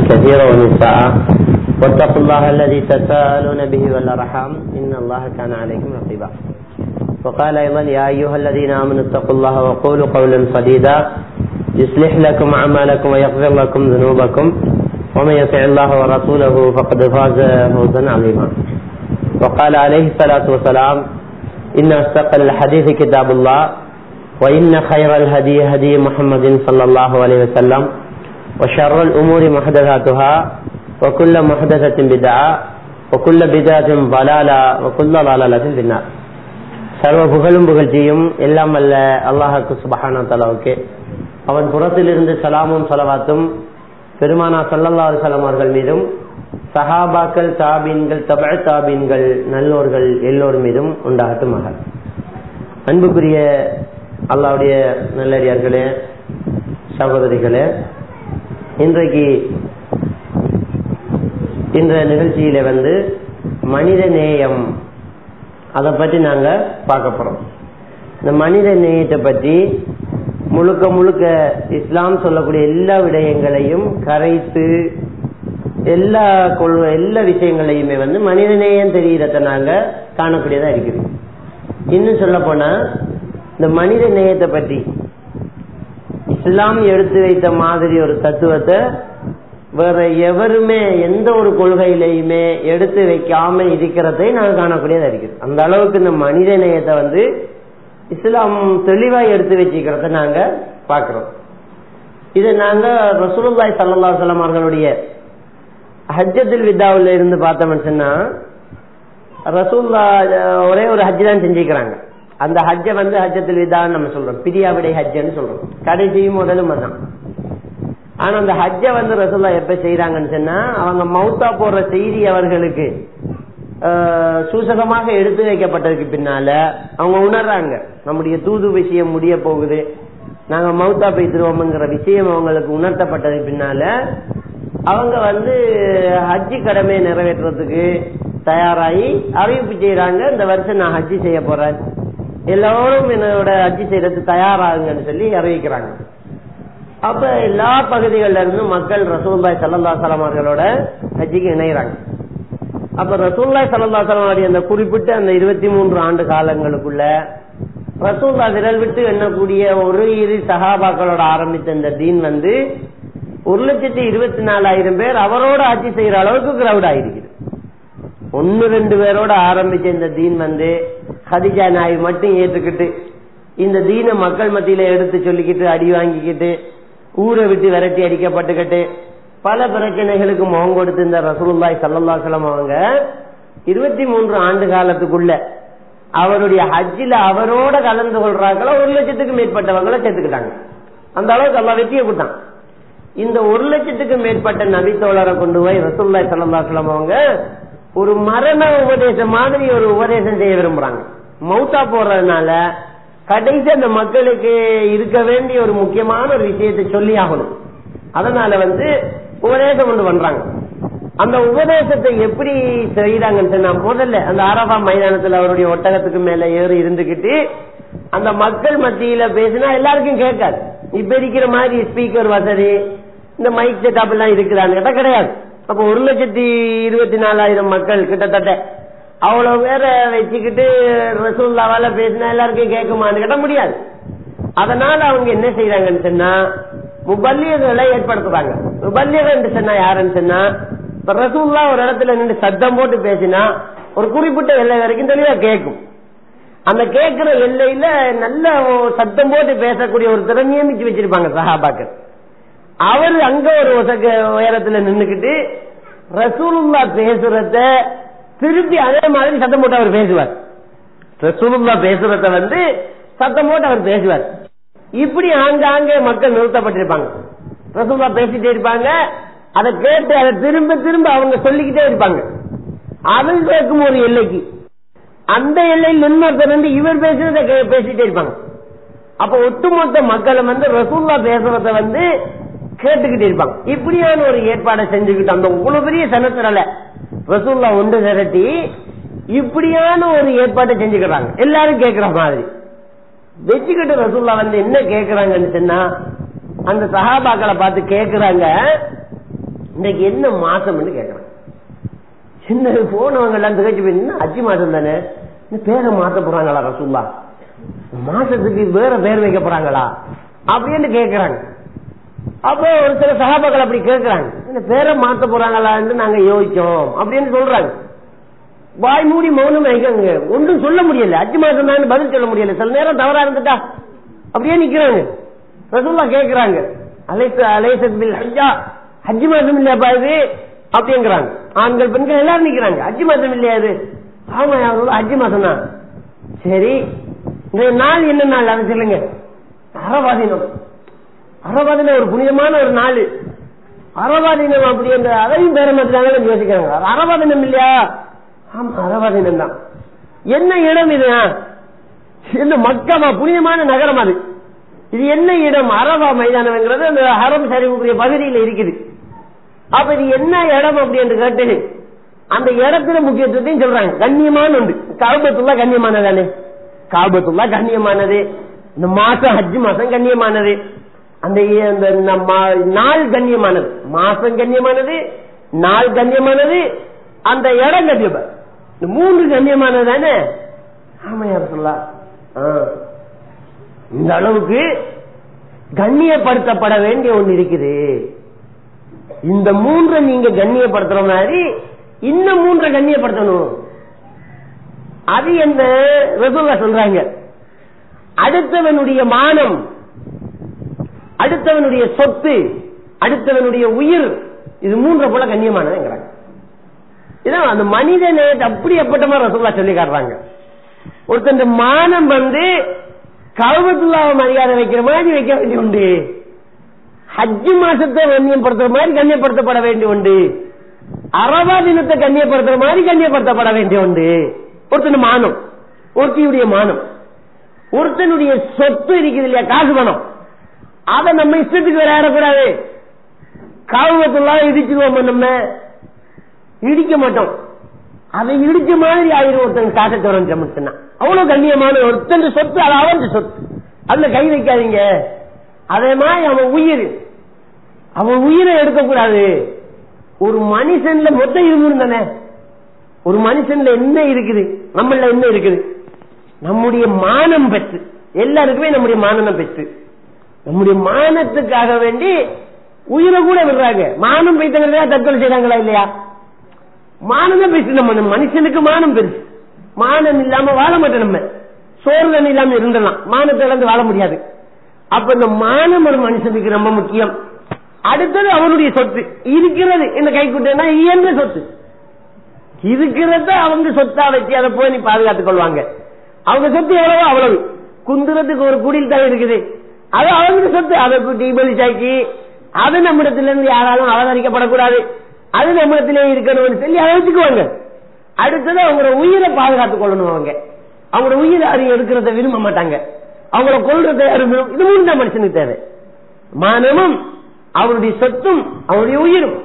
كثيرا ونساء واتقوا الله الذي تساءلون به والأرحام إن الله كان عليكم رقيبا. وقال أيضا يا أيها الذين آمنوا اتقوا الله وقولوا قولا سديدا يصلح لكم أعمالكم ويغفر لكم ذنوبكم ومن يطع الله ورسوله فقد فاز فوزا عظيما. وقال عليه الصلاة والسلام إن أصدق الحديث كتاب الله وإن خير الهدي هدي محمد صلى الله عليه وسلم وشر الأمور محدثاتها وكل محدثة بدعة وكل بدعة ضلالة وكل ضلالة في النار. சர்வ புகழும் புகழ்ச்சியும் எல்லாம் அல்ல அல்லாஹ்வுக்கு சுப்ஹானஹு வ தஆலாவுக்கு. அவன் புறத்திலிருந்து சலாமும் ஸலவாத்தும் பெருமானா ஸல்லல்லாஹு அலைஹி வஸல்லம் அவர்கள் மீதும் சஹாபாக்கள், தாபீன்கள், தபஅ தாபீன்கள், நல்லோர்கள் எல்லோர் மீதும் உண்டாகட்டுமாக. அன்புக்குரிய அல்லாஹ்வுடைய நல்லடியார்களே, சகோதரிகளே, இன்றைக்கு இந்த நிகழ்ச்சியில மனித நேயம் அதை பற்றி நாங்க பார்க்க போறோம். இந்த மனித நேயத்தை பற்றி முழுக்க முழுக்க இஸ்லாம் சொல்லக்கூடிய எல்லா விடயங்களையும் கரைத்து எல்லா விஷயங்களையுமே மனித நேயம் தெரிகிறத நாங்க காணக்கூடியதா இருக்குது. இன்னும் சொல்ல போனா இந்த மனித நேயத்தை பற்றி இஸ்லாம் எடுத்து வைத்த மாதிரி ஒரு தத்துவத்தை வேற எவருமே எந்த ஒரு கொள்கையிலையுமே எடுத்து வைக்காம இருக்கிறதை நாங்கள் காணக்கூடியதா இருக்குது. அந்த அளவுக்கு இந்த மனித நேயத்தை இஸ்லாம் தெளிவாய் எடுத்து வச்சுக்கிறத நாங்க பாக்குறோம். இதை நாங்க ரசூலுல்லாஹி ஸல்லல்லாஹு அலைஹி வஸல்லம் அவர்களுடைய ஹஜ்ஜத்துல் விதாவுல இருந்து பார்த்தோம்னு சொன்னா, ரசூலுல்லாஹ் ஒரே ஒரு ஹஜ் தான் செஞ்சுக்கிறாங்க. அந்த ஹஜ்ஜ ஹஜ்ஜத்துல் விதான்னு நம்ம சொல்றோம், பிரியாவிடை ஹஜ்ஜன்னு சொல்றோம். கடைசியும் முதலும் அதான். ஆனா அந்த ஹஜ்ஜ ரசூலுல்லாஹ் எப்ப செய்யறாங்கன்னு சொன்னா, அவங்க மௌத்தா போற செய்தி அவர்களுக்கு சூசகமாக எடுத்து வைக்கப்பட்டதுக்கு பின்னால அவங்க உணர்றாங்க நம்முடைய தூது விஷயம் முடிய போகுது, நாங்க மௌத்தா போய்த்துருவோம்ங்கிற விஷயம் அவங்களுக்கு உணர்த்தப்பட்டதுக்கு பின்னால அவங்க ஹஜ்ஜி கடமையை நிறைவேற்றுறதுக்கு தயாராகி அறிவிப்பு செய்யறாங்க. இந்த வருஷம் நான் ஹஜ்ஜி செய்ய போறேன், எல்லாரும் என்னோட ஹஜ்ஜி செய்யறது தயாராகுங்கன்னு சொல்லி அறிவிக்கிறாங்க. அப்ப எல்லா பகுதிகளில இருந்தும் மக்கள் ரசூலுல்லாஹி ஸல்லல்லாஹு அலைஹி வஸல்லம் அவர்களோட ஹஜ்ஜிக்கு இணைகிறாங்க. அப்ப ரசூலுல்லாஹி ஸல்லல்லாஹு அலைஹி வஸல்லம் அந்த குறிப்பிட்ட அந்த 23 ஆண்டு காலங்களுக்குள்ள ரசூலுல்லாஹ் விரல் விட்டு எண்ணக்கூடிய ஒரு இரு சஹாபாக்களோட ஆரம்பித்த இந்த தீன் 1,24,000 பேர் அவரோட ஆட்சி செய்யற அளவுக்கு கிரௌட் ஆயிருக்குது. 1-2 பேரோட ஆரம்பிச்ச இந்த தீன் ஹதீஜா நாய் மட்டும் ஏற்றுக்கிட்டு இந்த தீனை மக்கள் மத்தியில எடுத்து சொல்லிக்கிட்டு அடி வாங்கிக்கிட்டு ஊரை விட்டு விரட்டி அடிக்கப்பட்டுக்கிட்டு பல பிரச்சனைகளுக்கு முகம் கொடுத்து இந்த ரசூலுல்லாஹி ஸல்லல்லாஹு அலைஹி வஸல்லம் அவங்க 23 ஆண்டு காலத்துக்குள்ள அவருடைய ஹஜ்ஜில அவரோட கலந்து கொள்றாங்களோ 1,00,000க்கு மேற்பட்டவங்களை சேர்த்துக்கிட்டாங்க. அந்த அளவுக்கு அல்லாஹ் வெற்றியை கொடுத்தான். இந்த 1,00,000க்கு மேற்பட்ட நபித்தோழரை கொண்டு போய் ரசூலுல்லாஹி ஸல்லல்லாஹு அலைஹி வஸல்லம் அவங்க ஒரு மரண உபதேசம் மாதிரி ஒரு உபதேசம் செய்ய விரும்புறாங்க. மௌத்தா போறதுனால கடைசி அந்த மக்களுக்கு இருக்க வேண்டிய ஒரு முக்கியமான ஒரு விஷயத்தை சொல்லி ஆகணும். அதனால உபதேசம் கொண்டு பண்றாங்க. அந்த உபதேசத்தை எப்படி செய்யறாங்கன்னு சொன்னா, முதல்ல அந்த அரபா மைதானத்துல அவருடைய ஒட்டகத்துக்கு மேல ஏறி இருந்துகிட்டு அந்த மக்கள் மத்தியில பேசினா எல்லாருக்கும் கேட்காது. இப்ப இருக்கிற மாதிரி ஸ்பீக்கர் வசதி இந்த மைக் செட்டப் எல்லாம் இருக்குதான்னு கேட்டா கிடையாது. அப்ப 1,24,000 மக்கள் கிட்டத்தட்ட அவ்வளவு பேரை வச்சுக்கிட்டு ரசூலுல்லாஹ்வால பேசினா எல்லாருக்கும் கேட்குமான்னு கேட்ட முடியாது. அதனால அவங்க என்ன செய்யறாங்கன்னு சொன்னா, முபல்லிகளை ஏற்படுத்துறாங்க. முபல்லிகள் சொன்னா யாருன்னு சொன்னா, ரசூலுல்லாஹ் ஒரு இடத்துல நின்று சத்தம் போட்டு பேசினா ஒரு குறிப்பிட்ட எல்லை வரைக்கும் தெளிவா கேட்கும். அந்த கேட்கிற எல்லையில நல்ல சத்தம் போட்டு பேசக்கூடிய ஒருத்தரை நியமிச்சு வச்சிருப்பாங்க சஹாபாக்கள். அவரு அங்க ஒரு உயரத்துல நின்னுக்கிட்டு ரசூலுல்லாஹ் பேசுறத திருப்பி அதே மாதிரி சத்தம் போட்டு அவர் பேசுவார். ரசூலுல்லாஹ் பேசுறத சத்தம் போட்டு அவர் பேசுவார். இப்படி ஆங்காங்கே மக்கள் நிறுத்தப்பட்டிருப்பாங்க. ரசூலுல்லாஹ் பேசிட்டே இருப்பாங்க, அதை கேட்டு அதை திரும்ப திரும்ப அவங்க சொல்லிக்கிட்டே இருப்பாங்க. அவன் கேட்கும் ஒரு எல்லைக்கு அந்த எல்லையில் நின்று இவர் பேசுறத பேசிட்டே இருப்பாங்க. அப்ப ஒட்டுமொத்த மக்களும் ரசூலுல்லாஹ் பேசுறத கேட்டுக்கிட்டே இருப்பாங்க. இப்படியான ஒரு ஏற்பாடை செஞ்சுக்கிட்டு அந்த இவ்வளவு பெரிய சனத்தினால ரசூலுல்லாஹ் ஒன்று திரட்டி இப்படியான ஒரு ஏற்பாட்டை செஞ்சுக்கிறாங்க. எல்லாரும் கேட்கிற மாதிரி வச்சுக்கிட்டு ரசூலுல்லாஹ் என்ன கேட்கிறாங்கன்னு சொன்னா, அந்த சஹாபாக்களை பார்த்து கேட்கிறாங்க, இன்னைக்கு என்ன மாசம் கேட்கறாங்க. சின்ன போனவங்க எல்லாம் திகச்சு போய் அஜி மாசம் தானே, பேரை மாத்த போறாங்களா ரசூலுல்லாஹ், மாசத்துக்கு வேற பேர் வைக்க போறாங்களா அப்படின்னு கேட்கிறாங்க. அப்போ ஒரு சில சஹாபாக்கள் அப்படி கேட்கிறாங்க, பேரை மாத்த போறாங்களான்னு நாங்க யோசிச்சோம் அப்படின்னு சொல்றாங்க. வாய் மூடி மௌனம் வைக்காங்க, ஒன்றும் சொல்ல முடியல. அஜி மாசம் தான் பதில் சொல்ல முடியல. சில நேரம் தவறா இருந்துட்டா அப்படியே நிக்கிறாங்க. ரசூலுல்லாஹ் கேட்கிறாங்க, அலைஸத் பில் ஹஜ்ஜா, ஹஜ்ஜி மாசம் இல்லையாப்பா இது அப்படிங்கிறாங்க. ஆண்கள் பெண்கள் எல்லாரும் நிக்கிறாங்க. ஹஜ்ஜி மாசம் இல்லையா இது? ஆமா ஹஜ்ஜி மாசம் தான். சரி, இந்த நாள் என்ன நாள் அதை சொல்லுங்க. அரபா தினம். அரபா தினம் ஒரு புனிதமான ஒரு நாள். அரபா தினம் அப்படி என்ற அதையும் பேர மாத்திராங்க யோசிக்கிறாங்க. அரபா தினம் இல்லையா? ஆமா அரபா தினம் தான். என்ன இடம் இது? என்ன மக்காவா? புனிதமான நகரம் அது. இது என்ன இடம்? அரபா மைதானம்ங்கிறது அந்த ஹரம் ஷரீஃபுடைய பகுதியில் இருக்குது. அப்ப இது என்ன இடம் அப்படி என்று கேட்டு அந்த இடத்துல முக்கியத்துவத்தையும் சொல்றாங்க. கண்ணியமான உண்டு. காபத்துல்லா கண்ணியமானதானே? காபத்துல்லா கண்ணியமானது. இந்த மாசம் ஹஜ் மாசம் கண்ணியமானது. அந்த நாள் கண்ணியமானது. மாசம் கண்ணியமானது, நாள் கண்ணியமானது, அந்த இடம் கண்ணியமா. இந்த மூன்று கண்ணியமானது தானே? ஆமையா சொல்லலாம். இந்த அளவுக்கு கண்ணியப்படுத்தப்பட வேண்டிய ஒன்று இருக்குது. இந்த மூன்றை நீங்க கண்ணியப்படுத்துற மாதிரி இன்னும் மூன்றை கண்ணியப்படுத்தணும். அது என்ன ரசூலுல்லாஹ் சொல்றாங்க, அடுத்தவனுடைய மானம், அடுத்தவனுடைய சொத்து, அடுத்தவனுடைய உயிர், இது மூன்றை போல கண்ணியமானதுங்கிறாங்க. இதான் அந்த மனித நேயத்தை அப்படி எப்பட்டமா ரசூலுல்லாஹ் சொல்லி காட்டுறாங்க. ஒருத்தன் மானம் கஅபத்துல்லாஹ் மரியாதை வைக்கிற மாதிரி வைக்க வேண்டிய உண்டு. ஹஜ் மாசத்தை கண்ணியப்படுத்துற மாதிரி கண்ணியப்படுத்தப்பட வேண்டிய உண்டு. அரபா தினத்தை கண்ணியப்படுத்துற மாதிரி கண்ணியப்படுத்தப்பட வேண்டிய உண்டு. ஒருத்தன் மானம், ஒருத்தியுடைய மானம், ஒருத்தனுடைய சொத்து இருக்குது இல்லையா, காசு பணம், அதை நம்ம இஷ்டத்துக்கு விளையாடக்கூடாது. கஅபத்துல்லாஹ் இடிச்சுடுவோம், நம்ம இடிக்க மாட்டோம். அதை இடிச்ச மாதிரி ஆயிரம் ஒருத்தன் காசை தொடர்ந்து அவ்வளவு கண்ணியமான ஒருத்தன் சொத்து, அது அவன் சொத்து, அதுல கை வைக்காதீங்க. அதே மாதிரி அவன் உயிர், அவன் உயிரை எடுக்கக்கூடாது. ஒரு மனுஷன்ல மொத்தம் இருமுன்னு தானே, ஒரு மனுஷன்ல என்ன இருக்குது, நம்மள என்ன இருக்குது? நம்முடைய மானம் பெற்று, எல்லாருக்குமே நம்முடைய மானம் பெற்று, நம்முடைய மானத்துக்காக வேண்டி உயிரை கூட விடுறாங்க. மானம் வைத்தவங்க தற்கொலை செய்றாங்களா இல்லையா? மானம் பெற்று, நம்ம மனுஷனுக்கு மானம் பெருசு. மானம் இல்லாம வாழ மாட்டோம். நம்ம சோர்வன் இல்லாம இருந்தலாம், மானத்தை இழந்து வாழ முடியாது. அப்ப இந்த மானம் ஒரு மனுஷனுக்கு ரொம்ப முக்கியம். அடுத்தது அவனுடைய சொத்து இருக்கிறது. இந்த கைக்குட்டா இயன்ற சொத்து இருக்கிறத அவங்க சொத்தா வச்சு அதை போய் நீ பாதுகாத்துக் கொள்வாங்க. அவங்க சொத்து எவ்வளவோ அவ்வளவு. குந்துறதுக்கு ஒரு குடில் தான் இருக்குது, அது அவங்க சொத்து. அதை டீபலி சாக்கி அது நம்மிடத்திலிருந்து யாராலும் அவதரிக்கப்படக்கூடாது, அது நம்மிடத்திலே இருக்கணும்னு சொல்லி அதை வச்சுக்குவாங்க. அடுத்தது அவங்களோட உயிரை பாதுகாத்துக் கொள்ளணும். அவங்களோட உயிரை அறிய எடுக்கிறத விரும்ப மாட்டாங்க, அவங்கள கொள்றதை அறிவிடும். இது மூணு தான் மனுஷனுக்கு தேவை. மானமும், அவருடைய சொத்தும், அவருடைய உயிரும்.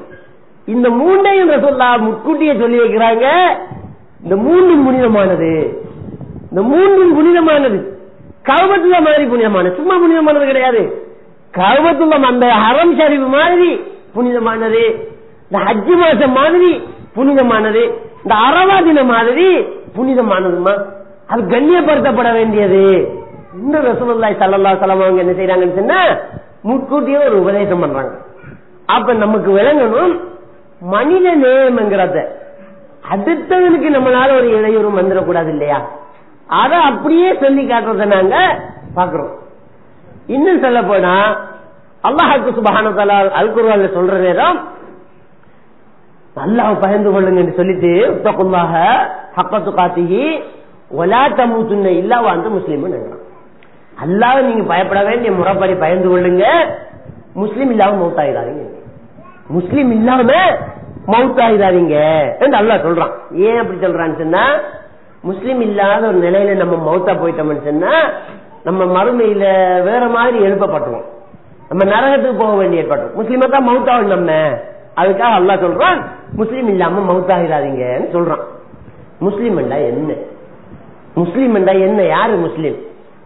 இந்த மூன்றையும் ரசூலுல்லாஹ் முன்கூட்டியே சொல்லி வைக்கிறாங்க. இந்த மூன்றும் புனிதமானது, இந்த மூன்றும் புனிதமானது. கஅபத்துல்லாஹ் மாதிரி புனிதமானது, சும்மா புனிதமானது கிடையாது. கஅபத்துல்லாஹ் அந்த ஹரம் ஷரீஃப் மாதிரி புனிதமானது, இந்த ஹஜ் மாசம் மாதிரி புனிதமானது, இந்த அரபா தினம் மாதிரி புனிதமானதுமா. அது கண்ணியப்படுத்தப்பட வேண்டியது. இந்த ரசூலுல்லாஹி ஸல்லல்லாஹு அலைஹி வஸல்லம் அவங்க என்ன செய்யறாங்கன்னு சொன்னா முன்கூட்டியே ஒரு உபதேசம் பண்றாங்க. அப்ப நமக்கு விளங்கணும், மனித நேயம்ங்கிறத அடுத்தவனுக்கு நம்மளால ஒரு இடையூறும் வந்துடக்கூடாது இல்லையா? அதை அப்படியே சொல்லி காட்டுறத நாங்க பாக்குறோம். இன்னும் சொல்ல போனா அல்லாஹ் சுப்ஹானஹு வ தஆலா அல் குர்ஆன்ல சொல்ற நேரம் அல்லாஹ் பயந்து கொள்ளுங்க என்று சொல்லிட்டு தக்குல்லாஹ ஹக்க துகாத்திஹி வலா தமூதுன்ன இல்லா வ அன்தும் முஸ்லிமூன். அல்லாஹ் நீங்க பயப்பட வேண்டிய முறைப்படி பயந்து கொள்ளுங்க, முஸ்லிம் இல்லாம மௌத்தாயிராதீங்க, முஸ்லிம் இல்லாம மௌத்தாயிராதீங்க என்று அல்லாஹ் சொல்றான். ஏன் அப்படி சொல்றான்னு சொன்னா, முஸ்லிம் இல்லாத ஒரு நிலையில நம்ம மௌத்தா போயிட்டோம்னு சொன்னா நம்ம மறுமையில வேற மாதிரி எழுப்பப்பட்டுவோம், நம்ம நரகத்துக்கு போக வேண்டிய ஏற்பட்டோம். முஸ்லிமா தான் மௌத்தாவும் நம்ம, அதுக்காக அல்லாஹ் சொல்றான் முஸ்லிம் இல்லாம மௌத்தாயிராதீங்கன்னு சொல்றான். முஸ்லிம் என்றா என்ன? முஸ்லிம் என்றா என்ன? யாரு முஸ்லிம்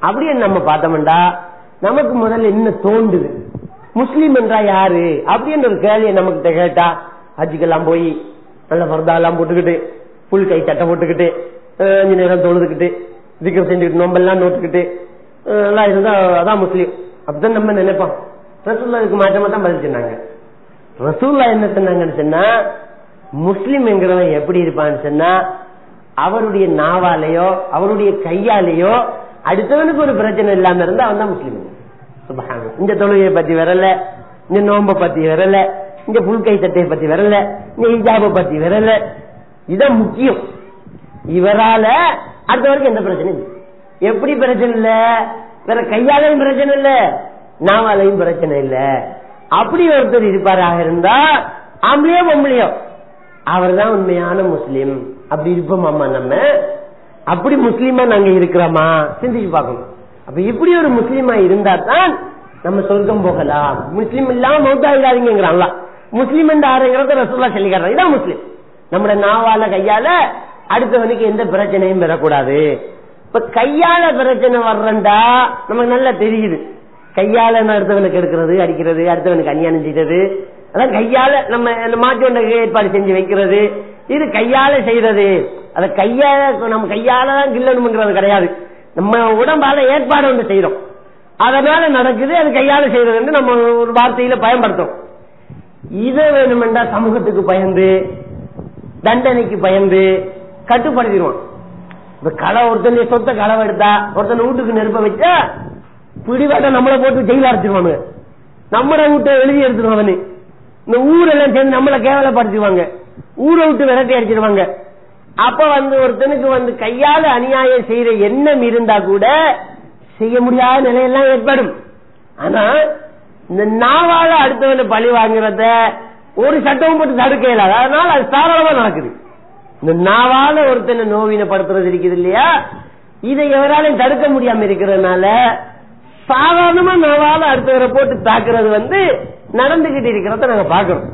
அப்படின்னு நம்ம பார்த்தோம்டா நமக்கு முதல்ல என்ன தோன்றுது? முஸ்லீம் என்றா யாரு அப்படின்னு ஒரு கேள்வியை நமக்கிட்ட கேட்டா, ஹஜ்ஜுக்கெல்லாம் போய் நல்ல பர்தா எல்லாம் போட்டுக்கிட்டு, புல் கை சட்டை போட்டுக்கிட்டு, கொஞ்ச நேரம் தொழுதுகிட்டு, திக்ர் செஞ்சுக்கிட்டு, நோம்பெல்லாம் நோட்டுக்கிட்டு எல்லாம் இருந்தா அதான் முஸ்லீம் அப்படிதான் நம்ம நினைப்போம். ரசூலுல்லாஹ்வுக்கு மாற்றமா தான் பதில் சொன்னாங்க. ரசூலுல்லாஹ் என்ன சொன்னாங்கன்னு சொன்னா, முஸ்லீம் என்கிறவன் எப்படி இருப்பான்னு சொன்னா, அவருடைய நாவாலேயோ அவருடைய கையாலேயோ அடுத்தவனுக்கு ஒரு பிரச்சனை இல்லாம இருந்தா அவன் தான் முஸ்லீம். சுப்ஹானல்லாஹ். இந்த தொழுகையை பத்தி வரல, இந்த நோம்ப பத்தி வரல, இந்த புல்கை சட்டையை பத்தி வரல, இந்த ஹிஜாபை பத்தி வரல. இதான் முக்கியம். இவரால அடுத்தவருக்கு எந்த பிரச்சனை இல்லை. எப்படி பிரச்சனை இல்ல? வேற கையாலையும் பிரச்சனை இல்ல, நாவாலையும் பிரச்சனை இல்ல. அப்படி ஒருத்தர் இருப்பாராக இருந்தா, ஆம்பளையோ பொம்பளையோ, அவர் தான் உண்மையான முஸ்லீம். அப்படி இருப்போமாமா நம்ம? அப்படி முஸ்லீமா நாங்க இருக்கிறோமா? சிந்திச்சு பார்க்கணும். அப்ப இப்படி ஒரு முஸ்லீமா இருந்தா தான் நம்ம சொர்க்கம் போகலாம். முஸ்லீம் இல்லாம மௌத்தாயிடாதீங்கிறாங்களா? முஸ்லீம் என்று ஆறுங்கிறத ரசூலுல்லாஹ் சொல்லி காட்டுறாங்க. இதான் முஸ்லீம். நம்முடைய நாவால கையால அடுத்தவனுக்கு எந்த பிரச்சனையும் பெறக்கூடாது. இப்ப கையால பிரச்சனை வர்றண்டா நமக்கு நல்லா தெரியுது. கையால அடுத்தவனுக்கு எடுக்கிறது, அடிக்கிறது, அடுத்தவனுக்கு அநியாயம் செய்யறது, அதான் கையால நம்ம மாற்றி ஒன்றை ஏற்பாடு செஞ்சு வைக்கிறது, இது கையால செய்யறது. அத கையால நம்ம கையாலதான் கில்லணும்ன்றது கிடையாது. நம்ம உடம்பால ஏற்பாடு ஒன்று செய்யறோம், அதனால நடக்குது. அது கையால செய்யறது நம்ம ஒரு வார்த்தையில பயன்படுத்தும். இதை வேணுமெண்டா சமூகத்துக்கு பயந்து, தண்டனைக்கு பயந்து கட்டுப்படுத்திடுவோம். இப்ப களை ஒருத்தன் சொத்தை களவு எடுத்தா, ஒருத்தன் வீட்டுக்கு நெருப்ப வச்சா பிடிவாட்ட நம்மளை போட்டு ஜெயில அடைச்சிருவாங்க. நம்மளை வீட்டை எழுதி எடுத்துருவாங்க. இந்த ஊரெல்லாம் சேர்ந்து நம்மளை கேவலப்படுத்திடுவாங்க, ஊரை விட்டு விரட்டி அடிச்சிருவாங்க. அப்ப ஒருத்தனுக்கு கையால அநியாயம் செய்யற எண்ணம் இருந்தா கூட செய்ய முடியாத நிலையெல்லாம் ஏற்படும். ஆனா இந்த நாவால அடுத்தவனை பழி வாங்குறத ஒரு சட்டமும் போட்டு தடுக்க இயலாது. அதனால அது சாதாரணமா நடக்குது. இந்த நாவால ஒருத்தனை நோவினப்படுத்துறது இருக்குது இல்லையா, இதை எவராலையும் தடுக்க முடியாம இருக்கிறதுனால சாதாரணமா நாவால அடுத்தவரை போட்டு தாக்குறது நடந்துகிட்டு இருக்கிறத நாங்க பாக்குறோம்.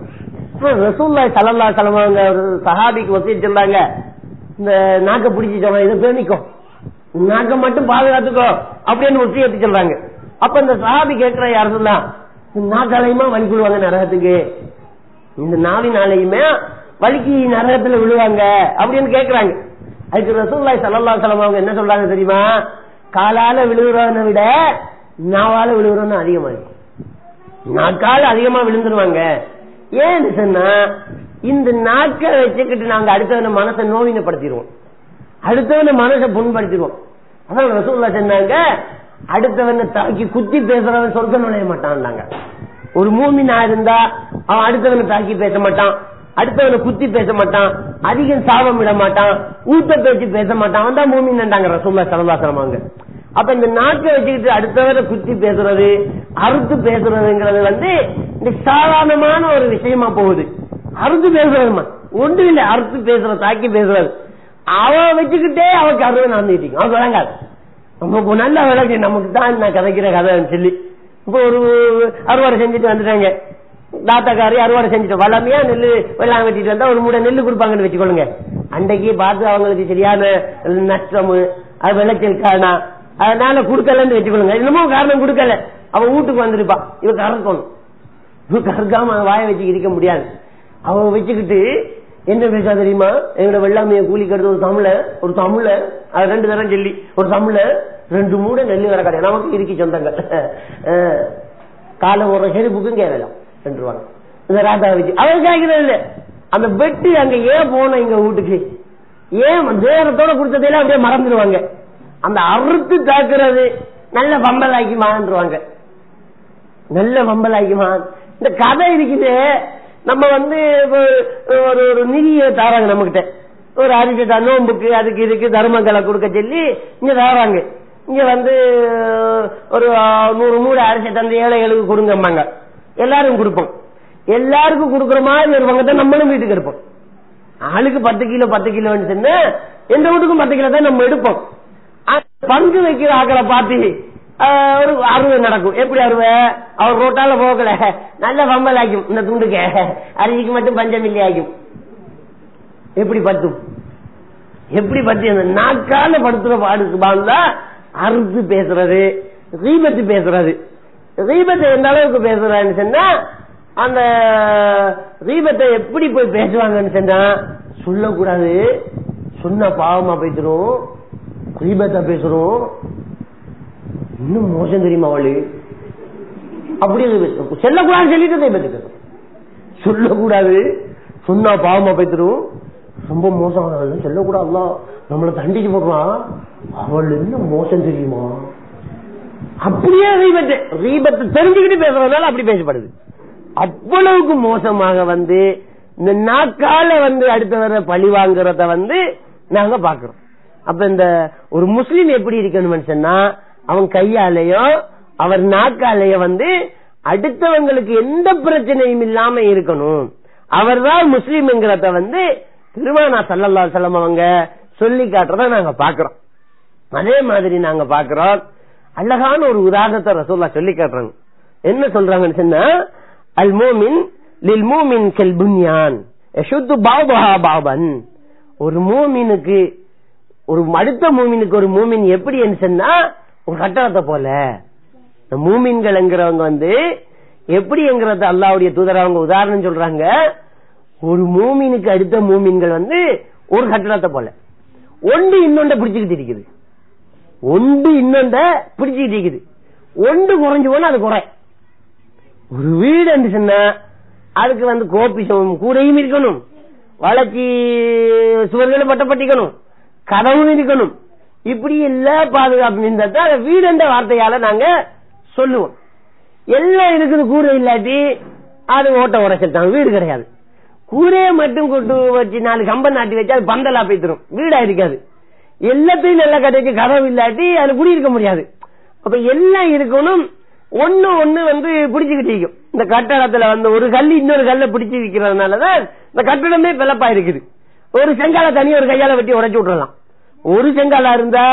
ரசூலுல்லாஹி ஸல்லல்லாஹு அலைஹி வஸல்லம் ஒரு சஹாபிக்கு வசியத் சொன்னாங்க, இந்த நாக்க பிடிச்சி சொல்றாங்க, இதை பேணிக்கோ, நாக்க மட்டும் பாதுகாத்துக்கோ அப்படின்னு வசியத் சொல்றாங்க. அப்ப இந்த சஹாபி கேட்கிற யார் சொல்லா, நாக்காலையுமா வலிக்குள்வாங்க நரகத்துக்கு, இந்த நாவினாலையுமே வலிக்கு நரகத்துல விழுவாங்க அப்படின்னு கேட்கிறாங்க. அதுக்கு ரசூலுல்லாஹி ஸல்லல்லாஹு அலைஹி வஸல்லம் அவங்க என்ன சொல்றாங்க தெரியுமா, காலால விழுகிறவனை விட நாவால விழுகிறவன் அதிகமா இருக்கும். நாக்கால அதிகமா விழுந்துருவாங்க. ஏன்னு சொன்னா, இந்த நாக்க வச்சுக்கிட்டு நாங்க அடுத்தவன மனசை நோவினப்படுத்திடுவோம், அடுத்தவன மனசை புண்படுத்திடுவோம். அதான் ரசூலுல்லாஹ் சொன்னாங்க, அடுத்தவனை தாக்கி குத்தி பேசுறவன் சொர்க்கம் நுழைய மாட்டான். ஒரு மூமினா இருந்தா அவன் அடுத்தவனை தாக்கி பேச மாட்டான், அடுத்தவனை குத்தி பேச மாட்டான், அதிகம் சாபம் விட மாட்டான், ஊத்த பேச்சு பேச மாட்டான், அவன் தான் மூமின்னுட்டாங்க ரசூலுல்லாஹி ஸல்லல்லாஹு அலைஹி வஸல்லம். அப்ப இந்த நாக்கை வச்சுக்கிட்டு அடுத்தவரை குத்தி பேசுறது, அறுத்து பேசுறதுங்கிறது இந்த சாதாரணமான ஒரு விஷயமா போகுது. அறுத்து பேசுறதுமா ஒன்று இல்லை, அறுத்து பேசுற, தாக்கி பேசுறது, அவன் வச்சுக்கிட்டே அவனுக்கு அறுவை நடந்துட்டு அவன் விளங்காது. நமக்கு நல்ல விளக்கு, நமக்கு தான் நான் கதைக்கிற கதைன்னு சொல்லி இப்ப ஒரு அறுவடை செஞ்சுட்டு வந்துட்டாங்க, தாத்தாக்காரி அறுவடை செஞ்சுட்டு வளமையா நெல்லு வெள்ளாம் வெட்டிட்டு வந்தா ஒரு மூடை நெல்லு கொடுப்பாங்கன்னு வச்சுக்கொள்ளுங்க. அன்றைக்கு பார்த்து அவங்களுக்கு சரியான நஷ்டம், அது விளைச்சல் காரணம், அதனால கொடுக்கலன்னு வச்சுக்கொள்ளுங்க. இன்னமும் காரணம் கொடுக்கல, அவன் வீட்டுக்கு வந்துருப்பான், இவன் கறக்கணும், இவன் கறக்காம வாய வச்சு இருக்க முடியாது. அவன் வச்சுக்கிட்டு என்ன பேசா தெரியுமா, எங்களோட வெள்ளாமைய கூலி கடுத்து ஒரு தமிழ அது 2 தரம் சொல்லி ஒரு தமிழ 2 மூடை நெல்லு வர கிடையாது, நமக்கு இருக்கி சொந்தங்க காலை ஒரு செருப்புக்கும் கேட்கலாம் 2 ரூபாங்க. இந்த ராத்தா வச்சு அவன் கேட்கறது இல்ல, அந்த பெட்டு அங்க ஏன் போன எங்க வீட்டுக்கு, ஏன் நேரத்தோட கொடுத்ததெல்லாம் அப்படியே மறந்துடுவாங்க. அந்த அறுத்து தாக்குறது நல்ல வம்பலாக்கிமான்றாங்க, நல்ல வம்பலாக்கிமா. இந்த கதை இருக்குது, நம்ம ஒரு நிதியை தாராங்க நம்மகிட்ட, ஒரு அரிசி நோம்புக்கு அதுக்கு இதுக்கு தர்மங்களை கொடுக்க சொல்லி இங்க தாராங்க. இங்க ஒரு 100 மூடை அரிசி தந்து ஏழைகளுக்கு கொடுங்கம்பாங்க. எல்லாரும் கொடுப்போம், எல்லாருக்கும் கொடுக்குற மாதிரி ஒரு பங்கத்தை நம்மளும் வீட்டுக்கு எடுப்போம். ஆளுக்கு 10 கிலோ 10 கிலோன்னு சொன்னா எந்த வீட்டுக்கும் 10 கிலோ தான் நம்ம எடுப்போம். பங்கு வைக்கிற ஆக்களை பார்த்து ஒரு அறுவை நடக்கும். எப்படி அறுவை, அவர் ரோட்டால போகல, நல்ல வம்பல் ஆகும். இந்த துண்டுக்க அரிசிக்கு மட்டும் பஞ்சம் இல்லை ஆகும். எப்படி பத்தும், எப்படி பத்தி அந்த நாக்கால படுத்துற பாடுக்கு பாடுதா அறுத்து பேசுறது, ரீபத்து பேசுறது. கீபத்தை எந்த அளவுக்கு பேசுறான்னு சொன்னா, அந்த கீபத்தை எப்படி போய் பேசுவாங்கன்னு சொன்னா, சொல்லக்கூடாது, சொன்ன பாவமா பேசுறோம், கீபத்தை பேசுறோம், இன்னும் மோசம் தெரியுமா அவளு, அப்படியே சொல்லக்கூடாது சொல்லிட்டு கீபத்தை பேசுறோம், சொல்லக்கூடாது, சொன்னா பாவமா பேசுறோம், ரொம்ப மோசமானவள் சொல்லக்கூடாது, நம்மளை தண்டிச்சு போடுறான், அவள் என்ன மோசம் தெரியுமா, அப்படியே ரீபத்தை தெரிஞ்சுக்கிட்டு பேசுறதுனால அப்படி பேசப்படுது. அவ்வளவுக்கு மோசமாக இந்த நாக்கால அடுத்த வர பழி வாங்குறத நாங்க பாக்குறோம். அப்ப இந்த ஒரு முஸ்லீம் எப்படி இருக்கணும்னு சொன்னா, அவன் கையாலேயோ அவர் நாக்காலேயோ அடுத்தவங்களுக்கு எந்த பிரச்சனையும் இல்லாம இருக்கணும். அவர் தான் முஸ்லீம்ங்கிறத பெருமானா ஸல்லல்லாஹு அலைஹி வஸல்லம் அவங்க சொல்லி காட்டுறத நாங்க பாக்குறோம். அதே மாதிரி நாங்க பாக்குறோம், அழகான ஒரு உதாரணத்தை ரசூலுல்லாஹ் சொல்லி காட்டுறாங்க. என்ன சொல்றாங்கன்னு சொன்னா, அல் மூமின் லில் மூமின் கல் புன்யான் யஷுத்து பஅதுஹா பஅதன். ஒரு மூமினுக்கு ஒரு அடுத்த மூமினுக்கு ஒரு மூமின் எப்படி சொன்னா, ஒரு கட்டடத்தை போல. மூமின்கள்ங்கிறவங்க எப்படிங்கிறத அல்லாஹ்வுடைய தூதர் அவங்க உதாரணம் சொல்றாங்க. ஒரு மூமினுக்கு அடுத்த மூமின்கள் ஒரு கட்டடத்தை போல, ஒன்று இன்னொண்ட பிடிச்சுக்கிட்டு இருக்குது, ஒன்று இன்னொண்ட பிடிச்சுக்கிட்டு இருக்குது. ஒன்று குறைஞ்சு போனா அது குறை. ஒரு வீடு என்று சொன்னா அதுக்கு கோபிசம் கூரையும் இருக்கணும், வளர்ச்சி சுவர்களும் பட்டப்பட்டிக்கணும், கதவும் இருக்கணும். இப்படி எல்லா பாதுகாப்பு இருந்தா வீடு என்ற வார்த்தையால நாங்க சொல்லுவோம். எல்லாம் இருக்குது, கூரை இல்லாட்டி அது ஓட்ட உரைச்சிட்டாங்க, வீடு கிடையாது. கூரையை மட்டும் கொண்டு வச்சு 4 கம்பம் நாட்டி வச்சு அது பந்தலா போய்த்திரும், வீடா இருக்காது. எல்லாத்தையும் நல்லா கட்டி கதவு இல்லாட்டி அது குடியிருக்க முடியாது. அப்ப எல்லாம் இருக்கணும், ஒண்ணு ஒண்ணு பிடிச்சுக்கிட்டு இருக்கும். இந்த கட்டடத்துல ஒரு கல் இன்னொரு கல்ல பிடிச்சு வைக்கிறதுனாலதான் இந்த கட்டடமே பிளப்பா இருக்குது. ஒரு செங்கால தனி ஒரு கையால வெட்டி உடைச்சு விட்டுறலாம். ஒரு செங்காலா இருந்தா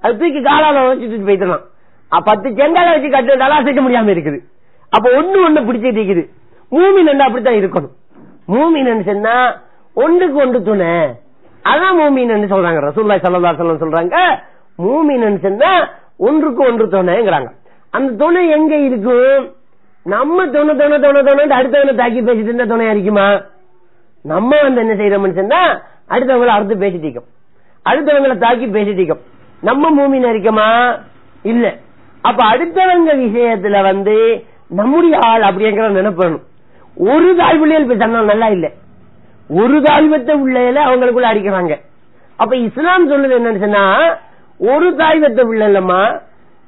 அது தூக்கி காலால உடைச்சிட்டு போயிடலாம். 10 செங்கால வச்சு கட்டுறதால அசைக்க முடியாம இருக்குது. அப்ப ஒண்ணு பிடிச்சிட்டு இருக்குது. மூமின் அப்படித்தான் இருக்கணும். மூமின் சொன்னா ஒன்றுக்கு ஒன்று துணை, அதான் மூமின் சொல்றாங்க. ரசூலுல்லாஹி ஸல்லல்லாஹு அலைஹி வஸல்லம் சொல்றாங்க, மூமின் சொன்னா ஒன்றுக்கு ஒன்று துணைங்கிறாங்க. அந்த துணை எங்க இருக்கும்? நம்ம துணை துணை துணை துணை அடுத்தவனை தாக்கி பேசிட்டு இருந்தா துணையா இருக்குமா? நம்ம என்ன செய்யறோம்னு சொன்னா அடுத்தவங்களை அறுத்து பேசிட்டோம், அடுத்தவங்களை தாக்கி பேசிட்டோம். நம்ம மூமின் இருக்கமா? இல்ல. அப்ப அடுத்தவங்க விஷயத்துல நம்முடைய ஆள் அப்படிங்கிற நினைப்பணும். ஒரு தாய் பிள்ளைகள் பேசினா நல்லா இல்ல, ஒரு தாய்வத்தை பிள்ளையில அவங்களுக்குள்ள அடிக்கிறாங்க. அப்ப இஸ்லாம் சொல்லுது என்னன்னு சொன்னா, ஒரு தாய்வத்தை பிள்ளை இல்லம்மா,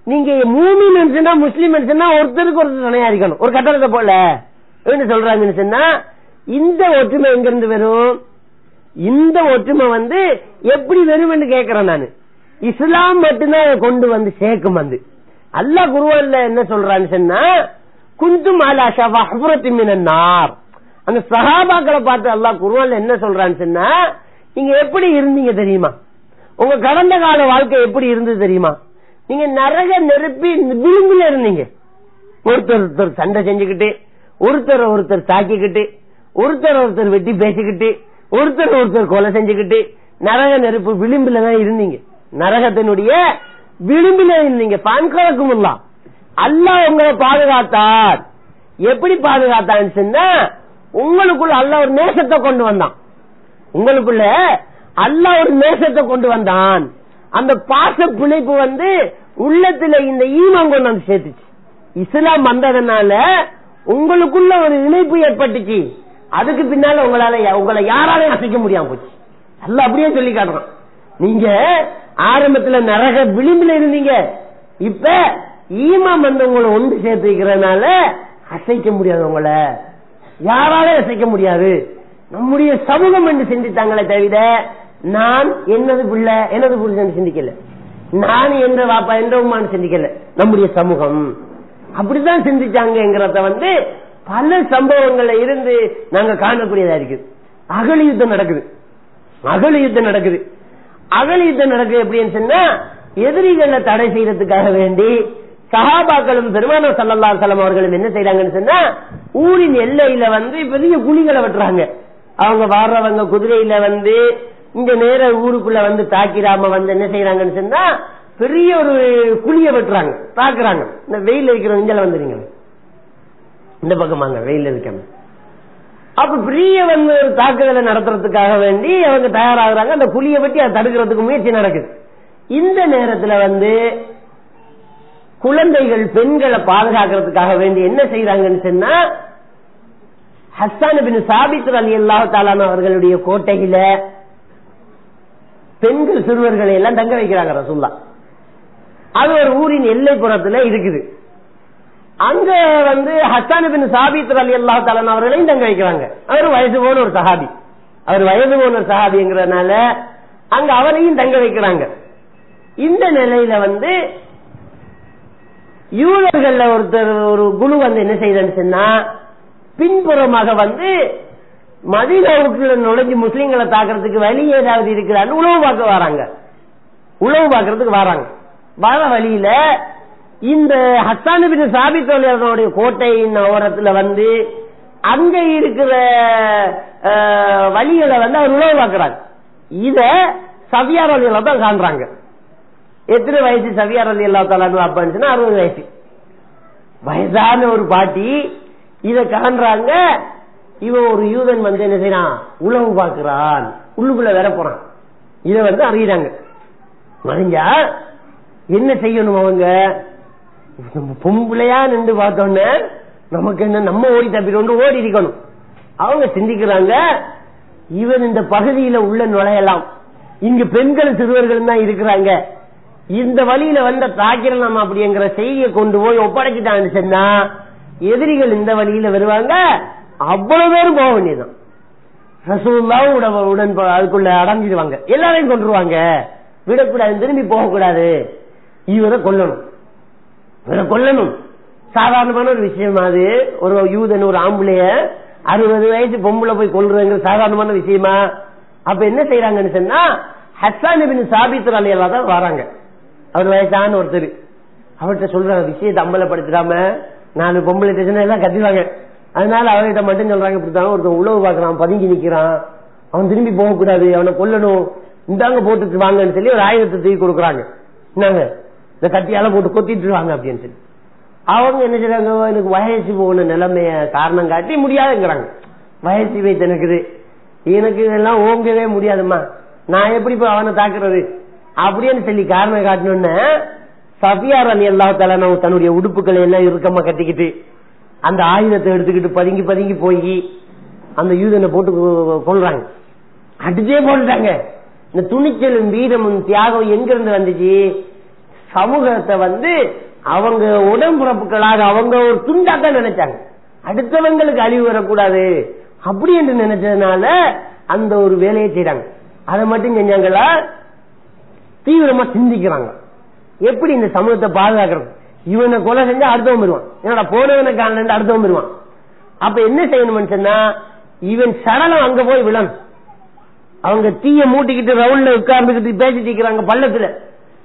நீங்க மூமின் சொன்னா முஸ்லீம் சொன்னா ஒருத்தருக்கு ஒருத்தர் துணையா இருக்கணும், ஒரு கட்டடத்தை போல என்ன சொல்றாங்கன்னு சொன்னா, இந்த ஒற்றுமை எங்க இருந்து வரும்? இந்த ஒற்றுமை எப்படி வரும் கேக்குறேன் நானு. இஸ்லாம் மட்டும்தான் கொண்டு சேர்க்கும். அல்லாஹ் குர்ஆன்ல என்ன சொல்றான்னு சொன்னா, குந்தும் அலா ஷஃபா ஹுஃபரத்தின் மினன் நார். அந்த சஹாபாக்களை பார்த்து அல்லாஹ் குர்ஆன்ல என்ன சொல்றான்னு சொன்னா, நீங்க எப்படி இருந்தீங்க தெரியுமா? உங்க கடந்த கால வாழ்க்கை எப்படி இருந்தது தெரியுமா? நீங்க நரக நெருப்பி விளிம்புல இருந்தீங்க. ஒருத்தர் சண்டை செஞ்சுக்கிட்டு, ஒருத்தர் தாக்கிக்கிட்டு, ஒருத்தர் வெட்டி பேசிக்கிட்டு, ஒருத்தர் கொலை செஞ்சுக்கிட்டு நரக நெருப்பு விளிம்புல தான் இருந்தீங்க. நரகத்தினுடைய விளிம்புல இருந்தீங்க. பான்கலக்கும் அல்லாஹ் உங்களை பாதுகாத்தார். எப்படி பாதுகாத்தான்னு சொன்னா, உங்களுக்குள்ள அல்லாஹ் ஒரு நேசத்தை கொண்டு வந்தான். உங்களுக்குள்ள அல்லாஹ் ஒரு நேசத்தை கொண்டு வந்தான். அந்த பாச பிணைப்பு உள்ளத்துல இந்த ஈமான் கொண்டு சேர்த்துச்சு. இஸ்லாம் வந்ததுனால உங்களுக்குள்ள ஒரு இணைப்பு ஏற்பட்டுச்சு. அதுக்கு பின்னால உங்களை யாராலையும் அசைக்க முடியாம போச்சு. அல்லாஹ் அப்படியே சொல்லி காட்டுறான். நீங்க ஆரம்பத்துல நரக விளிம்புல இருந்தீங்க, இப்ப ஈமான் உங்களை ஒன்று சேர்த்து வைக்கிறதுனால அசைக்க முடியாது, உங்களை யாராலும் அசைக்க முடியாது. நம்முடைய சமூகம் என்று சிந்தித்தாங்களே தவிர, நான் என்னது பிள்ளை எனது புருஷன் சிந்திக்கல, நான் என்ற வாப்பா என்ற உமான்னு சிந்திக்கல. நம்முடைய சமூகம் அப்படித்தான் சிந்திச்சாங்கிறத பல சம்பவங்கள்ல இருந்து நாங்க காணக்கூடியதா இருக்குது. அகழி யுத்தம் நடக்குது. எப்படின்னு சொன்னா, எதிரிகளை தடை செய்யறதுக்காக வேண்டி சஹாபாக்களும் பெருமானார் ஸல்லல்லாஹு அலைஹி வஸல்லம் அவர்களும் என்ன செய்யறாங்கன்னு சொன்னா, ஊரின் எல்லையில பெரிய குழிகளை வெட்டுறாங்க. அவங்க வர்றவங்க குதிரையில இங்க நேர ஊருக்குள்ள தாக்கிராம என்ன செய்யறாங்கன்னு சொன்னா, பெரிய ஒரு குழிய வெட்டுறாங்க, தாக்குறாங்க. இந்த வெயில் இருக்கிறவங்க இங்க வந்துருங்க, இந்த பக்கம் வாங்க, வெயில் இருக்காங்க. அப்ப பெரிய வந்து தாக்குதலை நடத்துறதுக்காக வேண்டி அவங்க தயாராகிறாங்க. அந்த குழியை வெட்டி அதை தடுக்கிறதுக்கு முயற்சி நடக்குது. இந்த நேரத்தில் வந்து குழந்தைகள் பெண்களை பாதுகாக்கிறதுக்காக வேண்டி என்ன செய்யறாங்கன்னு சொன்னா, ஹஸ்ஸான் பின் சாபித் ரலியல்லாஹு தஆலா அவர்களுடைய கோட்டையில பெண்கள் சிறுவர்களை எல்லாம் தங்க வைக்கிறாங்க ரசூலுல்லாஹ். அது ஒரு ஊரின் எல்லைப்புறத்துல இருக்குது. அங்க வந்து ஹஸ்ஸான் பின் சாபித் ரலியல்லாஹு தஆலா அவர்களையும் தங்க வைக்கிறாங்க. அவர் வயது போன ஒரு சஹாபி, அவர் வயது போன ஒரு சஹாபிங்கிறதுனால அங்க அவரையும் தங்க வைக்கிறாங்க. இந்த நிலையில வந்து யூதர்கள் ஒருத்தர் ஒரு குழு வந்து என்ன செய்யறன்னு சொன்னா, பின்புறமாக வந்து மதீனாவுக்குள்ள நுழைஞ்சு முஸ்லீம்களை தாக்குறதுக்கு வழி ஏதாவது இருக்கிறான்னு உளவு பார்க்க வராங்க. உளவு பார்க்கறதுக்கு வராங்க. வர வழியில இந்த ஹஸ்ஸான் பின் சாபித் ரலியல்லாஹு கோட்டையின் ஓரத்துல வந்து அங்க இருக்கிற வழிகளை வந்து அவர் உளவு பார்க்கிறாங்க. இத சஃபியா ரலியல்லாஹு தான் காண்றாங்க. எத்தனை வயசு சஃபியா ரலியல்லாஹு தஆலா அப்பன்னு சொன்னா 60 வயசு. வயசான ஒரு பாட்டி இத காண்றாங்க. இவன் ஒரு யூதன் வந்து என்ன செய்யறான், உளவு பார்க்கிறான், உள்ளுக்குள்ள வேற போறான். இத வந்து அறியிறாங்க. அறிஞ்சா என்ன செய்யணும், அவங்க பொம்பளையா நின்று பார்த்தோன்னு நமக்கு என்ன, நம்ம ஓடி தப்பிட்டு ஓடி இருக்கணும். அவங்க சிந்திக்கிறாங்க, இவன் இந்த பகுதியில உள்ள நுழையலாம், இங்கு பெண்கள் சிறுவர்கள் தான் இருக்கிறாங்க, இந்த வழியில வந்த தாக்கிரம் நம்ம அப்படிங்கிற செய்தியை கொண்டு போய் ஒப்படைச்சிட்டான்னு சொன்னா எதிரிகள் இந்த வழியில வருவாங்க, அவ்வளவு பேரும் போக வேண்டியதுதான். ரசூலுல்லாஹ் உடன் அதுக்குள்ள அடங்கிடுவாங்க, எல்லாரையும் கொண்டுருவாங்க, விடக்கூடாது, திரும்பி போகக்கூடாது, இவரை கொல்லணும், இவரை கொல்லணும். சாதாரணமான ஒரு விஷயம் அது. ஒரு யூதன் ஒரு ஆம்பளைய 60 வயசு பொம்பளை போய் கொல்றதுங்கிற சாதாரணமான விஷயமா? அப்ப என்ன செய்யறாங்கன்னு சொன்னா, ஹஸ்ஸான் பின் சாபித் ரலியல்லாஹு தான் வராங்க. அவர் வயசான ஒருத்தர். அவர்கிட்ட சொல்றாங்க, விஷயத்தை அம்பலப்படுத்திடாம 4 பொம்பளை எல்லாம் கத்திடுவாங்க. அதனால அவர்கிட்ட மட்டும் சொல்றாங்க, இப்படித்தான் ஒருத்தன் உளவு பார்க்கறான், பதுங்கி நிக்கிறான், அவன் திரும்பி போகக்கூடாது, அவனை கொல்லணும், இந்தாங்க போட்டுட்டு வாங்கன்னு சொல்லி ஒரு ஆயுதத்தை தூக்கி கொடுக்குறாங்க. என்னங்க இந்த கத்தியால போட்டு கொத்திட்டு வாங்க அப்படின்னு சொல்லி. அவங்க என்ன செய்றாங்க, எனக்கு வயசு போன நிலைமைய காரணம் காட்டி முடியாதுங்கிறாங்க. வயசு வைத்து எனக்கு இதெல்லாம் ஓங்கவே முடியாதுமா, நான் எப்படி போய் அவனை தாக்குறது அப்படின்னு சொல்லி காரணம் காட்டணும்னு சஃபியா ரலியல்லாஹு தஆலா தன்னுடைய உடுப்புகளை எல்லாம் இறுக்கமா கட்டிக்கிட்டு அந்த ஆயுதத்தை எடுத்துக்கிட்டு பதுங்கி பதுங்கி போய் அந்த யூதனை போட்டு கொள்றாங்க. அடிச்சே போட்டுட்டாங்க. இந்த துணிச்சலும் வீரமும் தியாகம் எங்க இருந்து வந்துச்சு? சமூகத்தை வந்து அவங்க உடம்புறப்புகளாக அவங்க ஒரு துண்டாத்தான் நினைச்சாங்க, அடுத்தவங்களுக்கு அழிவு வரக்கூடாது அப்படி என்று நினைச்சதுனால அந்த ஒரு வேலையை செய்யறாங்க. அதை மட்டும் செஞ்சாங்களா, தீவிரமா சிந்திக்கிறாங்க, எப்படி இந்த சமூகத்தை பாதுகாக்கிறது. இவனை கொலை செஞ்சா அடுத்தவன் வருவான், என்னடா போனவனை காணல அடுத்தவன் வருவான். அப்ப என்ன செய்யணும்னு சொன்னா, இவன் சடலம் அங்க போய் விழணும். அவங்க தீய மூட்டிக்கிட்டு ரவுண்ட்ல உட்கார்ந்துக்கிட்டு பேசிட்டு இருக்கிறாங்க பள்ளத்துல.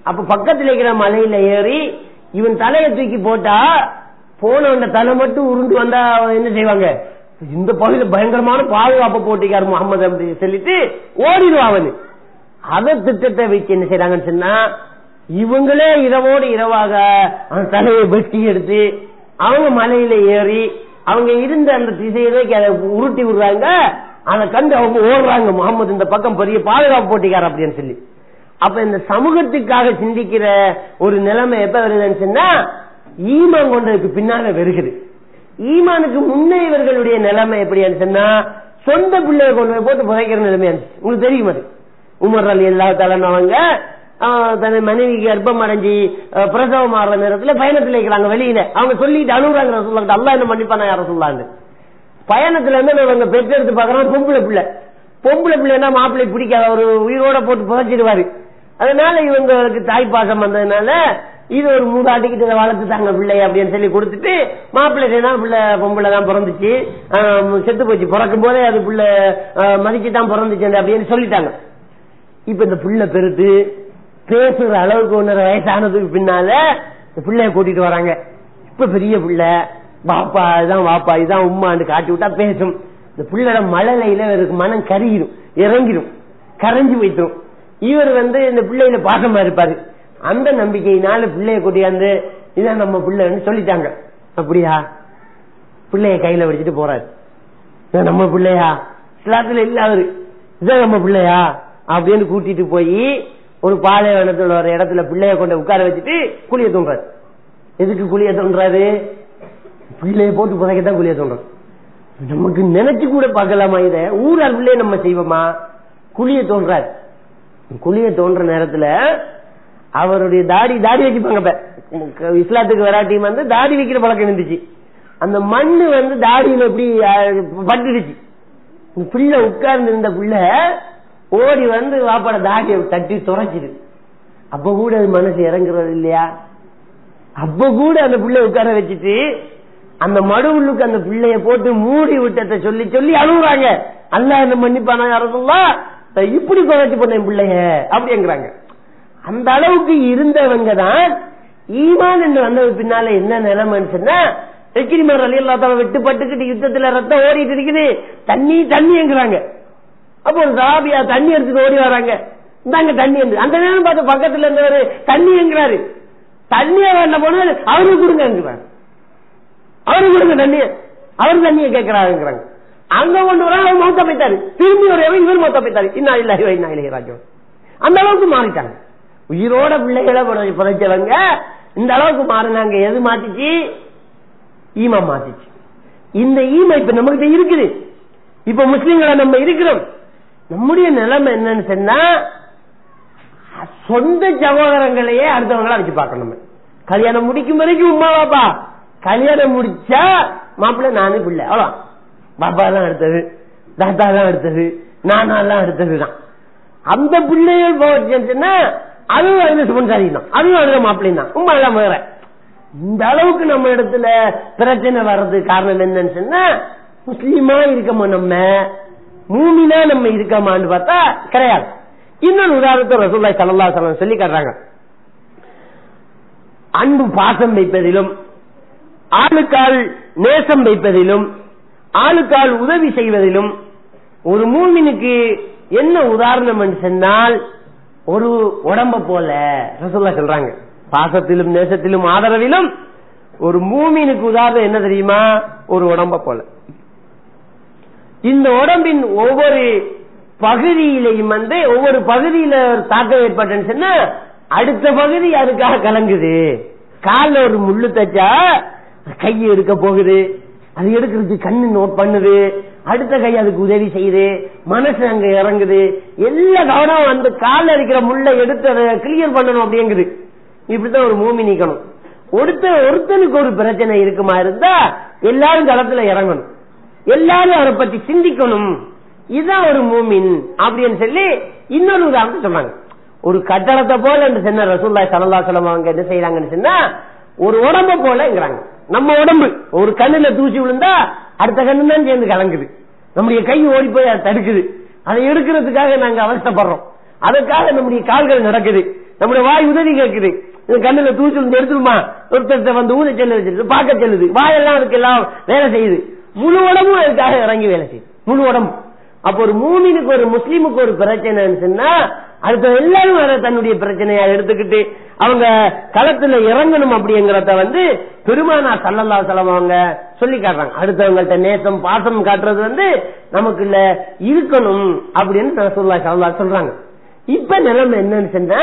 அப்ப பக்கத்துல இருக்கிற மலையில ஏறி இவன் தலையை தூக்கி போட்டா போனவன் தலை மட்டும் உருண்டு வந்தா என்ன செய்வாங்க, இந்த பகுதியில பயங்கரமான பாதுகாப்பு போட்டிக்காரு முகமது அப்படின்னு சொல்லிட்டு ஓடிடுவான் அவனு. அத திட்டத்தை வச்சு என்ன செய்யறாங்கன்னு சொன்னா, இவங்களே இரவோடு இரவாக அந்த தலையை வெட்டி எடுத்து அவங்க மலையில ஏறி அவங்க இருந்த அந்த திசையை அதை உருட்டி விடுறாங்க. அதை கண்டு அவங்க ஓடுறாங்க, முகமது இந்த பக்கம் பெரிய பாதுகாப்பு போட்டிக்கார அப்படின்னு சொல்லி. அப்ப இந்த சமூகத்துக்காக சிந்திக்கிற ஒரு நிலைமை எப்ப வருதுன்னு சொன்னா, ஈமான் கொண்டதுக்கு பின்னால வருகிறது. ஈமானுக்கு முன்னே இவர்களுடைய நிலைமை எப்படின்னு சொன்னா, சொந்த பிள்ளையை கொண்டு போய் போட்டு புதைக்கிற நிலைமையா இருந்துச்சு. உங்களுக்கு தெரியும், அது உமர் ரலியல்லாஹு தஆலா அவங்க தன் மனைவிக்கு கர்ப்பம் அடைஞ்சி பிரசவம் ஆடுற நேரத்துல பயணத்துல இருக்கிறாங்க வெளியில. அவங்க சொல்லிட்டு அழுகுறாங்க, ரசூலுல்லாஹ் அல்லாஹ் என்ன மன்னிப்பானா யார சொல்லான்னு. பயணத்துல இருந்து அவங்க பெற்றெடுத்து பாக்குறாங்க, பொம்பளை பிள்ளை. பொம்பளை பிள்ளைன்னா மாப்பிள்ளை பிடிக்காத, ஒரு உயிரோட போட்டு புதைச்சிடுவாரு. அதனால இவங்களுக்கு தாய்ப்பாசம் வந்ததுனால இது ஒரு மூதாட்டிக்கிட்ட வளர்த்துட்டாங்க பிள்ளை அப்படின்னு சொல்லி கொடுத்துட்டு, மாப்பிள்ளை பிள்ளை பொம்பளை தான் பிறந்துச்சு, செத்து போச்சு, பிறக்கும் போதே அது பிள்ளை மதிச்சுதான் பிறந்துச்சு அப்படின்னு சொல்லிட்டாங்க. இப்ப இந்த பிள்ளை பெருத்து பேசுற அளவுக்கு 1.5 வயசானதுக்கு பின்னால இந்த பிள்ளைய கூட்டிட்டு வராங்க. இப்ப பெரிய பிள்ளை, பாப்பா இதுதான் வாப்பா இதுதான் உம்மான்னு காட்டி விட்டா பேசும். இந்த பிள்ளையோட மழலையில இவருக்கு மனம் கருகிடும், இறங்கிடும், கரைஞ்சு வைத்தும். இவர் இந்த பிள்ளையில பாசமா இருப்பாரு. அந்த நம்பிக்கையினால பிள்ளைய கூட்டியாந்து இதான் நம்ம பிள்ளைன்னு சொல்லிட்டாங்க. அப்படியா? பிள்ளைய கையில வச்சுட்டு போறாரு. நம்ம பிள்ளையா? இஸ்லாத்துல இல்லாதரு இதான் நம்ம பிள்ளையா அப்படின்னு கூட்டிட்டு போய் ஒரு பாலைவனத்துல ஒரு இடத்துல பிள்ளைய கொண்டு உட்கார வச்சுட்டு குளிய தோன்றாரு. எதுக்கு குளிய தோன்றாரு? பிள்ளைய போட்டு புதைக்கத்தான் குளிய தோன்றாரு. நமக்கு நினைச்சு கூட பார்க்கலாமா? இத ஊரால் பிள்ளைய நம்ம செய்வோமா? குளிய தோன்றாரு. குளிய தோன்ற நேரத்துல அவருடைய தாடி வச்சுப்பாங்க. இஸ்லாத்துக்கு வராட்டியும் வந்து தாடி வைக்கிற பழக்கம் இருந்துச்சு. அந்த மண்ணு வந்து தாடியில எப்படி பட்டுடுச்சு. பிள்ளை உட்கார்ந்து இருந்த பிள்ளை ஓடி வந்து வாப்பாட தாடியை தட்டி துறைச்சிடு. அப்ப கூட அது மனசு இறங்குறது இல்லையா? அப்ப கூட அந்த பிள்ளை உட்கார வச்சுட்டு அந்த மடுவுள்ளுக்கு அந்த பிள்ளைய போட்டு மூடி விட்டத்தை சொல்லி சொல்லி அழுகுறாங்க. அல்லாஹ் என்ன மன்னிப்பானா யாரெல்லாம் இப்படி குறைச்சு பண்ண பிள்ளைய அப்படிங்கிறாங்க. அந்த அளவுக்கு இருந்தவங்க தான் ஈமான் என்று வந்தது. பின்னால என்ன நிலைமைன்னு சொன்னா எக்கிரிமார் ரலியல்லாஹு விட்டு பட்டுக்கிட்டு யுத்தத்துல ரத்தம் ஓடிட்டு இருக்குது. தண்ணி என்கிறாங்க. அப்போ ஒரு சஹாபியா தண்ணி எடுத்துட்டு ஓடி வராங்க. இந்தாங்க தண்ணி என்று. அந்த நேரம் பார்த்து பக்கத்துல இருந்தவர் தண்ணி என்கிறாரு. தண்ணிய வேண்ட போன அவருக்கு கொடுங்க, அவருக்கு கொடுங்க தண்ணிய. அவர் தண்ணியை கேட்கிறாருங்கிறாங்க. அங்க கொண்டு வர அவர் மௌத்தா போயிட்டாரு. திரும்பி ஒரு இவர் மௌத்தா போயிட்டாரு. இன்னா இல்லாஹி வ இன்னா இலைஹி ராஜிஊன். அந்த அளவுக்கு மாறிட்டாங்க. உயிரோட பிள்ளைகளை புதைச்சவங்க இந்த அளவுக்கு மாறினாங்க. எது மாத்திச்சு? ஈமா மாத்திச்சு. இந்த ஈமா இப்ப நமக்கு இருக்குது. இப்ப முஸ்லிம்களை நம்ம இருக்கிறோம். நம்முடைய நிலைமை என்னன்னு சொன்னா சொந்த சகோதரங்களையே அடுத்தவங்களா வச்சு பார்க்கணும். கல்யாணம் முடிக்கும் வரைக்கும் உமா பாப்பா, கல்யாணம் முடிச்சா மாப்பிள்ள நானே பிள்ளை அவ்வளோ. பாப்பா தான் அடுத்தது, தாத்தா தான் அடுத்தது, நானாலாம் அடுத்ததுதான். அந்த பிள்ளைகள் போச்சுன்னா அதுவும் அதுல சுமன்சாரி தான், அதுவும் அதுல மாப்பிள்ளையும் தான், உமா எல்லாம் வேற. இந்த அளவுக்கு நம்ம இடத்துல பிரச்சனை வர்றது காரணம் என்னன்னு சொன்னா முஸ்லீமா இருக்கமா, நம்ம மூமினா நம்ம இருக்கமான்னு பார்த்தா கிடையாது. இன்னொரு உதாரணத்தை ரசூலுல்லாஹி ஸல்லல்லாஹு அலைஹி வஸல்லம் சொல்லி காட்டுறாங்க. அன்பு பாசம் வைப்பதிலும், ஆளுக்கால் நேசம் வைப்பதிலும், ஆளுக்கால் உதவி செய்வதிலும் ஒரு மூமினுக்கு என்ன உதாரணம் சொன்னால் ஒரு உடம்ப போல ரசூலுல்லாஹ் சொல்றாங்க. பாசத்திலும் நேசத்திலும் ஆதரவிலும் ஒரு மூமினுக்கு உதாரணம் என்ன தெரியுமா? ஒரு உடம்ப போல. இந்த உடம்பின் ஒவ்வொரு பகுதியிலையும் வந்து ஒவ்வொரு பகுதியில தாக்கம் ஏற்பட்டுன்னு சொன்னா அடுத்த பகுதி அதுக்காக கலங்குது. காலில் ஒரு முள்ளு தச்சா கையை எடுக்க போகுது, அது எடுக்கிறதுக்கு கண்ணு நோட் பண்ணுது, அடுத்த கை அதுக்கு உதவி செய்யுது, மனசு அங்க இறங்குது, எல்லா கவனம் அந்த காலில் இருக்கிற முள்ளை எடுத்து அதை கிளியர் பண்ணணும் அப்படிங்குது. இப்படித்தான் ஒரு மூமி நீக்கணும். ஒருத்தனுக்கு ஒரு பிரச்சனை இருக்குமா இருந்தா எல்லாரும் களத்துல இறங்கணும், எல்லாரும் அவரை பத்தி சிந்திக்கணும். இதுதான் ஒரு மூமின் அப்படின்னு சொல்லி இன்னொரு உதாரணம் சொன்னாங்க. ஒரு கட்டடத்தை போல என்று சொன்ன ரசூலுல்லாஹி ஸல்லல்லாஹு அலைஹி வஸல்லம் அவங்க என்ன செய்யறாங்கன்னு சொன்னா ஒரு உடம்ப போலங்கிறாங்க. நம்ம உடம்பு ஒரு கண்ணுல தூசி விழுந்தா அடுத்த கண்ணு தான் சேர்ந்து கலங்குது. நம்முடைய கை ஓடி போய் அதை தடுக்குது. அதை எடுக்கிறதுக்காக நாங்க அவசரப்படுறோம். அதற்காக நம்முடைய கால்கள் நடக்குது, நம்முடைய வாய் உதவி கேட்குது. கண்ணுல தூசி விழுந்து எடுத்துருமா ஒருத்தர் வந்து ஊத செல்லுது, பார்க்க செல்லுது, வாயெல்லாம் அதுக்கு எல்லாம் வேலை செய்யுது. முழு உடம்பும் அதுக்காக இறங்கி வேலை செய்யுது, முழு உடம்பு. அப்ப ஒரு மூமினுக்கு ஒரு முஸ்லீமுக்கு ஒரு பிரச்சனைன்னு சொன்னா அடுத்த எல்லாரும் அதை தன்னுடைய பிரச்சனையா எடுத்துக்கிட்டு அவங்க களத்துல இறங்கணும் அப்படிங்கறத வந்து பெருமானார் ஸல்லல்லாஹு அலைஹி வஸல்லம் அவங்க சொல்லி காட்டுறாங்க. அடுத்தவங்கள்ட்ட நேசம் பாசம் காட்டுறது வந்து நமக்குள்ள இருக்கணும் அப்படின்னு ரசூலுல்லாஹி ஸல்லல்லாஹு அலைஹி சொல்றாங்க. இப்ப நிலைமை என்னன்னு சொன்னா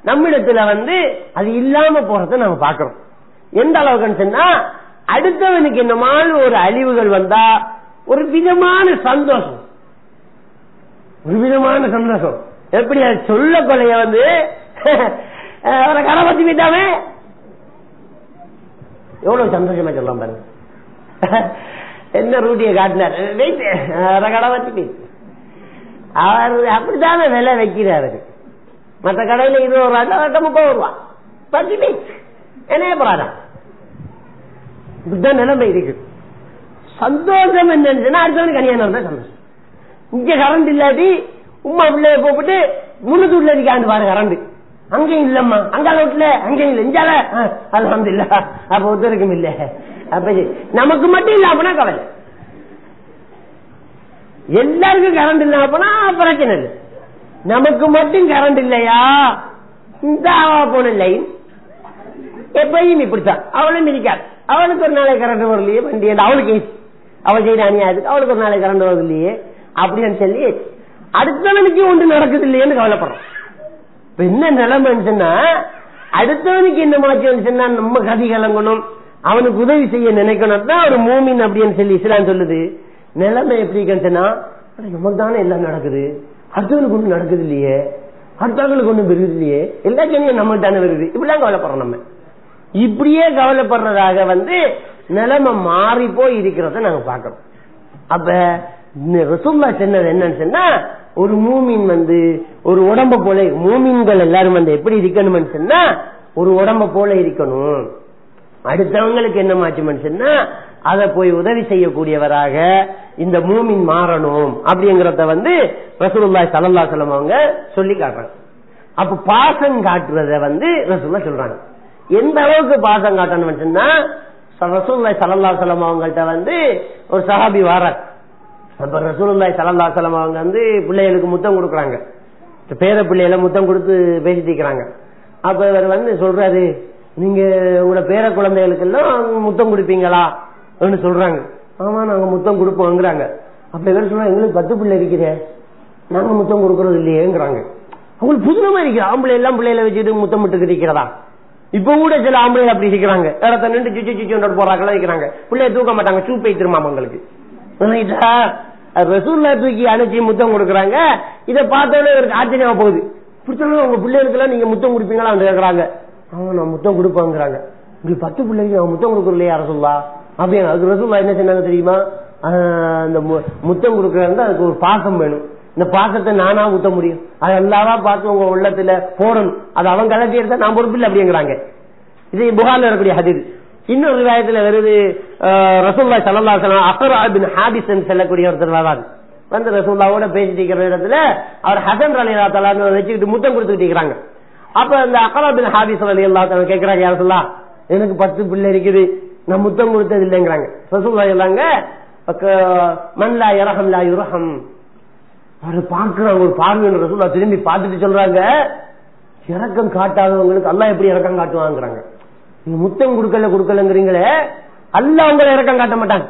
நம்மிடத்துல வந்து அது இல்லாம போறத நம்ம பாக்குறோம். எந்த அளவுக்குன்னு சொன்னா அடுத்தவனுக்கு இந்த மாதிரி ஒரு அழிவுகள் வந்தா ஒரு விதமான சந்தோஷம், ஒரு விதமான சந்தோஷம். எப்படி சொல்ல கொலைய வந்து அவரை கடை பத்தி விட்டாமே எவ்வளவு சந்தோஷமா சொல்லலாம் பாருங்க. என்ன ரூட்டியை காட்டினார், கடை பத்தி அவர் அப்படித்தானே விலை வைக்கிறாரு. மற்ற கடையில 20 ரூபா 30 ரூபா 10 பீஸ் என்ன போறாதான். இப்படிதான் நிலைமை இருக்கு. சந்தோஷம் என்னன்னு அடுத்தவனுக்கு கல்யாணம் தான் சந்தோஷம். இங்க கரண்ட் இல்லாட்டி உமா பிள்ளைய கூப்பிட்டு முன்னூத்தி வீட்டுல இருக்காண்டு பாரு கரண்ட், அங்கேயும் இல்லம்மா, அங்கால வீட்டுல அங்கேயும் இல்ல, இஞ்சால அல்ஹம்துலில்லாஹ் அப்ப ஒருத்தருக்கும் இல்ல. அப்ப நமக்கு மட்டும் இல்ல அப்படின்னா கவலை, எல்லாருக்கும் கரண்ட் இல்ல அப்படின்னா பிரச்சனை இல்லை. நமக்கு மட்டும் கரண்ட் இல்லையா தாவா போன லைன் எப்பயும் இப்படித்தான். அவளும் மிதிக்காது. அவளுக்கு ஒரு நாளைக்கு கரண்ட் வரலையே வண்டி, அவளுக்கு அவள் செய்த அநியாயத்துக்கு அவளுக்கு ஒரு நாளைக்கு கரண்ட் வருது இல்லையே அப்படின்னு சொல்லி அடுத்தவனுக்கு ஒன்று நடக்குது இல்லையேன்னு கவலைப்படுறோம். இப்ப என்ன நிலைமைன்னு சொன்னா, அடுத்தவனுக்கு என்ன மாற்றி சொன்னா நம்ம கதி கலங்கணும், அவனுக்கு உதவி செய்ய நினைக்கணும் தான் ஒரு மூமின் அப்படின்னு சொல்லி இஸ்லாம் சொல்லுது. நிலைமை எப்படி சொன்னா, நமக்கு தானே எல்லாம் நடக்குது, அடுத்தவனுக்கு ஒண்ணு நடக்குது இல்லையே, அடுத்தவங்களுக்கு ஒண்ணும் வருது இல்லையே, எல்லா ஜனியும் நமக்கு தானே வருது, இப்படிலாம் கவலைப்படுறோம். நம்ம இப்படியே கவலைப்படுறதாக நிலைமை மாறி போய் இருக்கிறத நாங்க பாக்கிறோம். அப்ப ரசூலுல்லாஹ் சொன்னது என்னன்னு சொன்னா, ஒரு மூமின் ஒரு உடம்ப போல, மூமின்கள் எல்லாரும் எப்படி இருக்கணும்னு சொன்னா ஒரு உடம்ப போல இருக்கணும். அடுத்தவங்களுக்கு என்ன மாற்றம்னு சொன்னா அதை போய் உதவி செய்யக்கூடியவராக இந்த மூமின் மாறணும் அப்படிங்கறத ரசூலுல்லாஹி ஸல்லல்லாஹு அலைஹி வஸல்லம் அவங்க சொல்லி காட்டுறாங்க. அப்ப பாசம் காட்டுறத ரசூலுல்லாஹ் சொல்றாங்க. எந்த அளவுக்கு பாசம் காட்டணும்னு சொன்னா, ரசூலுல்லாஹி ஸல்லல்லாஹு அலைஹி வஸல்லம் அவங்கள்ட்ட ஒரு சஹாபி வாரார். அப்ப ரசூலுல்லாஹி ஸல்லல்லாஹு அலைஹி வஸல்லம் அவங்க பிள்ளைகளுக்கு முத்தம் கொடுக்குறாங்க, பேர பிள்ளைகளை முத்தம் கொடுத்து பேசிட்டு இருக்கிறாங்க. அப்ப இவர் சொல்றாரு, நீங்க உங்களோட பேர குழந்தைகளுக்கு எல்லாம் முத்தம் கொடுப்பீங்களா சொல்றாங்க. ஆமா நாங்க முத்தம் கொடுப்போங்கிறாங்க. அப்ப இவர் சொல்றாங்க, எங்களுக்கு 10 பிள்ளை இருக்கிறே, நாங்க முத்தம் கொடுக்கறது இல்லையேங்கிறாங்க. அவங்களுக்கு புதுமா இருக்கு, ஆம்பளை எல்லாம் பிள்ளைகளை வச்சுட்டு முத்தம் விட்டு இருக்கிறதா. இப்ப கூட சில ஆம்பளை அப்படி இருக்கிறாங்க, இடத்த நின்று சுச்சு சுச்சு போறாங்களா இருக்கிறாங்க, பிள்ளைய தூக்க மாட்டாங்க, சூப்பை திரும்ப அவங்களுக்கு. ரசூலுல்லாஹ் தூக்கி அணைச்சி முத்தம் கொடுக்குறாங்க. இதை பார்த்தோன்னே இவருக்கு ஆச்சரியமா போகுது. பிடிச்சாலும் உங்க பிள்ளைகளுக்கு எல்லாம் நீங்க முத்தம் கொடுப்பீங்களா கேக்குறாங்க. அவன் நான் முத்தம் கொடுப்பாங்கிறாங்க. உங்களுக்கு 10 பிள்ளைக்கு அவன் முத்தம் கொடுக்கலையே ரசூலுல்லாஹ் அப்படின்னு. அதுக்கு ரசூலுல்லாஹ் என்ன சொன்னாங்க தெரியுமா, அந்த முத்தம் கொடுக்கறது அதுக்கு ஒரு பாசம் வேணும், இந்த பாசத்தை நானா ஊத்த முடியும், அது எல்லாவா பார்த்து உங்க உள்ளத்துல போடணும், அது அவன் கலட்டி எடுத்தா நான் பொறுப்பில்லை அப்படிங்கிறாங்க. இது புகார்ல இருக்கக்கூடிய ஹதீஸ். இன்னொரு ரிவாயத்துல வருது, ரசூலுல்லாஹி ஸல்லல்லாஹு அலைஹி வஸல்லம் அக்ரா பின் ஹாபிஸ் செல்லக்கூடிய ஒருத்தர் வராது, ரசூலுல்லாஹோட பேசிட்டு இருக்கிற இடத்துல அவர் ஹசன் ரலியல்லாஹு தஆலா வச்சுக்கிட்டு முத்தம் கொடுத்துக்கிட்டு இருக்கிறாங்க. அப்ப அந்த அக்ரா பின் ஹாபிஸ் ரலியல்லாஹு தஆலா கேட்கிறாங்க, யா ரசூலுல்லாஹ் எனக்கு 10 பிள்ளை இருக்குது, நான் முத்தம் கொடுத்தது இல்லைங்கிறாங்க. ரசூலுல்லாஹ் சொன்னாங்க, மன் லா யர்ஹம் லா யுர்ஹம். அவரை பார்க்கிறாங்க ஒரு பார்வை, ரசூலுல்லாஹ் திரும்பி பார்த்துட்டு சொல்றாங்க, இரக்கம் காட்டாதவங்களுக்கு அல்லாஹ் எப்படி இரக்கம் காட்டுவாங்கிறாங்க. நீங்க முத்தம் கொடுக்கலங்கிறீங்களே, அல்லாஹ் உங்களை இரக்கம் காட்ட மாட்டாங்க,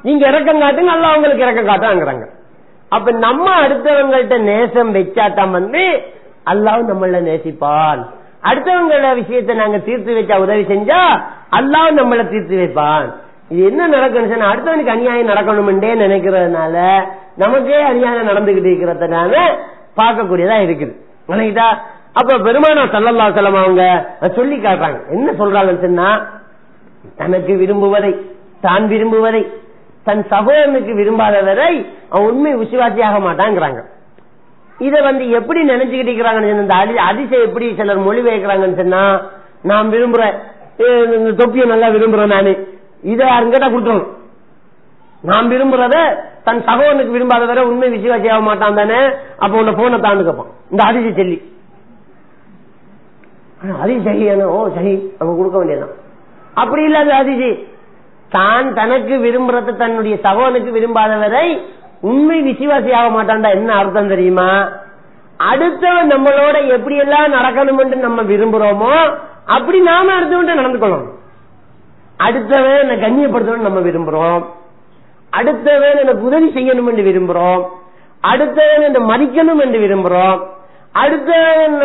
நீங்க இரக்கம் காட்டுங்க, அல்லாஹ் உங்களுக்கு இரக்கம் காட்டாங்கிறாங்க. அப்ப நம்ம அடுத்தவங்கள்ட்ட நேசம் வச்சாத்தான் அல்லாஹ் நம்மள நேசிப்பான். அடுத்தவங்கள விஷயத்தை நாங்க தீர்த்து வச்சா, உதவி செஞ்சா அல்லாஹ் நம்மள தீர்த்து வைப்பான். இது என்ன நடக்கணும், அடுத்தவனுக்கு அநியாயம் நடக்கணும்ன்றே நினைக்கிறதுனால நமக்கே அநியாயம் நடந்துகிட்டு இருக்கிறதுனால பார்க்கக்கூடியதா இருக்குது. அப்ப பெருமானார் ஸல்லல்லாஹு அலைஹி வஸல்லம் அவங்க சொல்லி காட்டுறாங்க. என்ன சொல்றாங்கன்னு சொன்னா, தனக்கு விரும்புவதை, தான் விரும்புவதை தன் சகோதரனுக்கு விரும்பாதவரை அவன் உண்மை விசுவாசியாக மாட்டாங்கிறாங்க. இத எப்படி நினைச்சுக்கிட்டு இருக்கிறாங்கன்னு, அதிசயம் எப்படி சிலர் மொழி வைக்கிறாங்கன்னு சொன்னா, நான் விரும்புறேன், தொப்பியை நல்லா விரும்புறேன், நானு இதை யாருங்கிட்ட கொடுத்துரும், நான் விரும்புறத தன் சகோதரனுக்கு விரும்பாதவரை உண்மை விசுவாசியாக மாட்டான் தானே, அப்ப உன்னை போனை தாண்டு கேட்பான். இந்த அதிசய சொல்லி அதிசயம் சரியான, ஓ சரி நம்ம கொடுக்க வேண்டியதான். அப்படி இல்லாத அதிசயம், தான் தனக்கு விரும்புறத தன்னுடைய சகோதரனுக்கு விரும்பாதவரை உண்மை விசுவாசியாக மாட்டான்டா. என்ன அர்த்தம் தெரியுமா, அடுத்தவன் நம்மளோட எப்படி எல்லாம் நடக்கணும் என்று நம்ம விரும்புறோமோ அப்படி நாம அடுத்தவன் நடந்து கொள்ளணும். அடுத்தவன் என்ன கண்ணியப்படுத்தணும் நம்ம விரும்புறோம், அடுத்தவன் எனக்கு உதவி செய்யணும் என்று விரும்புறோம், அடுத்தவன் என்ன மதிக்கணும் என்று விரும்புறோம், அடுத்தவன்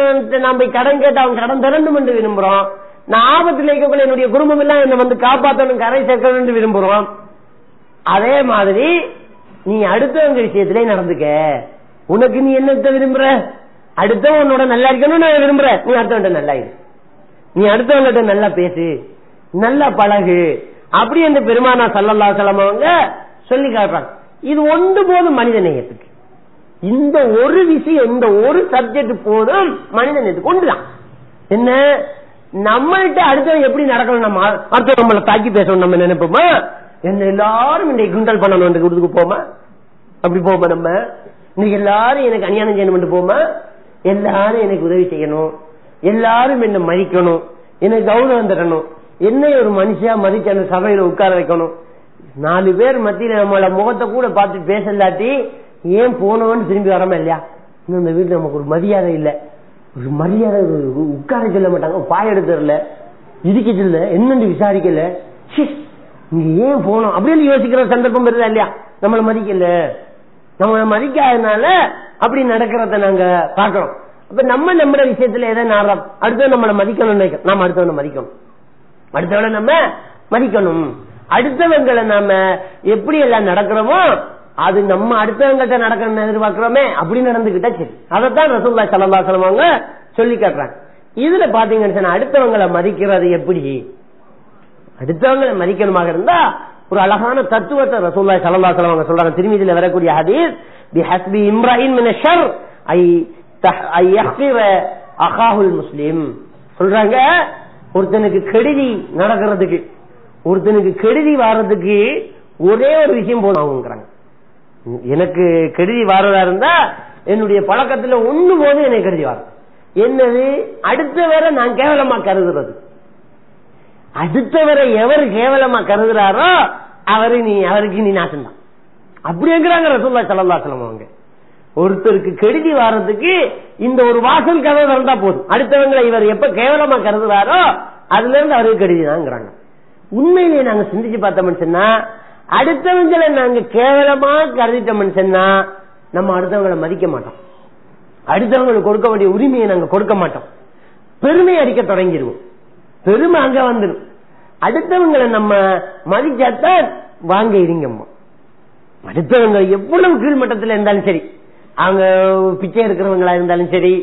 நம்ம கடன் கேட்டு அவன் கடன் தரணும் என்று விரும்புறோம், நான் ஆபத்தில் இருக்கக்கூடிய என்னுடைய குடும்பம் எல்லாம் என்ன காப்பாற்றணும், கரை சேர்க்கணும் என்று விரும்புறோம். அதே மாதிரி நீ அடுத்தவங்க விஷயத்திலே நடந்துக்க. உனக்கு நீ என்னத்தை விரும்புற, அடுத்தவன் உன்னோட நல்லா இருக்கணும் நான் விரும்புறேன், நீ அடுத்தவன் நல்லா இரு, நீ அடுத்தவங்கிட்ட நல்லா பேசு, நல்லா பழகு, அப்படி என்று பெருமானார் ஸல்லல்லாஹு அலைஹி வஸல்லம் அவங்க சொல்லி காட்டுறாங்க. இது ஒன்று போதும் மனித நேயத்துக்கு. இந்த ஒரு விஷயம், இந்த ஒரு சப்ஜெக்ட் போதும் மனித நேயத்துக்கு ஒன்றுதான். என்ன, நம்மள்கிட்ட அடுத்தவன் எப்படி நடக்கணும், நம்ம அடுத்த நம்மளை தாக்கி பேசணும் நம்ம நினைப்போமா, என்ன எல்லாரும் இன்னைக்கு கிண்டல் பண்ணணும் கொடுத்துக்கு போமா, அப்படி போமா, நம்ம இன்னைக்கு எல்லாரும் எனக்கு அநியாயம் செய்யணும் போமா, எல்லாரும் எனக்கு உதவி செய்யணும், எல்லாரும் என்ன மதிக்கணும், எனக்கு கௌரவம் தரணும், என்னை ஒரு மனுஷியா மதிக்க அந்த சபையில உட்கார வைக்கணும். 4 பேர் மத்தியில நம்மள முகத்தை கூட பார்த்து பேசலாட்டி ஏன் போனவன்னு திரும்பி வரமா இல்லையா, இன்னும் இந்த வீட்டுல நமக்கு ஒரு மரியாதை இல்லை, ஒரு மரியாதை உட்கார சொல்ல மாட்டாங்க, பாய எடுத்துல இதுக்கு சொல்ல என்னன்னு விசாரிக்கல, இங்க ஏன் போனோம் அப்படின்னு யோசிக்கிற சந்தர்ப்பம் வருதா இல்லையா? நம்மளை மதிக்கல, நம்மளை மதிக்காதனால அப்படி நடக்கிறத நாங்க பாக்கிறோம். அப்ப நம்ம விஷயத்துல எதை நாடுறோம், அடுத்தவன் நம்மளை மதிக்கணும் நினைக்கிறோம். நாம அடுத்தவனை மதிக்கணும், அடுத்தவனை நம்ம மதிக்கணும். அடுத்தவங்களை நாம எப்படி எல்லாம் நடக்கிறோமோ அது நம்ம அடுத்தவங்கிட்ட நடக்கணும்னு எதிர்பார்க்கிறோமே, அப்படி நடந்துகிட்டா சரி. அதைத்தான் ரசூலுல்லாஹி ஸல்லல்லாஹு அலைஹி வஸல்லம் அவங்க சொல்லி காட்டுறாங்க. இதுல பாத்தீங்கன்னு அடுத்தவங்களை மதிக்கிறது எப்படி, அடுத்தவங்களை மதிக்கணுமாக இருந்தா ஒரு அழகான தத்துவத்தை ரசூலுல்லாஹி ஸல்லல்லாஹு அலைஹி வஸல்லம் சொல்றாங்க. திருமீதியில வரக்கூடிய ஹதீஸ், பிஹஸ்பி இம்ராயின் மின ஷர் ஐ யஹ்கிர அகாஹுல் முஸ்லிம் சொல்றாங்க. ஒருத்தனுக்கு கெடுதி நடக்கிறதுக்கு, ஒருத்தனுக்கு கெடுதி வர்றதுக்கு ஒரே ஒரு விஷயம் போதுங்கிறாங்க. எனக்கு கெடுதி வர்றதா இருந்தா என்னுடைய பழக்கத்துல ஒண்ணு போதும் எனக்கு கெடுதி வரும். என்னது, அடுத்தவரை நான் கேவலமா கருதுறது. அடுத்தவரை எவர் கேவலமா கருதுறாரோ அவருக்கு நீ நாசம் தான் அப்படிங்கிறாங்க ரசூலுல்லாஹி ஸல்லல்லாஹு அலைஹி வஸல்லம் அவங்க. ஒருத்தருக்கு கெடுதி வர்றதுக்கு இந்த ஒரு வாசல் கதவு இருந்தா போதும், அடுத்தவங்களை இவர் எப்ப கேவலமா கருதுறாரோ அதுல இருந்து அவருக்கு கெடுதி தான்ங்கிறாங்க. உண்மையிலேயே நாங்க சிந்திச்சு பார்த்தோம்னு சொன்னா, அடுத்தவங்களை நாங்க கேவலமா கருதிட்டோம்னு சொன்னா நம்ம அடுத்தவங்களை மதிக்க மாட்டோம், அடுத்தவங்களுக்கு கொடுக்க வேண்டிய உரிமையை நாங்க கொடுக்க மாட்டோம், பெருமை அடிக்க தொடங்கிடுவோம், பெருமை அங்க வந்துடும். அடுத்தவங்களை நம்ம மதிச்சாத்தான் வாங்க இருங்கம்மா. அடுத்தவங்க எவ்வளவு கீழ்மட்டத்தில் இருந்தாலும் சரி, அவங்க பிச்சை இருக்கிறவங்களா இருந்தாலும் சரி,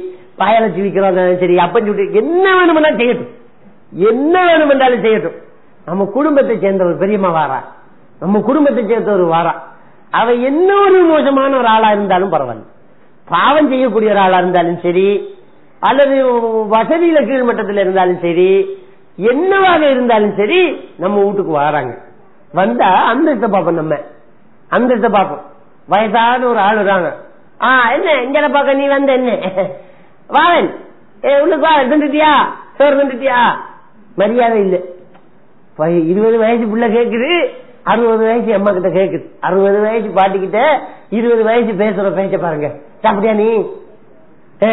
பாயலச்சி விற்கிறவங்க சரி, அப்பன்னு சொல்லிட்டு என்ன வேணுமெல்லாம் செய்யட்டும், என்ன வேணுமென்றாலும் செய்யட்டும். நம்ம குடும்பத்தை சேர்ந்த ஒரு பெரியம்மா வாரா, நம்ம குடும்பத்தை சேர்ந்த ஒரு வாரா, அவ என்ன ஒரு மோசமான ஒரு ஆளா இருந்தாலும் பரவாயில்ல, பாவம் செய்யக்கூடிய ஒரு ஆளா இருந்தாலும் சரி, அல்லது வசதியில கீழ்மட்டத்தில் இருந்தாலும் சரி, என்னவாக இருந்தாலும் சரி, நம்ம வீட்டுக்கு வராங்க. வந்தா அந்த இடத்தை பார்ப்போம், நம்ம அந்த இடத்தை பார்ப்போம். வயசான ஒரு ஆள் வராங்க, என்ன இங்க பாக்க நீ வந்த என்ன வாவன் உள்ளுக்கு வா, திண்டுட்டியா சோறு திண்டுட்டியா, மரியாதை இல்லை. 20 வயசு புள்ள கேக்குது, 60 வயசு அம்மா கிட்ட கேக்குது, 60 வயசு பாட்டிக்கிட்ட 20 வயசு பேசுற பேச பாருங்க. சாப்பிட்டியா நீ,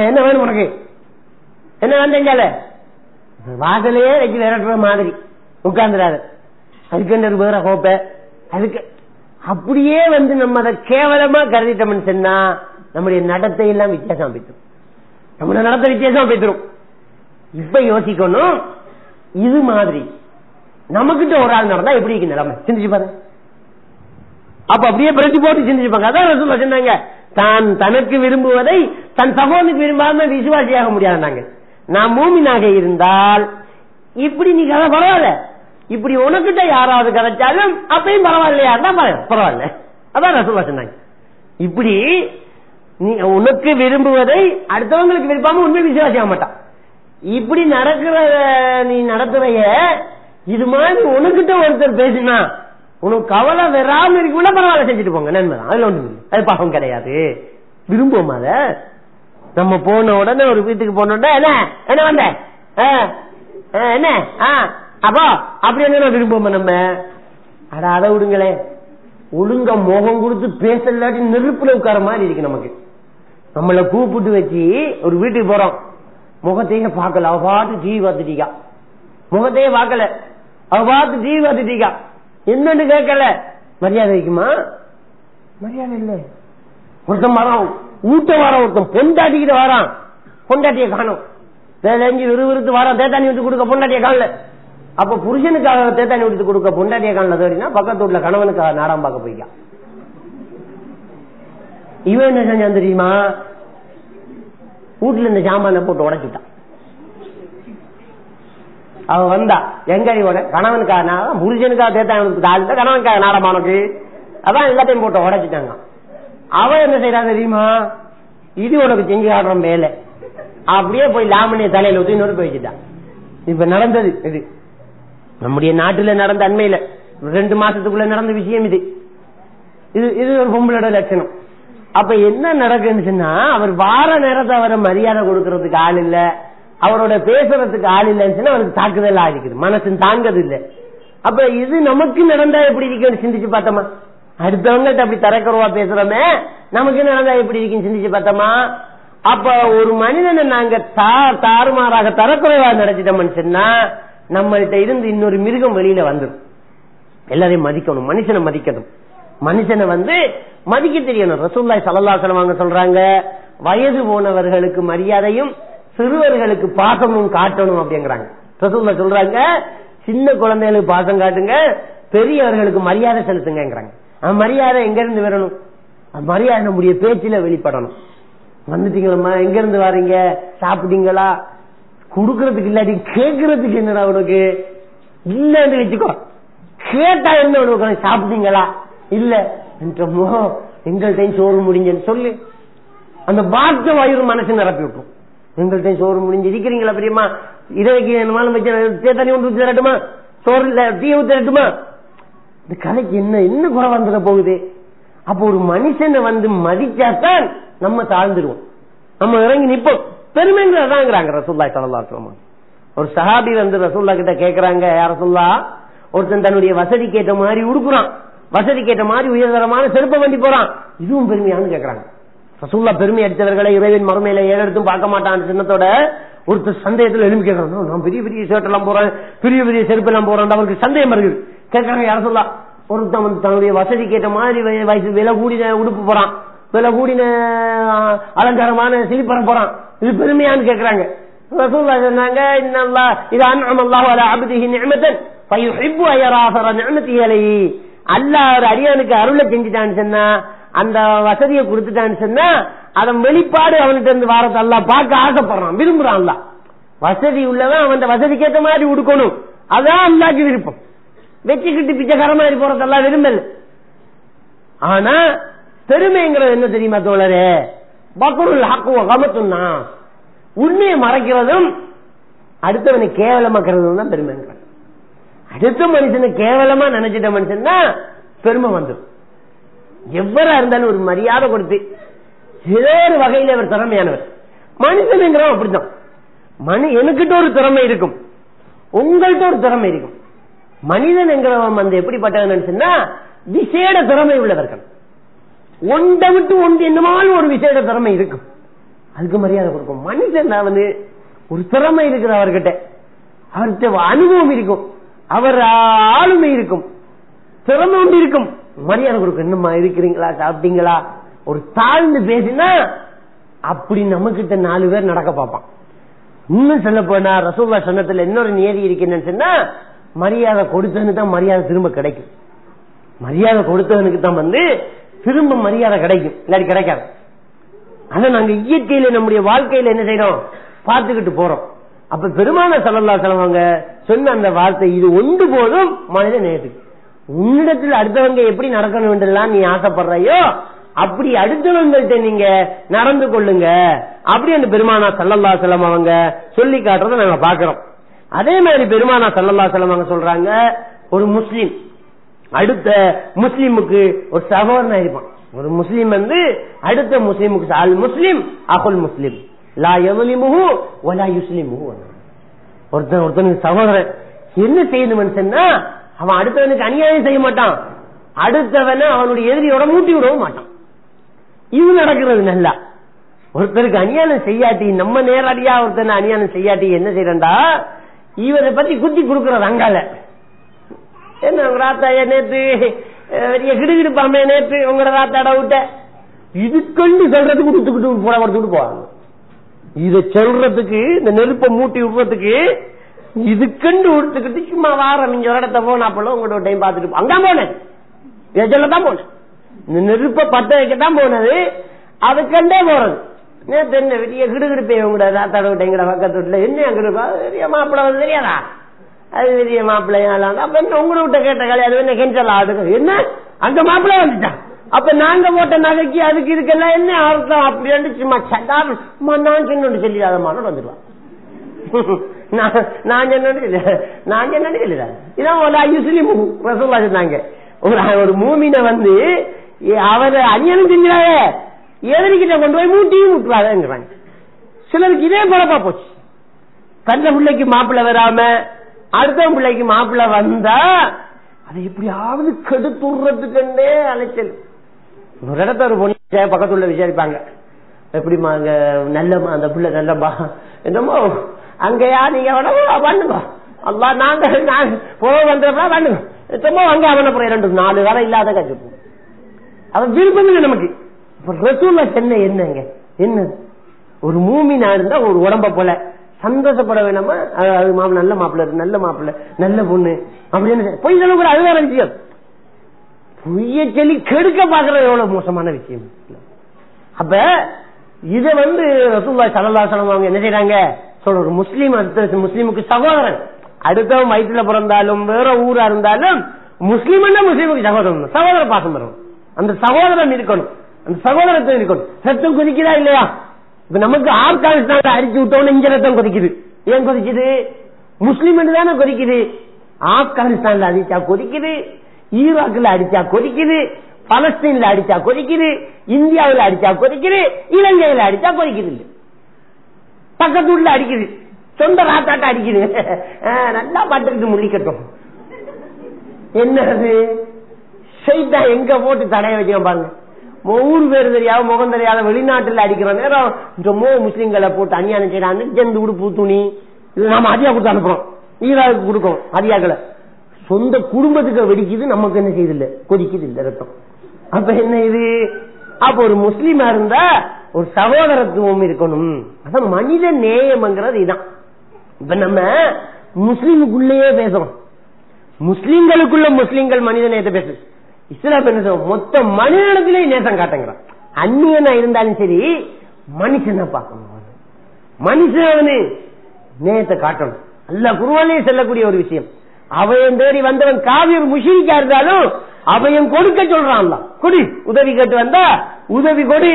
என்ன வேணும் உனக்கு, என்ன வந்தீங்கால வாசலையே வச்சு விரட்டுற மாதிரி உட்கார்ந்துடாது, அதுக்கு வேற கோப்ப அதுக்கு அப்படியே வந்து நம்ம அதை கேவலமா கருதிட்டோம்னு சொன்னா நம்முடைய நடத்தை எல்லாம் வித்தியாசம் போய்த்துரும், நம்முடைய நடத்தை வித்தியாசம் போய்த்துரும். இப்ப யோசிக்கணும், இது மாதிரி நமக்கிட்ட ஒரு ஆள் நடந்தா எப்படி இருக்கு நிலைமை சிந்திச்சு பாருங்க. அப்ப அப்படியே பிரட்டி போட்டு சிந்திச்சுப்பாங்க. அதான் ரசூலுல்லாஹ் சொன்னாங்க, தான் தனக்கு விரும்புவதை தன் சகோதரனுக்கு விரும்பாம விசுவாசியாக முடியாது. நான் மூமினாக இருந்தால் இப்படி நீ கதை பரவாயில்ல, இப்படி உனக்கிட்ட யாராவது கதைச்சாலும் அப்பயும் பரவாயில்லையா தான் பரவாயில்ல. அதான் ரசூலுல்லாஹ் சொன்னாங்க, இப்படி நீ உனக்கு விரும்புவதை அடுத்தவங்களுக்கு விரும்பாம உண்மை விசுவாசியாக மாட்டான். இப்படி நடக்கிற நீ நடத்துறைய இது மாதிரி உனக்கிட்ட ஒருத்தர் பேசினா உனக்கு கவலை வராம இருக்குள்ள பரவாயில்ல, செஞ்சுட்டு போங்க, நன்மைதான், அதுல ஒண்ணு அது பாவம் கிடையாது. விரும்புவோம் அத. நம்ம போன உடனே ஒரு வீட்டுக்கு போன உடனே என்ன என்ன வந்த என்ன அப்போ அப்படி என்ன விரும்புவோம் நம்ம. அதை விடுங்களே, ஒழுங்க முகம் கொடுத்து பேசலாட்டி நெருப்புல உட்கார மாதிரி இருக்கு நமக்கு. நம்மள கூப்பிட்டு வச்சு ஒரு வீட்டுக்கு போறோம், முகத்தையே பார்க்கல, அவ பாட்டு டிவி பார்த்துட்டீங்க, முகத்தையே பார்க்கல, அவ பார்த்து டிவி பார்த்துட்டீங்க, என்னன்னு கேட்கல, மரியாதை வைக்குமா? மரியாதை இல்லை. ஒருத்தன் வரான், ஊட்ட வாரம், ஒருத்தன் பொண்டாட்டிக்கிட்ட வரான், பொண்டாட்டிய காணும், வேலைஞ்சு விறுவிறுத்து வரான், தேத்தாணி விட்டு கொடுக்க பொண்டாட்டிய காணல. அப்ப புருஷனுக்காக தேத்தாணி விட்டு கொடுக்க பொண்டாட்டிய காணல அப்படின்னா பக்கத்து வீட்டுல கணவனுக்காக நாடாம் பார்க்க போய்க்கான். இவன் என்ன செஞ்சான் தெரியுமா, வீட்டுல இந்த சாமான போட்டு உடைச்சுட்டான். அவ வந்தா எங்க கணவனுக்காக புருஷனுக்காக தேத்தாங்க, கணவனுக்காக நாடமானுக்கு, அதான் எல்லாத்தையும் போட்டு உடைச்சிட்டாங்க. அவ என்ன செய்யறா தெரியுமா, இது உனக்கு செஞ்சு காட்டுறோம் மேல, அப்படியே போய் லாமணிய தலையில ஊத்தி இன்னொரு போயிச்சுட்டான். இப்ப நடந்தது இது நம்முடைய நாட்டுல நடந்த அண்மையில 2 மாசத்துக்குள்ள நடந்த விஷயம் இது. இது ஒரு பொம்பளோட லட்சணம். அப்ப என்ன நடக்குன்னு சொன்னா, அவர் வார நேரத்தை அவரை மரியாதை கொடுக்கறதுக்கு ஆள் இல்ல, அவரோட பேசுறதுக்கு ஆள் இல்லைன்னு சொன்னா அவருக்கு தாக்குதல் ஆகிக்குது, மனசு தாங்கது இல்ல. அப்ப இது நமக்கு நடந்தா எப்படி இருக்குன்னு சிந்திச்சு பார்த்தோமா? அடுத்தவங்கள்ட்ட அப்படி தரக்குறவா பேசுறோமே, நமக்கு நடந்தா எப்படி இருக்குன்னு சிந்திச்சு பார்த்தோமா? அப்ப ஒரு மனிதனை நாங்க தாறுமாறாக தரக்குறைவா நடத்திட்டோம்னு சொன்னா நம்மள்கிட்ட இருந்து இன்னொரு மிருகம் வெளியில வந்துடும். எல்லாரையும் மதிக்கணும், மனுஷனை மதிக்கணும், மனுஷனை மதிக்க தெரியணும். ரசூலுல்லாஹி ஸல்லல்லாஹு அலைஹி வஸல்லம் சொல்றாங்க, வயது போனவர்களுக்கு மரியாதையும் சிறுவர்களுக்கு பாசமும் காட்டணும் அப்படிங்கிறாங்க. ரசூலுல்லாஹி சொல்றாங்க, சின்ன குழந்தைகளுக்கு பாசம் காட்டுங்க, பெரியவர்களுக்கு மரியாதை செலுத்துங்கிறாங்க. மரியாதை எங்க இருந்து வரணும்? மரியாதை நம்முடைய பேச்சில வெளிப்படணும். வந்துட்டீங்களா, எங்க இருந்து வாரீங்க, சாப்பிட்டீங்களா, குடுக்கறதுக்கு இல்லாட்டி கேட்கறதுக்கு என்னடா உனக்கு இல்லன்னு வச்சுக்கோ. கேட்டா என்ன உனக்கு, சாப்பிட்டீங்களா இல்ல எங்கள்கிட்ட சோறு முடிஞ்சன்னு சொல்லு. அந்த வார்த்தை வயிறு மனசு நிரப்பி விட்டுரும். எங்கள்கிட்ட சோறு முடிஞ்சு இருக்கிறீங்களா பெரியமா, இரவைக்கு தண்ணி ஒன்று ஊற்றி தரட்டுமா, சோறு இல்ல டீ ஊற்றி தரட்டுமா, இந்த கதைக்கு என்ன குறை வந்துட போகுது. அப்போ ஒரு மனுஷனை மதிச்சாத்தான் நம்ம தாழ்ந்துடுவோம், நம்ம இறங்கி நிப்போம். பெருமைங்கிறதாங்கிறாங்க ரசூலுல்லாஹி ஸல்லல்லாஹு அலைஹி வஸல்லம். ஒரு சஹாபி ரசூலுல்லாஹ் கிட்ட கேக்குறாங்க, யா ரசூலுல்லாஹ், ஒருத்தன் தன்னுடைய வசதிக்கு ஏற்ற மாதிரி உடுக்குறான், வசதிக்கு ஏற்ற மாதிரி உயர்தரமான செருப்பை வண்டி போறான், இதுவும் பெருமையானு கேக்குறாங்க. ரசூலுல்லாஹ் பெருமை அடித்தவர்களை இறைவன் மறுமையில ஏறெடுத்தும் பார்க்க மாட்டான் சின்னத்தோட ஒருத்தர் சந்தேகத்தில் எழுப்பி கேட்கறான், நான் பெரிய பெரிய ஷர்ட் எல்லாம் போறேன், பெரிய பெரிய செருப்பு எல்லாம் போறேன், அவருக்கு சந்தேகம் இருக்குது. கேட்கறாங்க, யா ரசூலுல்லாஹ், ஒருத்தன் தன்னுடைய வசதிக்கு ஏற்ற மாதிரி வயசு விலை கூடின உடுப்பு போறான், விலை கூடின அலங்காரமான சிலிப்பரம் போறான், இது பெருமையான்னு கேட்கறாங்க. ரசூலுல்லாஹ் சொன்னாங்க, இன்னல்லாஹ் இதா அன்அம அல்லாஹு அலா அப்திஹி நிஅமத்தன் ஃபயுஹிப்பு அன் யரா அஸர நிஅமத்திஹி அலைஹி. அல்லாஹ் ஒரு அடியானுக்கு அருளை செஞ்சுட்டான்னு சொன்னா, அந்த வசதியை கொடுத்துட்டான்னு சொன்னா, அதன் வெளிப்பாடு அவன்கிட்ட இருந்து வாரத்தை அல்லாஹ் பார்க்க ஆசைப்படுறான், விரும்புறான். அல்லாஹ் வசதி உள்ளவன் அவன் வசதிக்கு ஏற்ற மாதிரி உடுக்கணும், அதான் அல்லாஹ்க்கு விருப்பம். வெச்சிக்கிட்டு பிச்சைக்கார மாதிரி போறதெல்லாம் விரும்பல. ஆனா பெருமைங்கிறது என்ன தெரியுமா தோழரே, பக்ருல் ஹக் வ கமத்துன்னா, உண்மையை மறைக்கிறதும் அடுத்தவனை கேவலமாக்குறதும் தான் பெருமைங்கிறது. அடுத்த மனுஷனை கேவலமா நினைச்சிட்ட மனுஷன் தான் பெருமை வந்துடும். எவ்வளவு இருந்தாலும் ஒரு மரியாதை கொடுத்து ஏதோ ஒரு வகையில் அவர் திறமையானவர். மனுஷனுங்கிறவன் அப்படித்தான். எனக்கிட்ட ஒரு திறமை இருக்கும், உங்கள்கிட்ட ஒரு திறமை இருக்கும். மனிதன் என்கிறவன் எப்படிப்பட்டவன் சொன்னா விசேட திறமை உள்ளவர்கள். ஒன்றை விட்டு ஒன்று என்னமாலும் ஒரு விசேட திறமை இருக்கும், அதுக்கு மரியாதை கொடுக்கும். மனுஷன் ஒரு திறமை இருக்குது அவர்கிட்ட, அவர்கிட்ட அனுபவம் இருக்கும், அவர் ஆளுமை இருக்கும், திறமை ஒன்று இருக்கும், மரியாதை கொடுக்கும். என்னமா இருக்கிறீங்களா, சாப்பிட்டீங்களா, ஒரு தாழ்ந்து பேசினா அப்படி நம்ம கிட்ட 4 பேர் நடக்க பார்ப்பான். இன்னும் சொல்ல போனா ரசூலுல்லாஹ் சொன்னதுல இன்னொரு நியதி இருக்குன்னு சொன்னா, மரியாதை கொடுத்தவனுக்கு தான் மரியாதை திரும்ப கிடைக்கும். மரியாதை கொடுத்தவனுக்கு தான் திரும்ப மரியாதை கிடைக்கும், இல்லாட்டி கிடைக்காது. அதை நாங்க இயற்கையில நம்முடைய வாழ்க்கையில என்ன செய்யறோம், பார்த்துக்கிட்டு போறோம். அப்ப பெருமானார் ஸல்லல்லாஹு அலைஹி வஸல்லம் சொன்ன அந்த வார்த்தை, இது ஒன்று போதும் மனித நேயத்துக்கு. உன்னிடத்தில் அடுத்தவங்க எப்படி நடக்கணும் என்றெல்லாம் நீ ஆசைப்படுறையோ அப்படி அடுத்தவங்கள்ட்ட நீங்க நடந்து கொள்ளுங்க, அப்படி அந்த பெருமானார் ஸல்லல்லாஹு அலைஹி வஸல்லம் அவங்க சொல்லி காட்டுறத நாங்க பாக்குறோம். அதே மாதிரி பெருமானார் ஸல்லல்லாஹு அலைஹி வஸல்லம் அவங்க சொல்றாங்க, ஒரு முஸ்லிம் அடுத்த முஸ்லிமுக்கு ஒரு சகோதரனா இருப்பான். ஒரு முஸ்லிம் அடுத்த முஸ்லிமுக்கு, அல் முஸ்லிம் அகுல் முஸ்லிம் லா யஸ்லிமுஹு வலா யுஸ்லிமுஹு. ஒருத்தனுக்கு சகோதரன் என்ன செய்யணும்னு சொன்னா, அவன் அடுத்தவனுக்கு அநியாயம் செய்ய மாட்டான், அடுத்தவனை அவனுடைய எதிரியோட மூட்டி விடவும் மாட்டான். இது நடக்கிறது நல்லா. ஒருத்தருக்கு அநியாயம் செய்யாட்டி, நம்ம நேரடியா ஒருத்தனை அநியாயம் செய்யாட்டி என்ன செய்யறா, இவரை பத்தி குத்தி கொடுக்கறது. அங்கால என்ன ராத்தாய நேற்று கிடுகிடுப்பாமே, நேற்று உங்களோட ராத்தாட விட்ட இதுக்கண்டு சொல்றதுக்கு கொடுத்துக்கிட்டு போட கொடுத்துட்டு போவாங்க. இதை சொல்றதுக்கு, இந்த நெருப்பை மூட்டி விடுறதுக்கு இதுக்கண்டு கொடுத்துக்கிட்டு சும்மா வாரம் நீங்க ஒரு இடத்த போனா போல உங்களோட டைம் பார்த்துட்டு அங்கதான் போனேன், சொல்லத்தான் போனேன், இந்த நெருப்பை பத்த வைக்கத்தான் போனது, அதுக்கண்டே போறது. நேற்று என்ன வெளியே கிடுகிடுப்பே உங்களோட ராத்தாட விட்டேங்கிற பக்கத்துல என்ன பெரிய மாப்பிள்ள வந்து தெரியாதா, அது பெரிய மாப்பிள்ளையாலாம். அப்ப என்ன உங்களை விட்ட கேட்ட காலி, அது என்ன கெஞ்சல் ஆடுது, என்ன அங்க மாப்பிள்ள வந்துட்டான், அப்ப நாங்க போட்ட நகைக்கு அதுக்கு இதுக்கெல்லாம் என்ன அர்த்தம் அப்படின்னு சும்மா சட்டார் நான் சொன்னு சொல்லி அதை மானோட வந்துடுவான். நான் சொன்னு சொல்லிடுறேன். இதான் யுஸ்லிம் ரசூலுல்லாஹ் சொன்னாங்க, ஒரு மூமினை அவரை அநியாயம் செஞ்சாங்க, எதிரிக்கிட்ட கொண்டு போய் மூட்டியும் விட்டுறாங்க. சிலருக்கு இதே குழப்பா போச்சு, கண்ட பிள்ளைக்கு மாப்பிள்ள வராம அடுத்த பிள்ளைக்கு மாப்பிள்ள வந்தா அதை எப்படியாவது கெடுத்துறதுக்கே அலைச்சல். ஒரு இடத்த ஒரு பொண்ணு பக்கத்துல விசாரிப்பாங்க, எப்படிமா அங்க நல்ல அந்த பிள்ளை நல்லமா என்னமோ அங்கயா நீங்க பண்ணுங்க அல்லா நாங்க போக வந்தா பண்ணுங்க சும்மா அங்க அவன போற 2-4 வேலை இல்லாத கற்றுப்போம். அவன் விருப்பம் இல்லை நமக்கு. ரசூலுல்லாஹ் சொன்ன என்னங்க என்ன ஒரு மூமினா இருந்தா ஒரு உடம்ப போல சந்தோஷப்பட வேணாமா, அது மாப்பிள்ள நல்ல மாப்பிள்ள இருக்கு, நல்ல மாப்பிள்ள நல்ல பொண்ணு அப்படின்னு பொய் சொல்ல கூட அது வேற விஷயம். பொய்ய சொல்லி கெடுக்க பாக்குறது எவ்வளவு மோசமான விஷயம். அப்ப இத ரசூலுல்லாஹி ஸல்லல்லாஹு அலைஹி வஸல்லம் அவங்க என்ன செய்றாங்க சொல்ற, ஒரு முஸ்லீம் அடுத்த முஸ்லீமுக்கு சகோதரன், அடுத்தவன் வயிற்றுல பிறந்தாலும் வேற ஊரா இருந்தாலும் முஸ்லீம்னா முஸ்லீமுக்கு சகோதரன், சகோதர பாசம் வரும். அந்த சகோதரன் இருக்கணும், அந்த சகோதரத்தை இருக்கணும். ரத்தம் கொதிக்குதா இல்லையா? இப்ப நமக்கு ஆப்கானிஸ்தான் அடிச்சு விட்டோன்னு இங்க ரத்தம் கொதிக்குது. ஏன் கொதிக்குது? முஸ்லீம் தானே கொதிக்குது. ஆப்கானிஸ்தான்ல அடிச்சா கொதிக்குது, ஈராக்ல அடிச்சா கொதிக்குது, பலஸ்தீன்ல அடிச்சா கொதிக்குது, இந்தியாவில் அடிச்சா கொதிக்குது, இலங்கையில அடிச்சா கொதிக்குது. பக்கத்து வீட்டுல அடிக்குது, சொந்த ராத்தாட்ட அடிக்குது. நல்லா பட்டுக்கிட்டு முள்ளிக்கட்டும். என்னது செய்தா எங்க போட்டு தடைய வச்சுக்க பாருங்க. ஊர் பேர் தெரியாத முகம் தெரியாத வெளிநாட்டுல அடிக்கிற நேரம் ரொம்ப முஸ்லீம்களை போட்டு அநியாயம் செய்யறாங்க. ஜெந்து உடுப்பு துணி இது நாம அதிகா கொடுத்து அனுப்புறோம், ஈராக்கு கொடுக்கும் அதிகாக்களை. சொந்த குடும்பத்துக்கு வெடிக்குது, நமக்கு என்ன செய்யுது இல்ல, கொதிக்குது இல்ல ரத்தம். அப்ப என்ன இது? அப்ப ஒரு முஸ்லீமா இருந்தா ஒரு சகோதரத்துவம் இருக்கணும். அதான் மனித நேயம்ங்கிறது இதான். இப்ப நம்ம முஸ்லீமுக்குள்ளேயே பேசுறோம், முஸ்லீம்களுக்குள்ள முஸ்லீம்கள் மனித நேயத்தை பேசு. இஸ்லாம் என்ன சொல்ற, மொத்த மனிதனிடத்திலே நேசம் காட்டுங்கிறான். அந்நியனா இருந்தாலும் சரி மனுஷனா பார்க்கணும், மனுஷனு நேயத்தை காட்டணும். அல்லாஹ் குர்ஆனிலே சொல்லக்கூடிய ஒரு விஷயம். அவையும் தேடி வந்தவன் காவிர் முஷ்ரிக்கா இருந்தாலும் அவையும் கொடுக்க சொல்றான். அல்லாஹ் கொடு, உதவி கேட்டு வந்தா உதவி கொடு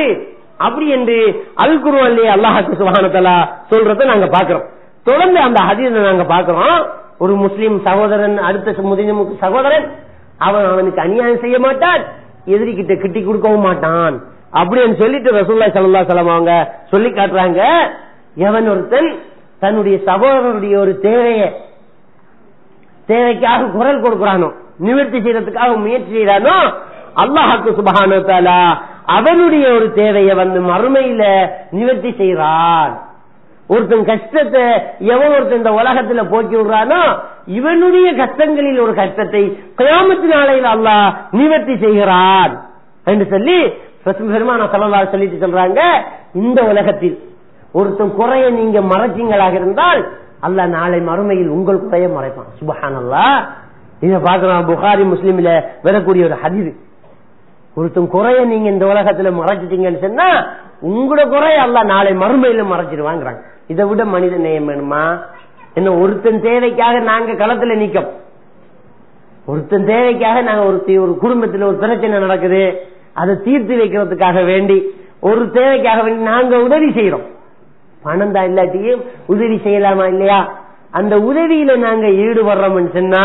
அப்படி என்று அல் குர்ஆனிலே அல்லாஹ் சுப்ஹானஹு வ தஆலா சொல்றதை நாங்க பாக்குறோம். தொடர்ந்து அந்த ஹதீஸை நாங்க பாக்குறோம். ஒரு முஸ்லிம் சகோதரன் அடுத்த முஸ்லிமுக்கு சகோதரன், அவனுக்கு அநியாயம் செய்ய மாட்டான், எதிரிகிட்ட கிட்டி கொடுக்கவும் மாட்டான் அப்படின்னு சொல்லிட்டு ரசூலுல்லாஹி ஸல்லல்லாஹு அலைஹி வஸல்லம் அவங்க சொல்லி காட்டுறாங்க. எவன் ஒருத்தன் தன்னுடைய சகோதரனுடைய ஒரு தேவைக்காக குரல் கொடுக்கிறானோ, நிவர்த்தி செய்யறதுக்காக முயற்சி செய்யறானோ, அல்லாஹ் சுப்ஹானஹு வ தஆலா அவனுடைய ஒரு தேவையை மறுமையில நிவர்த்தி செய்யறான். ஒருத்தன் கஷ்டத்தை எவன் ஒருத்தன் இந்த உலகத்துல போக்கி விடுறானோ இவனுடைய கஷ்டங்களில் ஒரு கஷ்டத்தை கியாமத் நாளையில் அல்லாஹ் நிவர்த்தி செய்கிறான் என்று சொல்லி பெருமானார் ஸல்லல்லாஹு அலைஹி சொல்லிட்டு சொல்றாங்க. இந்த உலகத்தில் ஒருத்தன் குறைய நீங்க மறைச்சீங்களாக இருந்தால் அல்லாஹ் நாளை மறுமையில் உங்கள் குறைய மறைப்பான். சுப்ஹானல்லாஹ். இத பாக்குறோம், புகாரி முஸ்லிம்ல வரக்கூடிய ஒரு ஹதீஸ். ஒருத்தன் குறைய நீங்க இந்த உலகத்துல மறைச்சிட்டீங்கன்னு சொன்னா உங்களோட குறைய அல்லாஹ் நாளை மறுமையில மறைச்சிடுவாங்கிறாங்க. இதை விட மனித நேயம் வேணுமா? என்ன ஒருத்தன் தேவைக்காக நாங்க களத்துல நிக்கோம், ஒருத்தன் தேவைக்காக நாங்க ஒரு குடும்பத்துல ஒரு பிரச்சனை நடக்குது, அதை தீர்த்து வைக்கிறதுக்காக வேண்டி ஒரு தேவைக்காக வேண்டி நாங்க உதவி செய்யறோம். பணம் தான் இல்லாட்டியும் உதவி செய்யலாமா இல்லையா? அந்த உதவியில நாங்க ஈடுபடுறோம்னு சொன்னா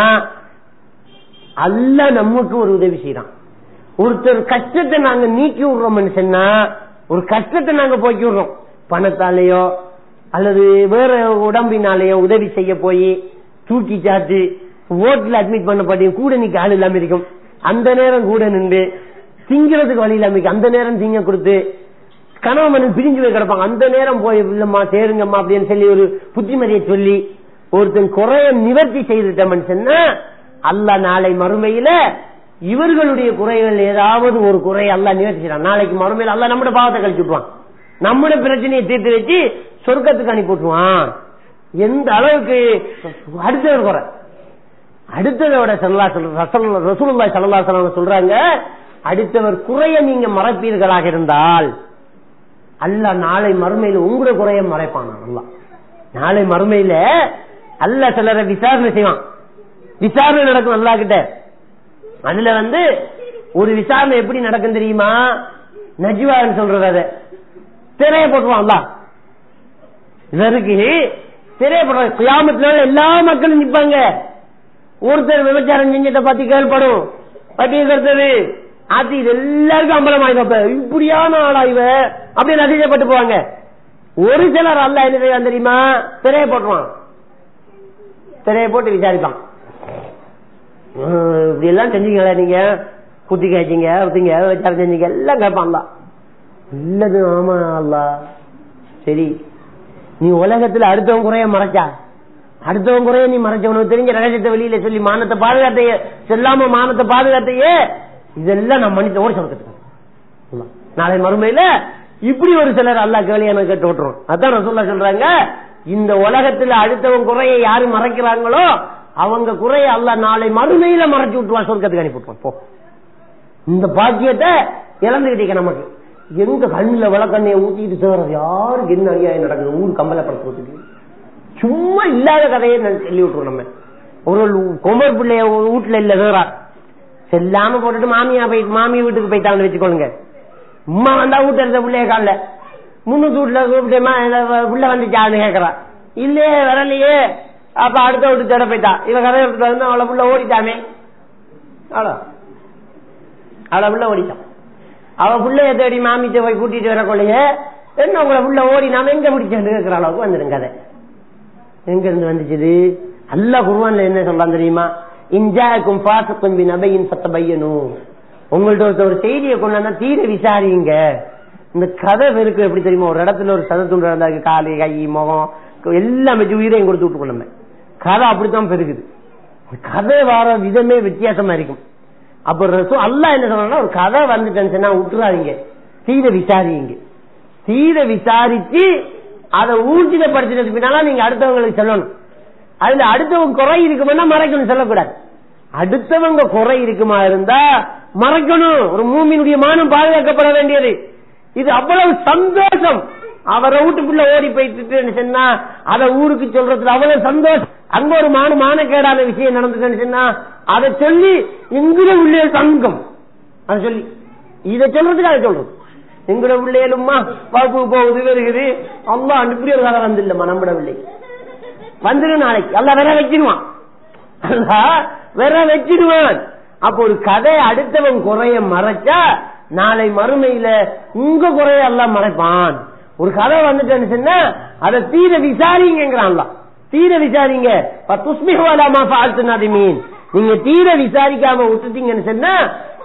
அல்லாஹ் நமக்கு ஒரு உதவி செய்யறான். ஒருத்தர் கஷ்டத்தை நாங்க நீக்கி விடுறோம்னு சொன்னா, ஒரு கஷ்டத்தை நாங்க போக்கி விடுறோம், பணத்தாலேயோ அல்லது வேற உடம்பினாலேயோ உதவி செய்ய போய் தூக்கி சாச்சு ஓட்டுல அட்மிட் பண்ணப்படி கூட நீக்கு ஆள் இல்லாம இருக்கும். அந்த நேரம் கூட நின்று திங்கிறதுக்கு வழி இல்லாம அந்த நேரம் திங்க கொடுத்து கணவன் பிரிஞ்சு போய் கிடப்பாங்க. அந்த நேரம் போய் இல்லம்மா சேருங்கம்மா அப்படின்னு சொல்லி ஒரு புத்திமதியை சொல்லி ஒருத்தன் குறைய நிவர்த்தி செய்துட்டோம்னு சொன்னா அல்லாஹ் நாளை மறுமையில இவர்களுடைய குறைகள் ஏதாவது ஒரு குறை அல்லாஹ் நிவர்த்தி செய்யறான். நாளைக்கு மறுமையில அல்லாஹ் நம்முடைய பாவத்தை கழிச்சுடுவான், நம்முடைய பிரச்சனையை தீர்த்து வச்சு சொர்க்கத்துக்கு அனுப்பி விட்டுருவான். எந்த அளவுக்கு அடுத்தவர் குறை அடுத்ததோட ரசூலுல்லாஹி ஸல்லல்லாஹு அலைஹி வஸல்லம் சொல்றாங்க, அடுத்தவர் குறைய நீங்க மறைப்பீர்களாக இருந்தால் அல்லாஹ் நாளை மறுமையில உங்களுடைய குறைய மறைப்பான். அல்லாஹ் நாளை மறுமையில அல்லாஹ் சிலரை விசாரணை செய்வான். விசாரணை நடக்கும் அல்லாஹ் கிட்ட. அதுல ஒரு விசாரணை எப்படி நடக்கும் தெரியுமா? நஜ்வான்னு சொல்றது திரைய போட்டுவான் அல்லாஹ். இதற்கு திரைய போடுவாங்க. கியாமத்துல எல்லா மக்களும் நிற்பாங்க. ஒருத்தர் விபச்சாரம் செஞ்சதை பத்தி கேள்படும், பட்டியை கருத்தது ஆத்தி இது எல்லாருக்கும் அம்பலமாயிருப்ப இப்படியான ஆளா இவ அப்படின்னு அதிகப்பட்டு போவாங்க. ஒரு சிலர் அல்லாஹ் என்ன செய்வான் தெரியுமா? திரைய போட்டுவான். திரைய போட்டு விசாரிப்பான், இப்படி எல்லாம் செஞ்சீங்களா, நீங்க குத்தி காய்ச்சிங்க விசாரம் செஞ்சீங்க எல்லாம் கேட்பான். இல்லது. ஆமா அல்லாஹ். சரி, நீ உலகத்துல அடுத்தவன் குறைய மறைச்சா, அடுத்தவன் குறைய நீ மறைச்சவனுக்கு தெரிஞ்ச ரகசியத்தை வெளியில சொல்லி மானத்தை பாதுகாத்தையே சொல்லாம மானத்தை பாதுகாத்தையே, இதெல்லாம் நான் மன்னித்த ஓடி சொல்றேன். நாளை மறுமையில இப்படி ஒரு சிலர் அல்லாஹ் கேள்வியான கேட்டு ஓட்டுறோம். அதான் ரசூலுல்லாஹ் சொல்றாங்க, இந்த உலகத்துல அடுத்தவன் குறைய யாரு மறைக்கிறாங்களோ அவங்க குறைய அல்லாஹ் நாளை மறுமையில மறைச்சு விட்டுருவான், சொர்க்கத்துக்கு அனுப்பிவிட்டுருவான். போ, இந்த பாக்கியத்தை இழந்துகிட்டீங்க. நமக்கு எங்க கண்ணுல விளக்கண்ணைய ஊத்திட்டு சேறது யாருக்கு என்ன அநியாயம் நடக்குது ஊர் கம்பலப்படுத்துறதுக்கு சும்மா இல்லாத கதையை சொல்லி விட்டுருவோம். நம்ம ஒரு குமர் பிள்ளைய வீட்டுல இல்ல வேறா செல்லாம போட்டுட்டு மாமியா வீட்டுக்கு போயிட்டாங்கன்னு வச்சுக்கோங்க. உமா வந்தா வீட்டு இருந்த பிள்ளைய கால முன்னூத்தி வீட்டுல கூப்பிட்டேமா உள்ள வந்துச்சான்னு கேக்குறா. இல்லையே வரலையே. அப்ப அடுத்த வீட்டு தேட போயிட்டா. இவ கதை எடுத்துட்டு வந்து அவளை புள்ள ஓடிட்டாமே. அவளை புள்ள ஓடிட்டான். அவ புள்ளைய தேடி மாமிட்ட போய் கூட்டிட்டு வர கொள்ளைய என்ன உங்களை புள்ள ஓடி நாம எங்க பிடிச்சேன்னு கேட்கிற அளவுக்கு வந்துடும் கதை. எங்க இருந்து வந்துச்சு? அல்லாஹ் குர்ஆன்ல என்ன சொல்றான் தெரியுமா? இன்ஜாக்கும் ஃபாஸிகுன் பினபையின் ஃபதபையனூ. உங்கள்ட்ட ஒரு செய்தியை கொண்டாந்தா தீர விசாரிங்க. இந்த கதை வெறுக்கு எப்படி தெரியுமா? ஒரு இடத்துல ஒரு சதத்துண்டு இருந்தாரு, காலு கை முகம் எல்லாம் வச்சு உயிரையும் கொடுத்து விட்டு கொள்ளுமே. கதை அப்படித்தான் பெருகுது. கதை வர விதமே வித்தியாசமா இருக்கும். அப்ப அல்லாஹ் என்ன சொல்றாங்கன்னா, ஒரு கதை வந்துட்டேன்னு விட்டுறாதீங்க, தீர விசாரிங்க. தீர விசாரிச்சு அதை ஊர்ஜிதப்படுத்தினதுக்கு பின்னால நீங்க அடுத்தவங்களுக்கு சொல்லணும். அதுல அடுத்தவங்க குறை இருக்குமா மறைக்கணும் சொல்லக்கூடாது. அடுத்தவங்க குறை இருக்குமா இருந்தா மறைக்கணும். ஒரு மூமினுடைய மானம் பாதுகாக்கப்பட வேண்டியது. இது அவ்வளவு சந்தோஷம். அவரை வீட்டுக்குள்ள ஓடி போயிட்டு சொன்னா அதை ஊருக்கு சொல்றதுல அவ்வளவு சந்தோஷம். அங்க ஒரு மானக்கேடான விஷயம் நடந்துச்சுன்னு சொன்னா அதை சொல்லி எங்கட உள்ளே சங்கம் அதை சொல்லி இதை சொல்றதுக்கு அதை சொல்றது. எங்கட உள்ளேலுமா வகுப்பு போகுது வருகிறது. அல்லாஹ் இப்படி ஒரு கதை வந்து இல்லம்மா நம்மட பிள்ளை வந்துடும். நாளைக்கு அல்லாஹ் வேற வச்சிருவான். அல்லாஹ் வேற வச்சிடுவான். அப்ப ஒரு கதை அடுத்தவன் குறைய மறைச்சா நாளை மறுமையில உங்க குறைய எல்லாம் மறைப்பான். ஒரு கதை வந்துட்டேன்னு சொன்னா அதை தீர விசாரிங்கிறான். தீர விசாரிங்க. நீங்க தீர விசாரிக்காம விட்டுட்டீங்கன்னு சொன்னா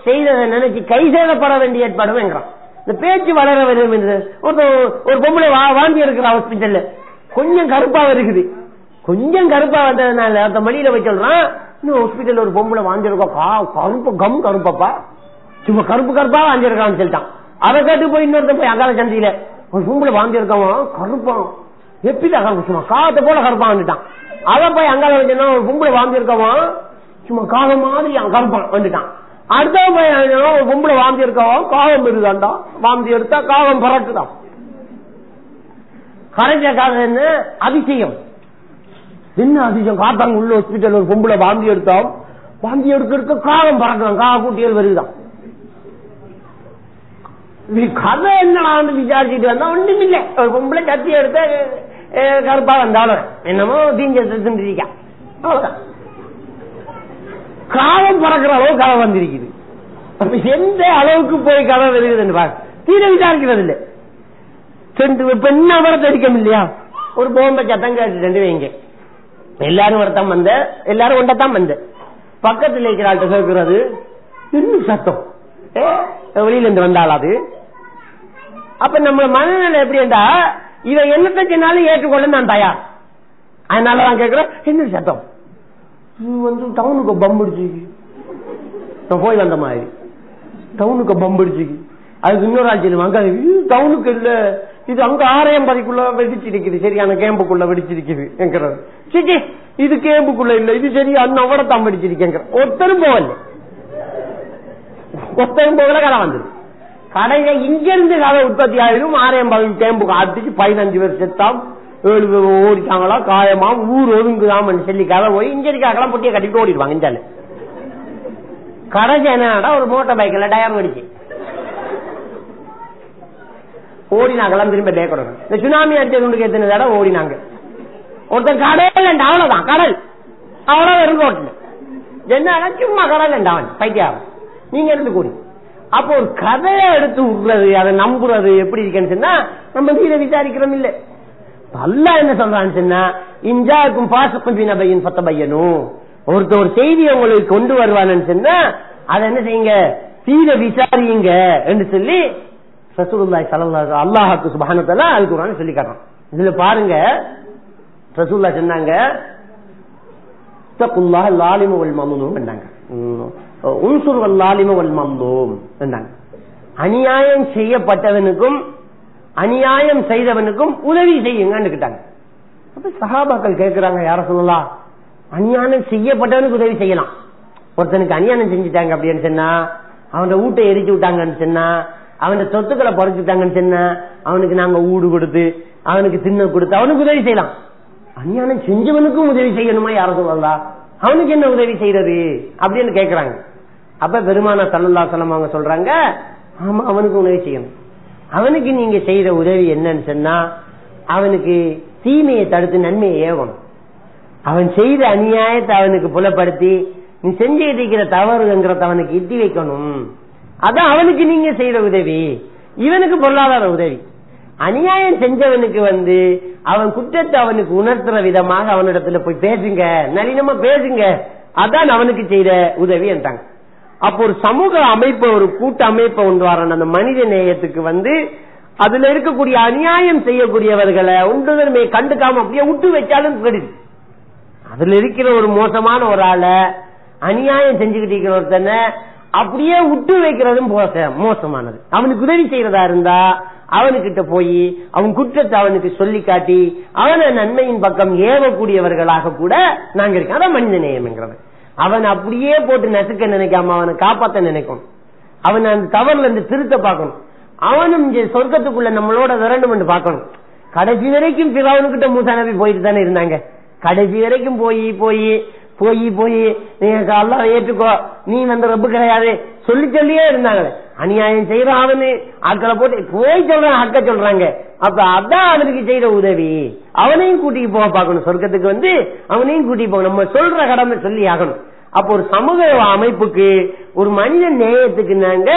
செய்ததை நினைச்சு கை சேதப்பட வேண்டிய ஏற்பாடுங்கிறான். இந்த பேச்சு வளர வரும் என்று ஒரு பொம்பளை வாந்தி இருக்கிற ஹாஸ்பிட்டல்ல கொஞ்சம் கருப்பா இருக்குது. கொஞ்சம் கருப்பா வந்ததுனால அந்த மடியில போய் சொல்றான், இன்னும் ஹாஸ்பிட்டல் ஒரு பொம்பளை வாந்தி இருக்கா, கருப்பு கம் கருப்பப்பா, சும்மா கருப்பு கருப்பா வாந்தி இருக்கான்னு சொல்லிட்டான். அதை கேட்டு போய் இன்னொருத்த போய் அங்கால சந்தியில ஒரு பொம்பளை வாந்தி இருக்கவன் கருப்பான் எப்படி சும்மா காத்த போல கருப்பான் வந்துட்டான். அதை போய் அங்கால வச்சா ஒரு பொம்பளை வாந்தி இருக்கவன் சும்மா காகம் மாதிரி கருப்பான் வந்துட்டான். அடுத்த போய் ஒரு பொம்பளை வாந்தி இருக்கவன் காகம் இருக்குதாண்டா, வாந்தி எடுத்தா காகம் பரட்டுதான். கரைஞ்ச காகம் என்ன அதிசயம், என்ன அதிசயம்? காத்தாங்க உள்ள ஹாஸ்பிட்டல் ஒரு பொம்பளை வாந்தி எடுத்தோம், வாந்தி எடுக்க காகம் பறக்கலாம், காக கூட்டியல் வருதுதான். கதை என்ன விசாரிச்சுட்டு வந்தா ஒன்றும் இல்லை. ஒரு பொம்பளை கத்தி எடுத்த கருப்பா வந்தாலும் என்னமோ தீஞ்ச தின்றிருக்கா, அவ்வளவுதான். காலம் பறக்கிற அளவு கதை வந்திருக்குது. எந்த அளவுக்கு போய் கதை வருகுதுன்னு பாக்க தீர விசாரிக்கிறது இல்லை. பெண்ண வர தெரிவிக்கும் இல்லையா? ஒரு போம்ப சத்தம் கேட்டு வைங்க, எல்லாரும் வரத்தான் வந்த, எல்லாரும் ஒன்றத்தான் வந்த, பக்கத்தில் இருக்கிற ஆள்கிட்ட கேட்கிறது இன்னும் சத்தம் வெளியில இருந்து வந்தாலாது. அப்ப நம்ம மனநிலை எப்படின்னா இவன் என்னத்தை சொன்னாலும் ஏற்றுக்கொள்ள நான் தயார். அதனாலதான் கேட்கிறேன் என்ன சத்தம் வந்து டவுனுக்கு பம்பிடிச்சு போய் வந்த மாதிரி டவுனுக்கு பம்பிடிச்சு. அதுக்கு இன்னொரு ஆட்சி அங்க டவுனுக்கு இல்ல, இது அங்க ஆரையம்பதிக்குள்ள வெடிச்சிருக்குது, சரியான கேம்புக்குள்ள வெடிச்சிருக்குது என்கிறது. சரி இது கேம்புக்குள்ள இல்ல, இது சரி அவ்வளவுதான் வெடிச்சிருக்கேங்கிற. ஒருத்தரும் போகல, ஒருத்தரும் போகல. கடை வந்தது. கடையில இங்கிருந்து கதை உற்பத்தி ஆயிடும். ஆரையம்பதி கேம்புக்கு அடிச்சு 15 பேர் செத்தாம், 7 பேர் ஓடிட்டாங்களா, காயமா, ஊர் ஒதுங்குதாம் சொல்லி கதை போய் இங்கிருக்காக்கலாம் பொட்டியை கட்டிட்டு ஓடிடுவாங்க. இஞ்சால கடைசி என்னடா ஒரு மோட்டார் பைக்ல டயர் வெடிச்சு ஓடினாங்களாம். திரும்ப பேக்கணும். இந்த சுனாமி அடிச்சது எத்தனை தடவை ஓடினாங்க. ஒருத்தன் கடல் அவ்வளவுதான், கடல் அவ்வளவு இருந்தோட்டு என்ன சும்மா கடல் அவன் பைத்தியாகும். நீங்க இருந்து கூடி அப்போ ஒரு கதையை எடுத்து விடுறது, அதை நம்புறது எப்படி இருக்குன்னு சொன்னா நம்ம தீர விசாரிக்கிறோம் இல்ல. அல்லாஹ் என்ன சொல்றான்னு சொன்னா இன்ஜாக்கும் ஃபாஸிகுன் பினபையின் ஃபதபையனூ. ஒருத்தர் ஒரு செய்தியை உங்களுக்கு கொண்டு வருவான்னு சொன்னா அதை என்ன செய்யுங்க, தீர விசாரியுங்க என்று சொல்லி ரசூலுல்லாஹி ஸல்லல்லாஹு அலைஹி வஸல்லம் அல்லாஹ்வுக்கு சுப்ஹானஹு வ தஆலா அல் குர்ஆன் சொல்லி காட்டுறான். இதுல பாருங்க ரசூலுல்லாஹ் சொன்னாங்க தக்குல்லாஹ் லாலிமு வல் மம்லூம் என்றாங்க. உன்சுர் வல் லாலிமு வல் மம்லூம் என்றாங்க. அநியாயம் செய்யப்பட்டவனுக்கும் அநியாயம் செய்தவனுக்கும் உதவி செய்யுங்கன்னு கேட்டாங்க. அப்ப சஹாபாக்கள் கேட்கிறாங்க, யார சொல்லலாம், அநியாயம் செய்யப்பட்டவனுக்கு உதவி செய்யலாம். ஒருத்தனுக்கு அநியாயம் செஞ்சுட்டாங்க அப்படின்னு சொன்னா, அவன் வீட்டை எரிச்சு விட்டாங்கன்னு சொன்னா, அவன் சொத்துக்களை பறிச்சுட்டாங்கன்னு சொன்னா, அவனுக்கு நாங்க ஊடு கொடுத்து அவனுக்கு தின்ன கொடுத்து அவனுக்கு உதவி செய்யலாம். அநியாயம் செஞ்சவனுக்கும் உதவி செய்யணுமா யார சொல்லலாம், அவனுக்கு என்ன உதவி செய்யறது அப்படின்னு கேட்கிறாங்க. அப்ப பெருமானார் ஸல்லல்லாஹு அலைஹி வஸல்லம் அவங்க சொல்றாங்க, ஆமா அவனுக்கு உதவி செய்யணும். அவனுக்கு நீங்க செய்யற உதவி என்னன்னு சொன்னா, அவனுக்கு தீமையை தடுத்து நன்மையை ஏவணும். அவன் செய்த அநியாயத்தை அவனுக்கு புலப்படுத்தி நீ செஞ்சுட்டு இருக்கிற தவறுங்கிறத அவனுக்கு இட்டி வைக்கணும். அதான் அவனுக்கு நீங்க செய்யற உதவி. இவனுக்கு பொருளாதார உதவி. அநியாயம் செஞ்சவனுக்கு அவன் குற்றத்தை அவனுக்கு உணர்த்துற விதமாக அவனிடத்துல போய் பேசுங்க, நளினமா பேசுங்க, அதான் அவனுக்கு செய்த உதவி என்றாங்க. அப்போ ஒரு சமூக அமைப்பு, ஒரு கூட்ட அமைப்பை கொண்டு வர அந்த மனித நேயத்துக்கு அதுல இருக்கக்கூடிய அநியாயம் செய்யக்கூடியவர்களை ஒன்றுமே கண்டுக்காம அப்படியே விட்டு வச்சாலும் கெடுது. அதுல இருக்கிற ஒரு மோசமான ஒரு ஆளை, அநியாயம் செஞ்சுக்கிட்டு இருக்கிற ஒருத்தனை அப்படியே விட்டு வைக்கிறதும் மோசமானது. அவனுக்கு உதவி செய்யறதா இருந்தா அவனுக்கிட்ட போய் அவன் குற்றத்தை அவனுக்கு சொல்லி காட்டி அவனை நன்மையின் பக்கம் ஏவக்கூடியவர்களாக கூட நாங்க இருக்கோம். அதான் மனித நேயம்ங்கிறது. அவன் அப்படியே போட்டு நசுக்க நினைக்காம அவனை காப்பாற்ற நினைக்கணும். அவன் அந்த தவறுல இருந்து திருத்த பார்க்கணும். அவனும் சொர்க்கத்துக்குள்ள நம்மளோட விரண்டும் என்று பார்க்கணும். கடைசி வரைக்கும் பிறவனுக்கிட்ட மூசா நபி போயிட்டு தானே இருந்தாங்க. கடைசி வரைக்கும் போய் போய் போய் போய் அல்லாஹ் ஏற்றுக்கோ, நீ ரப்பு கிடையாது சொல்லி சொல்லியே இருந்தாங்க. அநியாயம் செய்யறான் அவனு, ஆக்களை போட்டு போய் சொல்றான், அக்க சொல்றாங்க. அப்ப அதான் அவனுக்கு செய்யற உதவி. அவனையும் கூட்டிட்டு போக பார்க்கணும் சொர்க்கத்துக்கு. அவனையும் கூட்டிட்டு போகணும். நம்ம சொல்ற கடமை சொல்லி ஆகணும். அப்போ ஒரு சமூக அமைப்புக்கு, ஒரு மனித நேயத்துக்கு நாங்க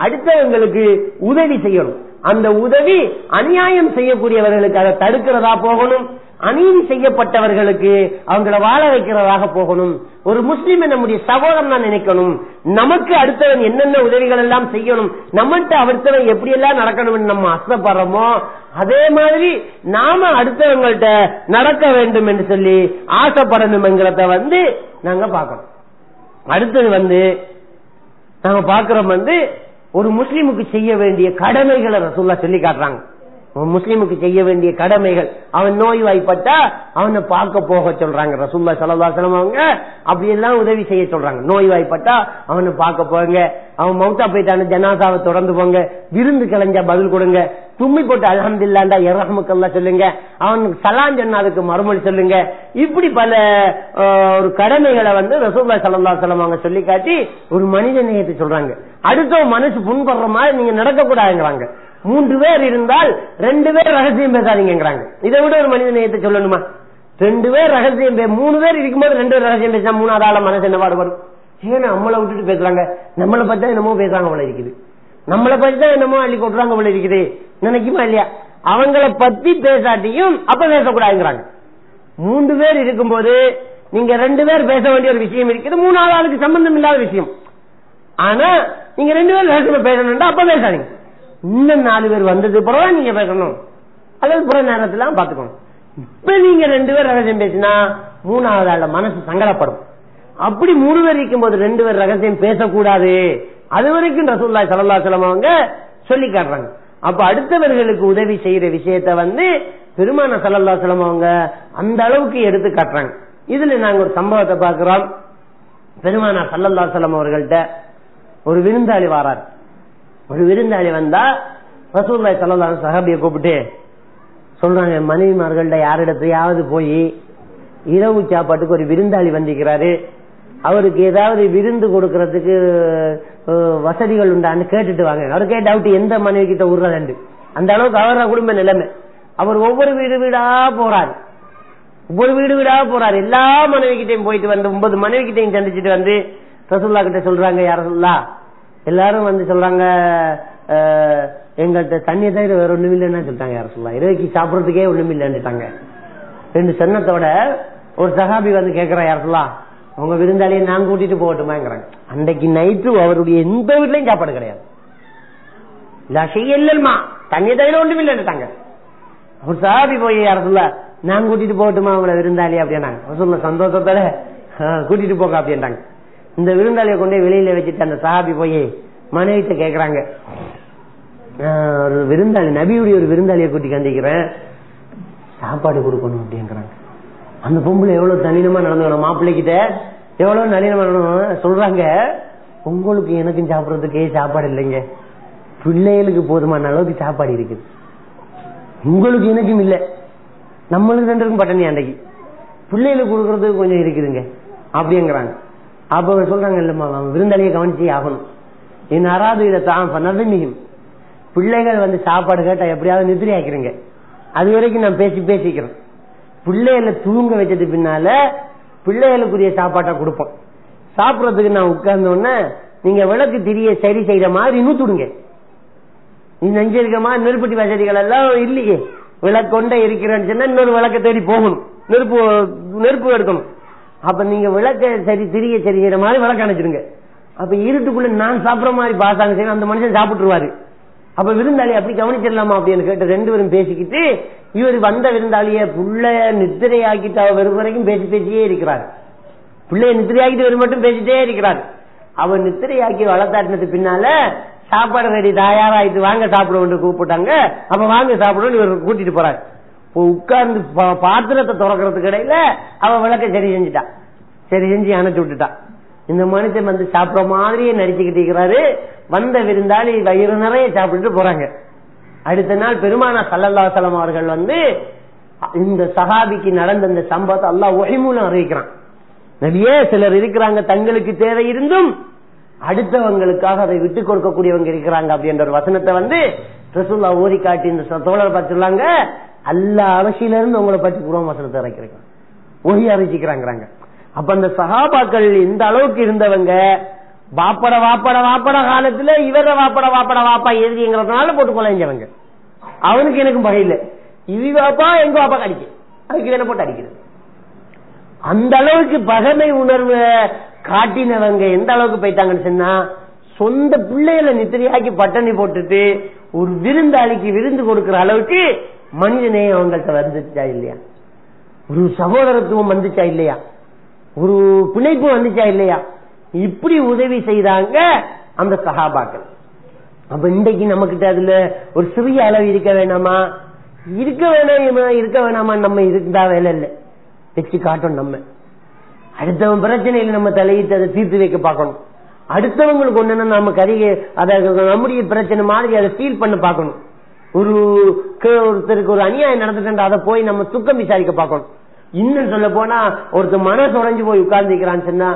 அடுத்தவங்களுக்கு உதவி செய்யணும். அந்த உதவி அநியாயம் செய்யக்கூடியவர்களுக்கு அதை தடுக்கிறதா போகணும். அநீதி செய்யப்பட்டவர்களுக்கு அவங்களை வாழ வைக்கிறதாக போகணும். ஒரு முஸ்லீம் நம்முடைய சகோதரன் தான் நினைக்கணும். நமக்கு அடுத்தவன் என்னென்ன உதவிகள் எல்லாம் செய்யணும், நம்மகிட்ட அடுத்தவன் எப்படி எல்லாம் நடக்கணும் நம்ம ஆசைப்படுறோமோ அதே மாதிரி நாம அடுத்தவங்கள்ட்ட நடக்க வேண்டும் என்று சொல்லி ஆசைப்படணும்ங்கிறத நாங்க பார்க்கணும். அடுத்தது நாங்க பார்க்கிறோம் ஒரு முஸ்லீமுக்கு செய்ய வேண்டிய கடமைகளை ரசூலுல்லாஹ் சொல்லி காட்டுறாங்க. முஸ்லீமுக்கு செய்ய வேண்டிய கடமைகள். அவன் நோய்வாய்ப்பட்டா அவனை பார்க்க போக சொல்றாங்க ரசூலுல்லாஹி ஸல்லல்லாஹு அலைஹி வஸல்லம். அவங்க அப்படி எல்லாம் உதவி செய்ய சொல்றாங்க. நோய்வாய்ப்பட்டா அவனை பார்க்க போங்க. அவன் மௌத்தா போயிட்டான ஜனாசாவை தொடர்ந்து போங்க. விருந்து கிளஞ்சா பதில் கொடுங்க. தும்மி போட்டு அல்ஹம்துலில்லாஹ் யர்ஹமுக்கல்லாஹ் சொல்லுங்க. அவனுக்கு சலாம் சொன்னா அதுக்கு மறுமொழி சொல்லுங்க. இப்படி பல ஒரு கடமைகளை ரசூலுல்லாஹி ஸல்லல்லாஹு அலைஹி வஸல்லம் அவங்க சொல்லி காட்டி ஒரு மனித நேயத்தை சொல்றாங்க. அடுத்த மனசு புண்படுற மாதிரி நீங்க நடக்க கூடாதுங்கிறாங்க. 3 பேர் இருந்தால் 2 பேர் ரகசியம் பேசாதீங்கிறாங்க. இதை விட ஒரு மனித நேயத்தை சொல்லணுமா? 2 பேர் ரகசியம் 3 பேர் இருக்கும்போது 2 பேர் ரகசியம் பேசினா 3வது ஆள மனசு என்ன பாடுபடும்? ஏன்னா நம்மளை விட்டுட்டு பேசுறாங்க, நம்மளை பத்தி என்னமோ பேசுறாங்க போல இருக்குது, நம்மளை பத்தி தான் என்னமோ அள்ளி கொட்டுறாங்க போல இருக்குது நினைக்குமா இல்லையா? அவங்களை பத்தி பேசாட்டியும் அப்ப பேசக்கூடாதுங்கிறாங்க. 3 பேர் இருக்கும்போது நீங்க 2 பேர் பேச வேண்டிய ஒரு விஷயம் இருக்குது, 3வது ஆளுக்கு சம்பந்தம் இல்லாத விஷயம். ஆனா நீங்க 2 பேர் ரகசியம் பேசணும்னா அப்ப பேசாதீங்க. இன்னும் 4 பேர் வந்தது பிறகு நீங்க பேசணும், அல்லது புற நேரத்துல பாத்துக்கணும். இப்ப நீங்க 2 பேர் ரகசியம் பேசினா 3வது ஆள மனசு சங்கடப்படும். அப்படி 3 பேர் இருக்கும் போது 2 பேர் ரகசியம் பேசக்கூடாது. அது வரைக்கும் ரசூலுல்லாஹி ஸல்லல்லாஹு அலைஹி வஸல்லம் அவங்க சொல்லி காட்டுறாங்க. அப்ப அடுத்தவர்களுக்கு உதவி செய்யற விஷயத்த பெருமானார் ஸல்லல்லாஹு அலைஹி வஸல்லம் அவங்க அந்த அளவுக்கு எடுத்து காட்டுறாங்க. இதுல நாங்க ஒரு சம்பவத்தை பார்க்கிறோம். பெருமானார் ஸல்லல்லாஹு அலைஹி வஸல்லம் அவர்கள்ட்ட ஒரு விருந்தாளி வாரார். ஒரு விருந்தாளி வந்தா ரசூலுல்லாஹி ஸல்லல்லாஹு அலைஹி வஸல்லம் சஹாபியை கூப்பிட்டு சொல்றாங்க, மனைவிமார்கள்ட்ட யாரிடத்தையாவது போய் இரவு சாப்பாட்டுக்கு ஒரு விருந்தாளி வந்திருக்கிறாரு, அவருக்கு ஏதாவது விருந்து கொடுக்கறதுக்கு வசதிகள் உண்டான்னு கேட்டுட்டு வாங்க. அவருக்கே டவுட் எந்த மனைவி கிட்ட விடுறதுண்டு. அந்த அளவுக்கு அவர குடும்ப நிலைமை. அவர் ஒவ்வொரு வீடு வீடா போறாரு, ஒவ்வொரு வீடு வீடா போறாரு. எல்லா மனைவி கிட்டையும் போயிட்டு 9 மனைவி கிட்டையும் சந்திச்சுட்டு ரசூலுல்லாஹ் கிட்ட சொல்றாங்க, யார் ரசூலுல்லாஹ் எல்லாரும் சொல்றாங்க, எங்கள்கிட்ட தண்ணி தவிர வேற ஒண்ணும் இல்லைன்னு சொல்லிட்டாங்க. யார் ரசூலுல்லாஹ் இரவைக்கு சாப்பிடறதுக்கே ஒண்ணும் இல்லைன்னுட்டாங்க. 2 சொன்னத்தோட ஒரு சஹாபி கேக்குறா, யார் ரசூலுல்லாஹ் உங்க விருந்தாளியை நான் கூட்டிட்டு போகட்டுமாங்கிறாங்க. அன்றைக்கு நைட்டு அவருடைய எந்த வீட்லயும் சாப்பாடு கிடையாது. செய்யலமா தண்ணி தவிர ஒன்றும் இல்லைன்னுட்டாங்க. ஒரு சஹாபி போய் அரசுல நான் கூட்டிட்டு போகட்டுமா அவங்கள விருந்தாளி அப்படின்னாங்க. சொல்ல சந்தோஷத்தோட கூட்டிட்டு போக அப்படின்ட்டாங்க. இந்த விருந்தாளியை கொண்டே வெளியில வச்சுட்டு அந்த சஹாபி போய் மனைவிட்ட கேக்குறாங்க, ஒரு விருந்தாளி நபியுடைய ஒரு விருந்தாளியை கூட்டி கண்டிக்கிறேன், சாப்பாடு கொடுக்கணும் அப்படிங்கிறாங்க. அந்த பொம்பளை எவ்வளவு நளினமா நடந்துக்கணும், மாப்பிள்ளைகிட்ட எவ்வளவு நளினமா நடந்து சொல்றாங்க, உங்களுக்கு எனக்கும் சாப்பிடறதுக்கே சாப்பாடு இல்லைங்க, பிள்ளைகளுக்கு போதுமான அளவுக்கு சாப்பாடு இருக்குது, உங்களுக்கு எனக்கும் இல்ல, நம்மளுக்கு ரெண்டுக்கும் பட்டணி அன்றைக்கு, பிள்ளைகளுக்கு கொடுக்கறதுக்கு கொஞ்சம் இருக்குதுங்க அப்படிங்கிறாங்க. அப்ப சொல்றாங்க, இல்லம்மா விருந்தாளியை கவனிச்சே ஆகணும், என் அறாது இதை தான் பண்ணதும் பிள்ளைகள் வந்து சாப்பாடு கேட்டா எப்படியாவது நிதிரி ஆக்கிறீங்க, அது வரைக்கும் நான் பேசிக்கிறேன். பிள்ளைகளை தூங்க வச்சது பின்னால பிள்ளைகளுக்குரிய சாப்பாட்டை கொடுப்போம். சாப்பிடறதுக்கு நான் உட்கார்ந்த உடனே நீங்க விளக்கு திரிய சரி செய்யற மாதிரி நூத்துடுங்க. இந்த அஞ்சு இருக்க மாதிரி நெருப்பட்டி வசதிகள் எல்லாம் இல்லையே, விளக்கொண்டே இருக்கிறேன்னு சொன்னா இன்னொரு விளக்க தேடி போகணும், நெருப்பு எடுக்கணும். அப்ப நீங்க விளக்க திரிய சரி செய்யற மாதிரி விளக்க அணைச்சிருங்க. அப்ப இருட்டுக்குள்ள நான் சாப்பிடற மாதிரி பாசாங்க செய்யணும், அந்த மனுஷன் சாப்பிட்டுருவாரு. அப்ப விருந்தாளி அப்படி கவனிச்சிடலாமா அப்படின்னு கேட்டு ரெண்டு பேரும் பேசிக்கிட்டு, இவர் வந்த விருந்தாளிய பிள்ளைய நித்திரையாக்கிட்டு அவ வெறும் வரைக்கும் பேசியே இருக்கிறார். பிள்ளைய நித்திரையாக்கிட்டு வெறும் மட்டும் பேசிட்டே இருக்கிறார். அவர் நித்திரையாக்கி வளர்த்தாட்டினது பின்னால சாப்பாடு ரெடி தயாராயிட்டு வாங்க சாப்பிடுவோம் கூப்பிட்டாங்க. அப்ப வாங்க சாப்பிடுவோம் இவர் கூட்டிட்டு போறாரு. உட்கார்ந்து பாத்திரத்தை திறக்கிறதுக்கு இடையில அவ விளக்க சரி செஞ்சுட்டான், சரி செஞ்சு அணைச்சு விட்டுட்டான். இந்த மனுஷன் வந்து சாப்பிட மாதிரியே நடிச்சுக்கிட்டு இருக்கிறாரு. வந்த விருந்தாளி வயிறு நிறைய சாப்பிட்டு போறாங்க. அடுத்த நாள் பெருமானார் ஸல்லல்லாஹு அலைஹி வஸல்லம் அவர்கள் வந்து இந்த சஹாபிக்கு நடந்த இந்த சம்பவத்தை அல்லாஹ் வஹி மூலம் அறிவிக்கிறான். நபியே, சிலர் இருக்கிறாங்க தங்களுக்கு தேவை இருந்தும் அடுத்தவங்களுக்காக அதை விட்டு கொடுக்கக்கூடியவங்க இருக்கிறாங்க அப்படின்ற ஒரு வசனத்தை வந்து ரசூலுல்லாஹ் ஓதி காட்டி இந்த தோழர் பார்த்து சொல்லாங்க, அல்லாஹ் அவசியில இருந்து உங்களை பற்றி குர்ஆன் வசனத்தை இறக்கிறாங்க, வஹி அறிவிக்கிறாங்க. அப்ப அந்த சஹாபாக்கள் இந்த அளவுக்கு இருந்தவங்க, வாப்பட வாப்பட வாப்பட காலத்துல இவர வாப்பட வாப்பட வாப்பா எழுதிங்கிறதுனால போட்டு கொலைஞ்சவங்க. அவனுக்கு எனக்கும் பகை இல்லை, இது வாப்பா எங்க வாப்பா கடிக்க, அதுக்கு வேலை போட்டு அடிக்கிறது. அந்த அளவுக்கு பகைமை உணர்வு காட்டினவங்க எந்த அளவுக்கு போயிட்டாங்கன்னு சொன்னா, சொந்த பிள்ளைகளை நித்திரையாக்கி பட்டணி போட்டுட்டு ஒரு விருந்தாளிக்கு விருந்து கொடுக்கிற அளவுக்கு மனிதநேயம் அவங்கள்ட்ட வந்துச்சா இல்லையா, ஒரு சகோதரத்துவம் வந்துச்சா இல்லையா, ஒரு பிணைப்பு வந்துச்சா இல்லையா, இப்படி உதவி செய்தாங்க அந்த சஹாபாக்கள். அப்ப இன்றைக்கு நம்ம கிட்ட அதுல ஒரு சிறிய அளவு இருக்க வேணாமா, இருக்க வேணாமா, நம்ம இருந்தா வேலை இல்லை, வச்சு காட்டணும். நம்ம அடுத்தவன் பிரச்சனையில நம்ம தலையிட்டு அதை தீர்த்து வைக்க பார்க்கணும். அடுத்தவங்களுக்கு ஒண்ணு நம்ம நம்முடைய பிரச்சனை மாதிரி அதை ஃபீல் பண்ண பார்க்கணும். ஒருத்தருக்கு ஒரு அநியாயம் நடந்துட்டு அதை போய் நம்ம துக்கம் விசாரிக்க பார்க்கணும். இன்னும் சொல்ல போனா ஒருத்தர் மனசு உடைஞ்சு போய் உட்கார்ந்துக்கிறான்னு சொன்னா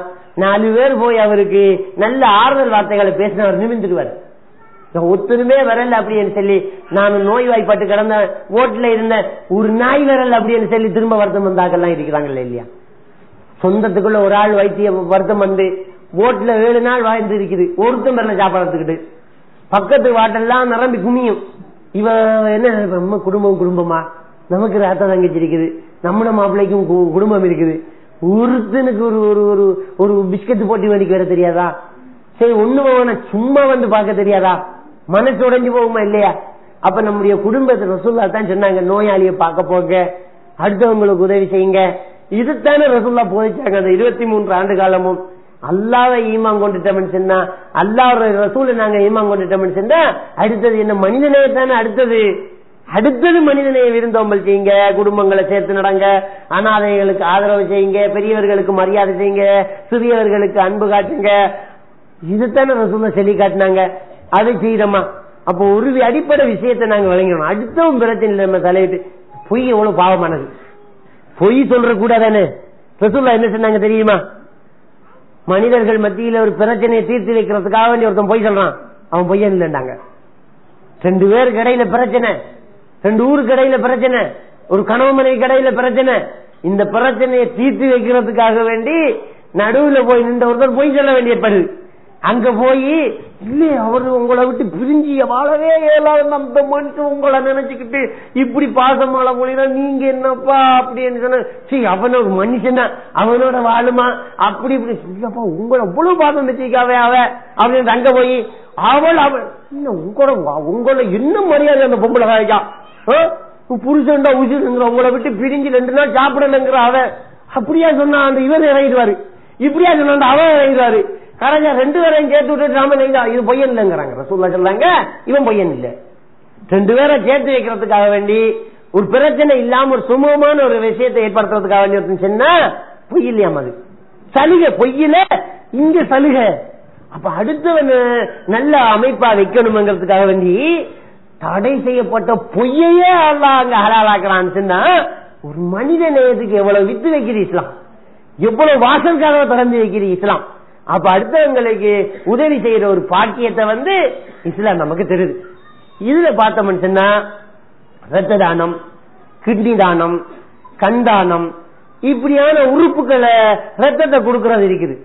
4 பேர் போய் அவருக்கு நல்ல ஆறுதல் வார்த்தைகளை பேசின அவர் நிமிந்துடுவார். ஒத்துருமே வரல அப்படின்னு சொல்லி, நான் நோய்வாய்ப்பட்டு கிடந்த ஓட்டுல இருந்த ஒரு நாய் வரல அப்படின்னு சொல்லி திரும்ப வருத்தம் வந்தாக்கெல்லாம் இருக்கிறாங்கல்ல இல்லையா. சொந்தத்துக்குள்ள ஒரு ஆள் வைத்திய வருத்தம் வந்து ஓட்டுல 7 நாள் வாழ்ந்து இருக்குது, ஒருத்தம் வரல சாப்பிடறதுக்கிட்டு, பக்கத்து வாட்டெல்லாம் நிரம்பி குமியும். இவ என்ன குடும்பமா, நமக்கு ராத்த தங்கச்சி இருக்குது, நம்மள மாப்பிள்ளைக்கும் குடும்பம் இருக்குது, ஒருத்தனுக்கு ஒரு பிஸ்கட் போட்டி வேண்டிக்கு வர தெரியாதா, சரி ஒண்ணு சும்மா வந்து பார்க்க தெரியாதா, மனசு உடைஞ்சு போகுமா இல்லையா. அப்ப நம்முடைய குடும்பத்தை ரசூலுல்லாஹ் தான் சொன்னாங்க, நோயாளியை பார்க்க போங்க, அடுத்தவங்களுக்கு உதவி செய்யுங்க. இதுதானே ரசூலுல்லாஹ் போதிச்சாங்க. அந்த 23 ஆண்டு காலமும் அல்லாஹ்வை ஈமான் கொண்டுட்டோம்னு சொன்னா, அல்லாஹ் ரசூலை நாங்க ஈமான் கொண்டுட்டோம்னு சொன்னா அடுத்தது என்ன, மனிதநேயத்தானே அடுத்தது மனிதநேய விருந்தோம்பல் செய்யுங்க, குடும்பங்களை சேர்த்து நடங்க, அனாதைகளுக்கு ஆதரவு செய்யுங்க, பெரியவர்களுக்கு மரியாதை செய்யுங்க, சிறியவர்களுக்கு அன்பு காட்டுங்க. இதுதானே ரசூலுல்லாஹ் சொல்லி காட்டினாங்க. அதை செய்யறோமா? அப்போ ஒரு அடிப்படை விஷயத்தை நாங்க வழங்கணும். அடுத்தவன் பிரச்சனை நம்ம தலையிட்டு பொய் எவ்வளவு பாவமானது, பொய் சொல்ற கூடாதானே. ரசூலுல்லாஹ் என்ன சொன்னாங்க தெரியுமா, மனிதர்கள் மத்தியில ஒரு பிரச்சனையை தீர்த்து வைக்கிறதுக்காக வேண்டிய ஒருத்தன் பொய் சொல்றான், அவன் பொய்யன் இல்லைண்டாங்க. 2 பேருக்கு இடையில பிரச்சனை, 2 ஊருக்கு இடையில பிரச்சனை, ஒரு கணவன் மனைவி கடையில பிரச்சனை, இந்த பிரச்சனையை தீர்த்து வைக்கிறதுக்காக வேண்டி நடுவுல போய் நின்ற ஒருத்தர் பொய் சொல்ல வேண்டிய ஏற்பாடு. அங்க போய் இல்லையே அவரு உங்களை விட்டு பிரிஞ்சு வாழவே இயலாத அந்த மனுஷன் உங்களை நினைச்சுக்கிட்டு இப்படி பாசமால மொழினா நீங்க என்னப்பா அப்படின்னு சொன்ன, சரி அவனோட மனுஷனா அவனோட வாழுமா அப்படி இப்படி சொல்லியப்பா உங்களை எவ்வளவு பாசம் வச்சிருக்காவே அவ அப்படின்னு அங்க போய் அவள் உங்களை இன்னும் மரியாதை அந்த பொம்பளை காய்க்கா புருஷன்டா உசுங்கிற உங்களை விட்டு பிரிஞ்சு 2 நாள் சாப்பிடலங்கிற அவன் அப்படியா சொன்னா அந்த இவர் இறங்கிடுவாரு, இப்படியா சொன்னா அவன் இறங்கிடுவாரு. கரெக்டா 2 பேரையும் சேர்த்து விட்டு நாம இது பொய்யன் இல்லைங்கிறாங்க. ரசூலுல்லாஹ் சொல்றாங்க இவன் பொய்யன் இல்ல. 2 பேரை சேர்த்து வைக்கிறதுக்காக வேண்டி ஒரு பிரச்சனை இல்லாம ஒரு சுமூகமான ஒரு விஷயத்தை ஏற்படுத்துறதுக்காக வேண்டி சொன்னா பொய் இல்லையாம அது சலுகை. பொய்யில இங்க சலுகை. அப்ப அடுத்தவன் நல்ல அமைப்பா வைக்கணுங்கிறதுக்காக வேண்டி தடை செய்யப்பட்ட பொய்யையே அல்லாஹ் அங்க ஹலாலாக்குறான்னு சொன்னா ஒரு மனித நேயத்துக்கு எவ்வளவு வித்து வைக்கிறது இஸ்லாம், எவ்வளவு வாசல்காக திறந்து வைக்கிறது இஸ்லாம். அப்ப அடுத்தவங்களுக்கு உதவி செய்யற ஒரு பாக்கியத்தை இஸ்லாம் நமக்கு தெரியுது. இதுல பார்த்தோம்னு சொன்னா ரத்த தானம், கிட்னி தானம், கண் தானம், இப்படியான உறுப்புகளை ரத்தத்தை கொடுக்கறது இருக்குது.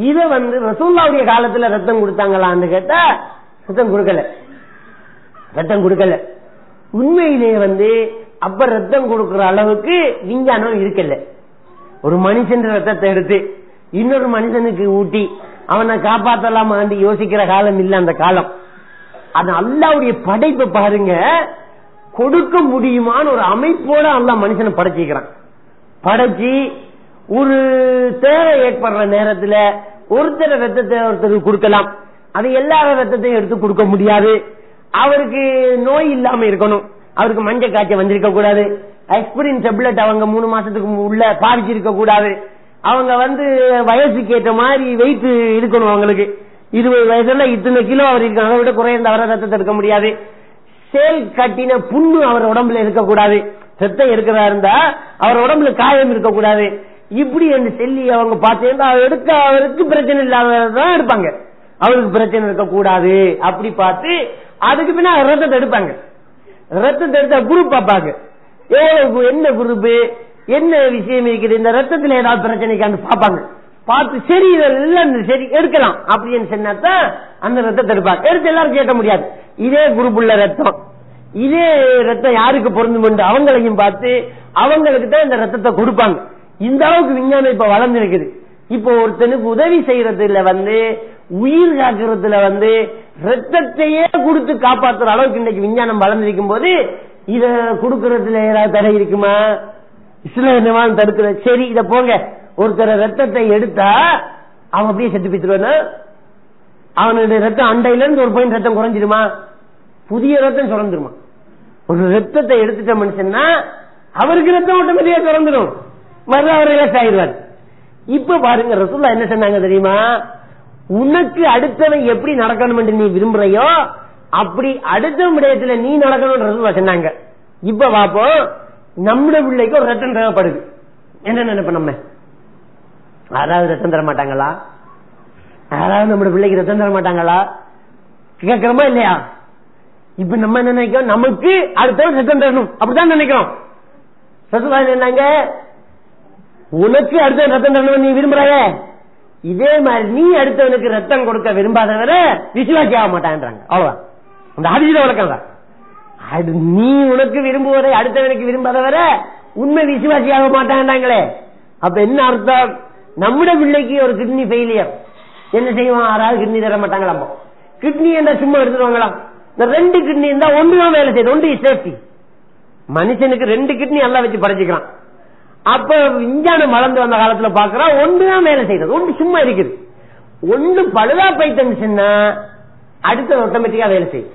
இத ரசூலுல்லாஹ்வுடைய காலத்துல ரத்தம் கொடுத்தாங்களான்னு கேட்டா ரத்தம் கொடுக்கல. உண்மையிலே அப்ப ரத்தம் கொடுக்கிற அளவுக்கு விஞ்ஞானம் இருக்கல. ஒரு மனுஷன் ரத்தத்தை எடுத்து இன்னொரு மனுஷனுக்கு ஊட்டி அவனை காப்பாற்றலாம் யோசிக்கிற காலம் இல்ல அந்த காலம். அது அல்லாஹ்வுடைய படைப்பை பாருங்க, கொடுக்க முடியுமான ஒரு அமைப்போட அல்லாஹ் மனுஷனை படைச்சிக்கிறான். படைச்சி ஒரு தேவை ஏற்படுற நேரத்துல ஒருத்தர ரத்தத்தை ஒருத்தருக்கு கொடுக்கலாம். அது எல்லார ரத்தத்தையும் எடுத்து கொடுக்க முடியாது. அவருக்கு நோய் இல்லாம இருக்கணும், அவருக்கு மஞ்சள் காய்ச்சல் வந்திருக்க கூடாது, எக்ஸ்பீரியன்ஸ் டெப்லெட் அவங்க 3 மாசத்துக்கு உள்ள பாதிச்சிருக்க கூடாது, அவங்க வயசுக்கு ஏற்ற மாதிரி வெயிட் இருக்கணும், அவங்களுக்கு 20 வயசுல இத்தனை கிலோ அவர் இருக்கணும், அதை விட குறைந்த அவரை ரத்தத்தை எடுக்க முடியாது, சேல் கட்டின புண்ணு அவர் உடம்புல இருக்கக்கூடாது, ரத்தம் இருக்கிறதா இருந்தா அவர் உடம்புல காயம் இருக்கக்கூடாது. இப்படி என்று சொல்லி அவங்க பார்த்தீங்கன்னா எடுக்க அவருக்கு பிரச்சனை இல்லாததான் எடுப்பாங்க, அவருக்கு பிரச்சனை இருக்கக்கூடாது. அப்படி பார்த்து அதுக்கு பின்னா ரத்தத்தை எடுப்பாங்க. ரத்தத்தை எடுத்த குரூப் பார்ப்பாங்க, என்ன குரூப் என்ன விஷயம் இருக்குது, இந்த ரத்தத்துல ஏதாவது பிரச்சனைக்கான்னு பார்ப்பாங்க. பார்த்து சரி இதெல்லாம் சரி எடுக்கலாம் அப்படின்னு சொன்னாதான் அந்த ரத்தத்தை எடுப்பாங்க. எடுத்து எல்லாரும் கேட்க முடியாது, இதே குரூப் உள்ள ரத்தம், இதே ரத்தம் யாருக்கு பொருந்தும் அவங்களையும் பார்த்து அவங்களுக்கு தான் இந்த ரத்தத்தை கொடுப்பாங்க. இந்த அளவுக்கு விஞ்ஞானம் இப்ப வளர்ந்து இருக்குது. இப்போ ஒருத்தனுக்கு உதவி செய்யறதுல உயிர் காக்கிறதுல ரத்தத்தையே கொடுத்து காப்பாற்றுற அளவுக்கு இன்னைக்கு விஞ்ஞானம் வளர்ந்திருக்கும் போது இத கொடுக்கறதுல ஏதாவது தடை இருக்குமா? இஸ்லாம் என்னவான்னு தடுக்கிற. சரி இத போங்க, ஒருத்தர ரத்தத்தை எடுத்தா அவன் அப்படியே செத்து போயிடுவானா? அவனுடைய ரத்தம் அண்டையில இருந்து ஒரு பாயிண்ட் ரத்தம் குறைஞ்சிருமா? புதிய ரத்தம் சுரந்துருமா? ஒரு ரத்தத்தை எடுத்துட்ட மனுஷன்னா அவருக்கு ரத்தம் ஆட்டோமேட்டிக்கா சுரந்துடும், மறுபடியும் அவர் ரிலாக்ஸ் ஆயிடுவார். இப்ப பாருங்க ரசூலுல்லாஹ் என்ன சொன்னாங்க தெரியுமா? உனக்கு அடுத்தவன் எப்படி நடக்கணும் என்று நீ விரும்புறையோ அப்படி அடுத்த விடயத்துல நீ நடக்கணும் ரசூலுல்லாஹ் சொன்னாங்க. இப்ப பாப்போம், நம்முடைய பிள்ளைக்கு ஒரு ரத்தம் தேவைப்படுது, என்ன நினைப்போம் நம்ம? யாராவது ரத்தம் தர மாட்டாங்களா? யாராவது நம்முடைய பிள்ளைக்கு ரத்தம் தர மாட்டாங்களா கேட்கிறோமா இல்லையா? இப்ப நம்ம என்ன நினைக்கிறோம், நமக்கு அடுத்தவன் ரத்தம் தரணும் அப்படிதான் நினைக்கிறோம். ரசூலுல்லாஹ் சொன்னாங்க உனக்கு அடுத்த ரத்தம் தரணும் நீ விரும்புறாய, இதே மாதிரி நீ அடுத்தவனுக்கு ரத்தம் கொடுக்க விரும்பாதவரை விசுவாசி ஆக மாட்டான்றாங்க. அவ்வளவுதான், அந்த ஹதீஸ் வழக்கம் தான். நீ உனக்கு விரும்புவதை அடுத்தவனுக்கு விரும்பாதவரை உண்மை விசுவாசி ஆக மாட்டான்றாங்களே. அப்ப என்ன அர்த்தம்? நம்முடைய பிள்ளைக்கு ஒரு கிட்னி ஃபெயிலியர், என்ன செய்வான்? யாராவது கிட்னி தர மாட்டாங்களா? கிட்னி என்ன சும்மா எடுத்துருவாங்களா? இந்த 2 கிட்னி இருந்தா ஒன்றுதான் வேலை செய்யுது, ஒன்று சேஃப்டி. மனுஷனுக்கு 2 கிட்னி எல்லாம் வச்சு படைச்சுக்கிறான். அப்ப விஞ்ஞானம் வளர்ந்து வந்த காலத்துல பாக்குறான் ஒன்றுதான் வேலை செய்யறது, ஒன்று சும்மா இருக்குது. ஒன்று பழுதா போயிட்டா அடுத்த ஆட்டோமேட்டிக்கா வேலை செய்யும்.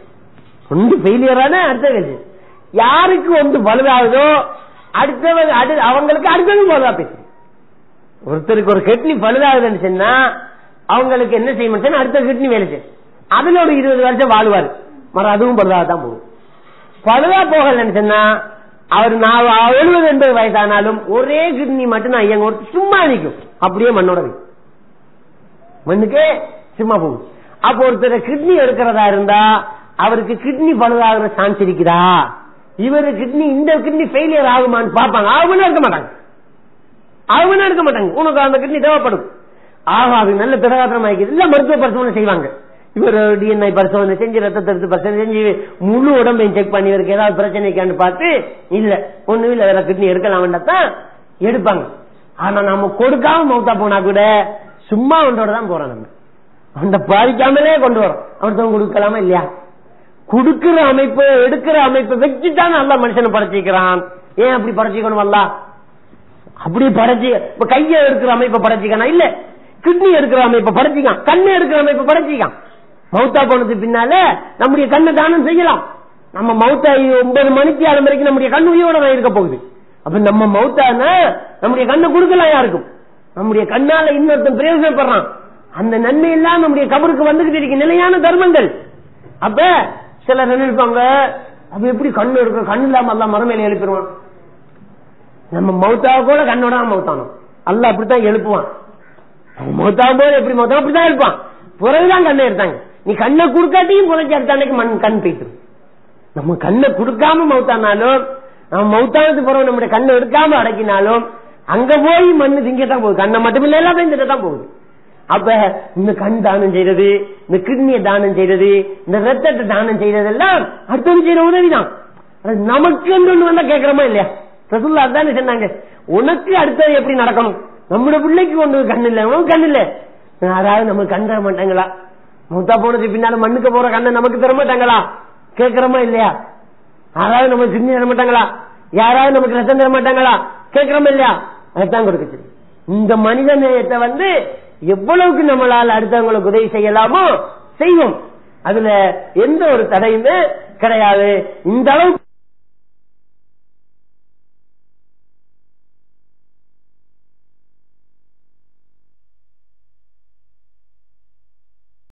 ஒன்று ஃபெயிலியரான அடுத்த வேலை செய்யும். யாருக்கு ஒன்று பழுதாகுதோ அடுத்தவங்க அவங்களுக்கு அடுத்தவங்க பழுதா போயிடுச்சு. ஒருத்தருக்கு ஒரு கிட்னி பழுதாகுதுன்னு சொன்னா அவங்களுக்கு என்ன செய்யணும், அடுத்த கிட்னி வேலை செய்யும். அதுல ஒரு 20 வருஷம் வாழ்வாரு, மறு அதுவும் பழுதாகத்தான் போகும். பழுதா போகலன்னு சொன்னா அவர் 70-80 வயசானாலும் ஒரே கிட்னி மட்டும் நான் இயங்க சும்மா நிற்கும், அப்படியே மண்ணோட மண்ணுக்கே சும்மா போகும். அப்போ ஒருத்தர் கிட்னி எடுக்கிறதா இருந்தா அவருக்கு கிட்னி பழுதாகிற சான்ஸ் இருக்குதா, இவரு கிட்னி இந்த கிட்னி ஃபெயிலியர் ஆகுமான்னு பார்ப்பாங்க. ஆகுனா இருக்க மாட்டாங்க, ஆகுனா இருக்க மாட்டாங்க. உனக்கு அந்த கிட்னி தேவைப்படும், ஆகாது நல்ல பிரகாசம் ஆகிக்குது, இல்ல மருத்துவ பரிசோதனை செய்வாங்க. இவர் டிஎன்ஐ பரிசோதனை செஞ்சு ரத்தத்தை எடுத்து பரிசோதனை செஞ்சு முழு உடம்பையும் செக் பண்ணி இவருக்கு ஏதாவது பிரச்சனைக்கான்னு பார்த்து இல்ல ஒண்ணும் இல்ல வேற கிட்னி எடுக்கலாம் தான் எடுப்பாங்க. ஆனா நம்ம கொடுக்காம மௌத்தா போனா கூட சும்மா ஒன்றோட தான் போறோம். நம்ம அந்த பாதிக்காமலே கொண்டு வரும். அவன் கொடுக்கலாமா இல்லையா? கொடுக்கிற அமைப்பு எடுக்கிற அமைப்பு வச்சுதான் நல்லா மனுஷனை படைச்சிக்கிறான். ஏன் அப்படி படைச்சிக்கணும்? அல்ல அப்படி படைச்சி இப்ப கையை எடுக்கிற அமைப்பை படைச்சிக்கானா? இல்ல, கிட்னி எடுக்கிற அமைப்பை படைச்சிக்கான், கண்ணை எடுக்கிற அமைப்பை படைச்சிக்கான். மௌத்தா போனதுக்கு பின்னால நம்முடைய கண்ணை தானம் செய்யலாம். நம்ம மௌத்தா 9 மணிக்கு 6 வரைக்கும் நம்முடைய கண் உயிரோட தான் இருக்க போகுது. அப்ப நம்ம மௌத்தான நம்முடைய கண்ணை கொடுக்கலாம் யாருக்கும்? நம்முடைய கண்ணால இன்னொருத்தன் பிரயோஜனப்படுறான். அந்த நன்மை எல்லாம் நம்முடைய கபருக்கு வந்துகிட்டு இருக்கு, நிலையான தர்மங்கள். அப்ப சிலர் நினைப்பாங்க, அப்ப எப்படி கண்ணு எடுக்க, கண்ணு இல்லாம எல்லாம் மறுமையில எழுப்பிடுவான். நம்ம மௌத்தா கூட கண்ணோட மௌத்தானோம், அல்ல அப்படித்தான் எழுப்புவான். மௌத்தாவும் போது எப்படி மௌத்தா அப்படித்தான் எழுப்பான். பிறகுதான் கண்ணை எடுத்தாங்க. நீ கண்ணை கொடுக்காட்டியும் புதைச்சி எடுத்தானே கண் போயிட்டு. நம்ம கண்ணை கொடுக்காம மௌத்தானாலும், நம்ம மௌத்தானது பிறகு நம்முடைய கண்ணை எடுக்காம அடக்கினாலும் அங்க போய் மண்ணு திங்கத்தான் போகுது. கண்ணை மட்டும் இல்ல, எல்லாம் திங்கத்தான் போகுது. அப்ப இந்த கண் தானம் செய்யறது, இந்த கிட்னியை தானம் செய்யறது, இந்த ரத்தத்தை தானம் செய்யறதெல்லாம் அடுத்தவங்க செய்யற உதவிதான். நமக்கு ஒண்ணு வந்தா கேட்கிறோமா இல்லையா? ரசூலுல்லாஹ் அதானே சொன்னாங்க, உனக்கு அடுத்தது எப்படி நடக்கணும்? நம்முடைய பிள்ளைக்கு கொண்டு கண் இல்ல, உனக்கு கண் இல்ல, யாராவது நமக்கு கண் தர மாட்டாங்களா? மௌத்தா போனது பின்னால மண்ணுக்கு போற கண்ணை நமக்கு தர மாட்டாங்களா? கேட்கிறோமா இல்லையா? யாராவது நமக்கு கிட்னி தர மாட்டாங்களா? யாராவது நமக்கு ரத்தம் தர மாட்டாங்களா? கேட்கிறோமா இல்லையா? அதைத்தான் கொடுக்க. இந்த மனித நேயத்தை எவ்வளவுக்கு நம்மளால அடுத்தவங்களுக்கு உதவி செய்யலாமோ செய்வோம். அதுல எந்த ஒரு தடையுமே கிடையாது. இந்த அளவுக்கு